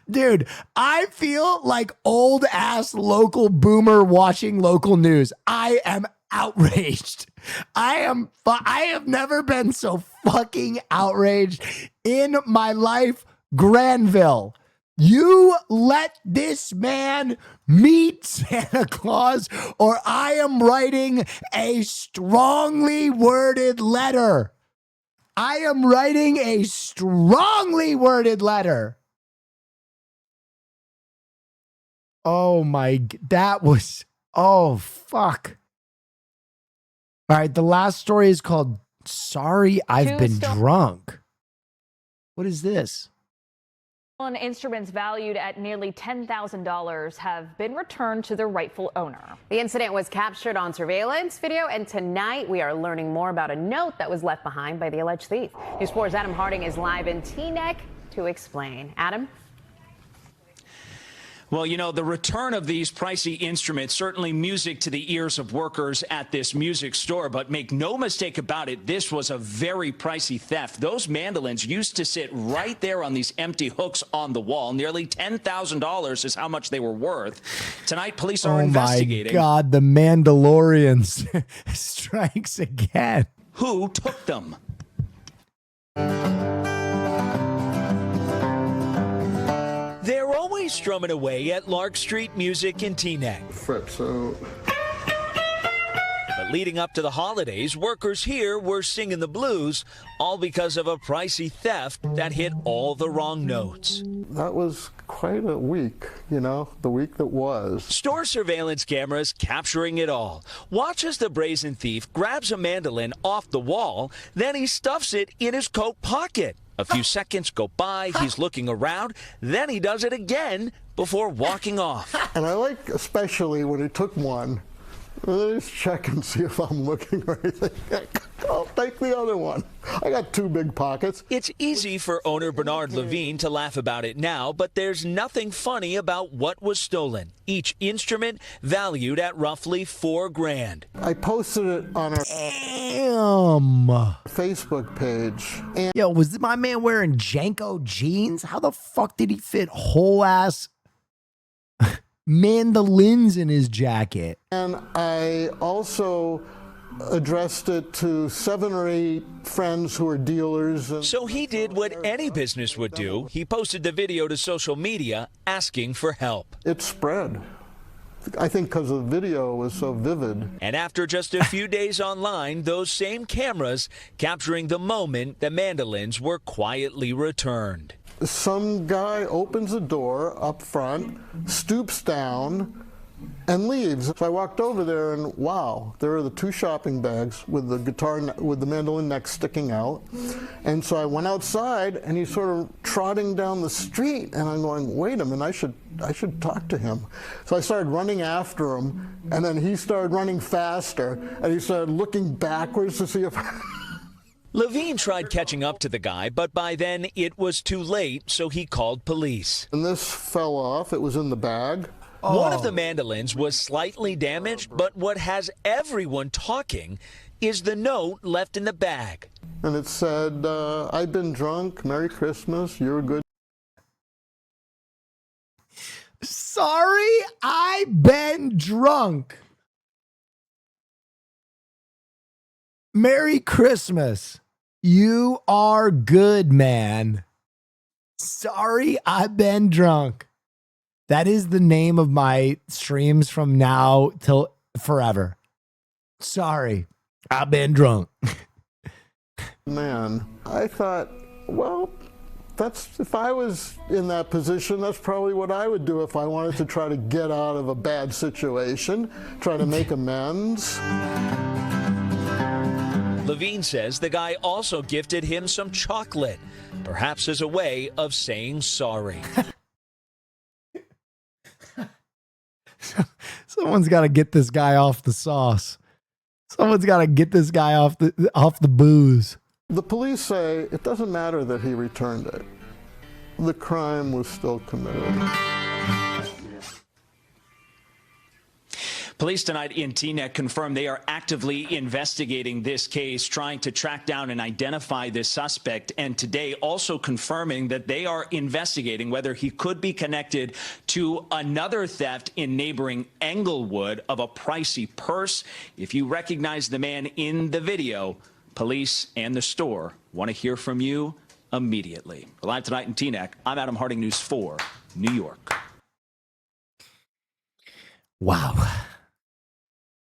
Dude, I feel like old ass local boomer watching local news. I am outraged. I have never been so fucking outraged in my life. Granville, you let this man meet Santa Claus, or I am writing a strongly worded letter. I am writing a strongly worded letter. Oh my, that was, oh fuck. All right, the last story is called Sorry I've Been Drunk. What is this? Instruments valued at nearly $10,000 have been returned to their rightful owner. The incident was captured on surveillance video, and tonight we are learning more about a note that was left behind by the alleged thief. News 4's Adam Harding is live in Teaneck to explain. Adam? Well, you know, the return of these pricey instruments, certainly music to the ears of workers at this music store. But make no mistake about it, this was a very pricey theft. Those mandolins used to sit right there on these empty hooks on the wall. Nearly $10,000 is how much they were worth. Tonight, police are investigating. Oh, my God. The Mandalorians strikes again. Who took them? They're always strumming away at Lark Street Music in Teaneck. But leading up to the holidays, workers here were singing the blues, all because of a pricey theft that hit all the wrong notes. That was quite a week, you know, the week that was. Store surveillance cameras capturing it all. Watch as the brazen thief grabs a mandolin off the wall, then he stuffs it in his coat pocket. A few seconds go by, he's looking around, then he does it again before walking off. And I like especially when he took one, let's check and see if I'm looking or anything. I'll take the other one. I got two big pockets. It's easy for owner Bernard Levine to laugh about it now, but there's nothing funny about what was stolen. Each instrument valued at roughly $4,000. I posted it on our Facebook page. And yo, was my man wearing Janko jeans? How the fuck did he fit whole ass mandolins in his jacket? And I also addressed it to 7 or 8 friends who are dealers. So he did what any business would do. He posted the video to social media asking for help. It spread. I think because the video was so vivid. And after just a few days online, those same cameras capturing the moment the mandolins were quietly returned. Some guy opens the door up front, stoops down, and leaves. So I walked over there and wow, there are the 2 shopping bags with the guitar, with the mandolin neck sticking out. And so I went outside and he's sort of trotting down the street and I'm going, wait a minute, I should talk to him. So I started running after him and then he started running faster and he started looking backwards to see if Levine tried catching up to the guy, but by then it was too late, so he called police. And this fell off, it was in the bag. One of the mandolins was slightly damaged, but what has everyone talking is the note left in the bag. And it said, I've been drunk, Merry Christmas, you're good. Sorry, I've been drunk. Merry Christmas. You are good, man. Sorry, I've been drunk. That is the name of my streams from now till forever. Sorry, I've been drunk. Man, I thought, well, if I was in that position, that's probably what I would do if I wanted to try to get out of a bad situation, try to make amends. Levine says the guy also gifted him some chocolate, perhaps as a way of saying sorry. Someone's got to get this guy off the sauce. Someone's got to get this guy off the booze. The police say it doesn't matter that he returned it. The crime was still committed. Police tonight in Teaneck confirmed they are actively investigating this case, trying to track down and identify this suspect, and today also confirming that they are investigating whether he could be connected to another theft in neighboring Englewood of a pricey purse. If you recognize the man in the video, police and the store want to hear from you immediately. Live tonight in Teaneck, I'm Adam Harding, News 4, New York. Wow.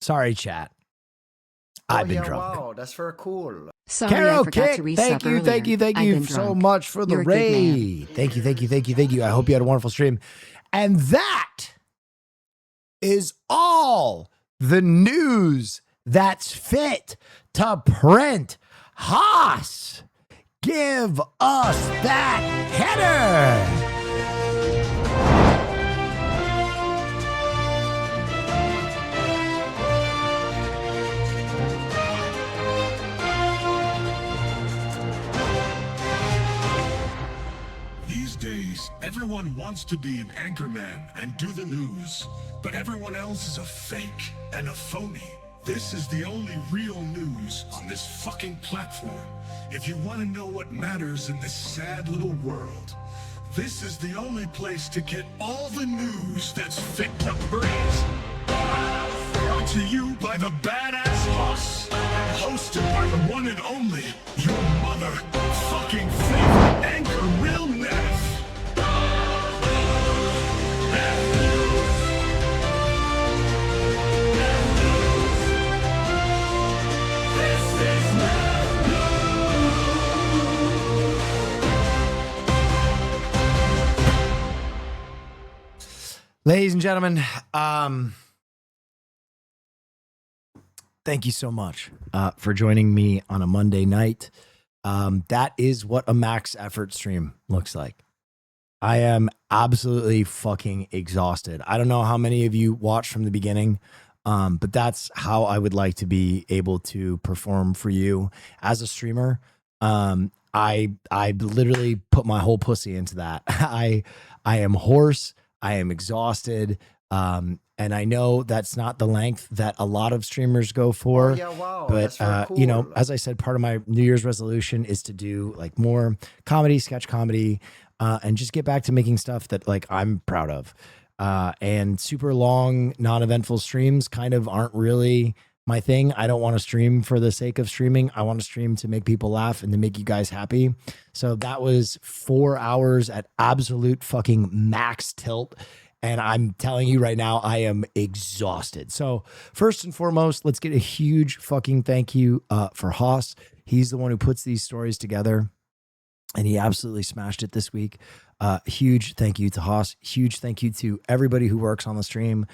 Sorry, chat. I've been drunk. Wow, that's very cool. Sorry, Carol I forgot Kick, to resub thank you earlier. so much for the You're a good man. raid. Thank you. I hope you had a wonderful stream. And that is all the news that's fit to print. Haas, give us that header. Everyone wants to be an anchorman and do the news, but everyone else is a fake and a phony. This is the only real news on this fucking platform. If you want to know what matters in this sad little world, this is the only place to get all the news that's fit to breathe. Brought to you by the Badass Boss, hosted by the one and only, your mother-fucking favorite anchor, Real Neff. Ladies and gentlemen, thank you so much for joining me on a Monday night. That is what a max effort stream looks like. I am absolutely fucking exhausted. I don't know how many of you watched from the beginning, but that's how I would like to be able to perform for you as a streamer. I literally put my whole pussy into that. I am hoarse. I am exhausted. And I know that's not the length that a lot of streamers go for. But, you know, as I said, part of my New Year's resolution is to do like more comedy, sketch comedy, and just get back to making stuff that like I'm proud of. And super long, non-eventful streams kind of aren't really my thing. I don't want to stream for the sake of streaming. I want to stream to make people laugh and to make you guys happy. So that was 4 hours at absolute fucking max tilt. And I'm telling you right now, I am exhausted. So first and foremost, let's get a huge fucking thank you for Haas. He's the one who puts these stories together, and he absolutely smashed it this week. Huge thank you to Haas. Huge thank you to everybody who works on the stream,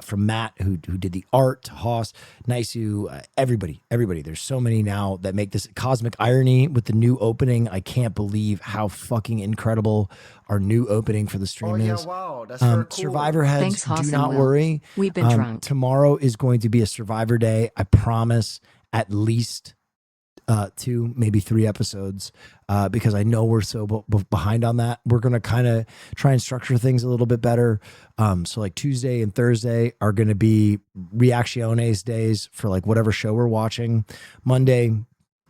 from Matt, who did the art, to Haas, Nisu, everybody. There's so many now that make this Cosmic Irony with the new opening. I can't believe how fucking incredible our new opening for the stream is. Wow, that's very cool. Survivor heads, Thanks, Haas do and not Will. worry. We've been drunk. Tomorrow is going to be a Survivor day. I promise at least 2, maybe 3 episodes, because I know we're so behind on that. We're going to kind of try and structure things a little bit better. So like Tuesday and Thursday are going to be reacciones days for like whatever show we're watching. Monday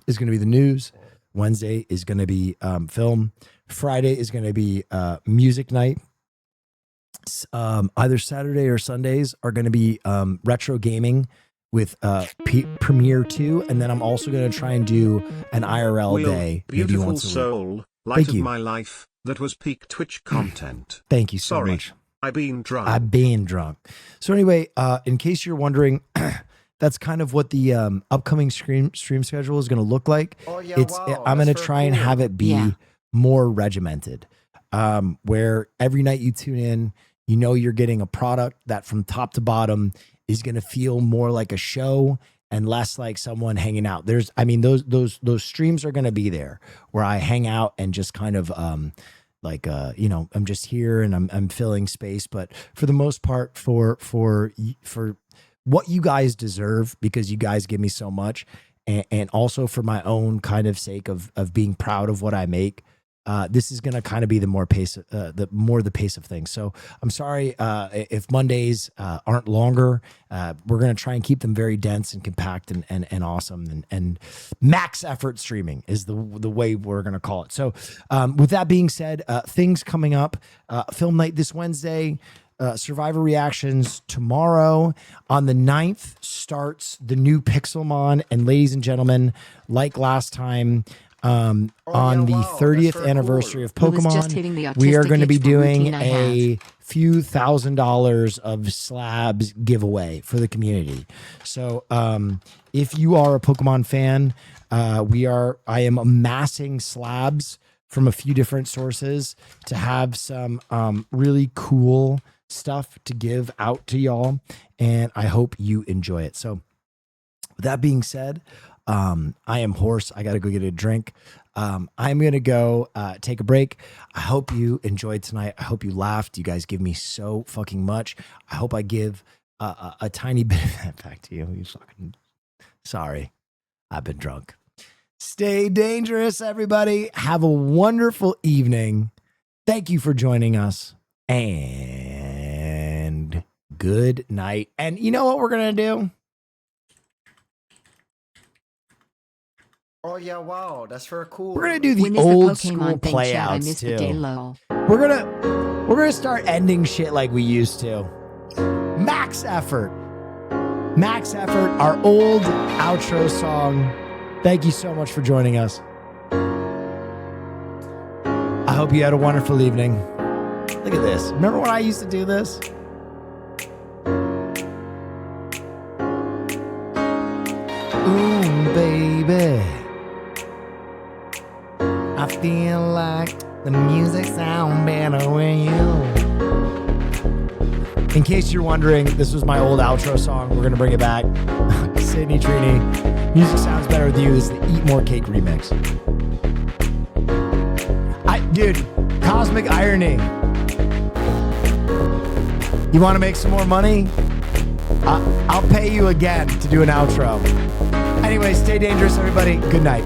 is going to be the news. Wednesday is going to be film. Friday is going to be music night. Either Saturday or Sundays are going to be retro gaming with Premiere 2, and then I'm also going to try and do an IRL day, maybe beautiful once a week. soul, light Thank of you. my life. That was peak Twitch content. Thank you so Sorry, much. I've been drunk. I've been drunk. So anyway, in case you're wondering, that's kind of what the upcoming stream schedule is going to look like. I'm going to try and have it be more regimented, where every night you tune in, you know you're getting a product that from top to bottom is going to feel more like a show and less like someone hanging out. Those streams are going to be there where I hang out and just kind of you know, I'm just here and I'm filling space. But for the most part, for what you guys deserve, because you guys give me so much, and also for my own kind of sake of being proud of what I make, this is going to kind of be the pace of things. So I'm sorry if Mondays aren't longer. We're going to try and keep them very dense and compact and awesome, and max effort streaming is the way we're going to call it. So with that being said, things coming up, film night this Wednesday, Survivor reactions tomorrow. On the 9th starts the new Pixelmon, and ladies and gentlemen, like last time, on the 30th anniversary of Pokemon, we are going to be doing a few $1,000s of slabs giveaway for the community. So if you are a Pokemon fan, I am amassing slabs from a few different sources to have some really cool stuff to give out to y'all, and I hope you enjoy it. So with that being said, I am hoarse. I got to go get a drink. I'm going to go take a break. I hope you enjoyed tonight. I hope you laughed. You guys give me so fucking much. I hope I give a tiny bit of that back to you. You fucking sorry. I've been drunk. Stay dangerous, everybody. Have a wonderful evening. Thank you for joining us. And good night. And you know what we're going to do? Oh yeah, wow, that's very cool. We're gonna do the old school playouts too. We're gonna start ending shit like we used to. Max Effort, our old outro song. Thank you so much for joining us. I hope you had a wonderful evening. Look at this. Remember when I used to do this? Ooh, baby. I feel like the music sounds better with you. In case you're wondering, this was my old outro song. We're going to bring it back. Sydney Trini, Music Sounds Better With You is the Eat More Cake remix. Dude, Cosmic Irony. You want to make some more money? I'll pay you again to do an outro. Anyway, stay dangerous, everybody. Good night.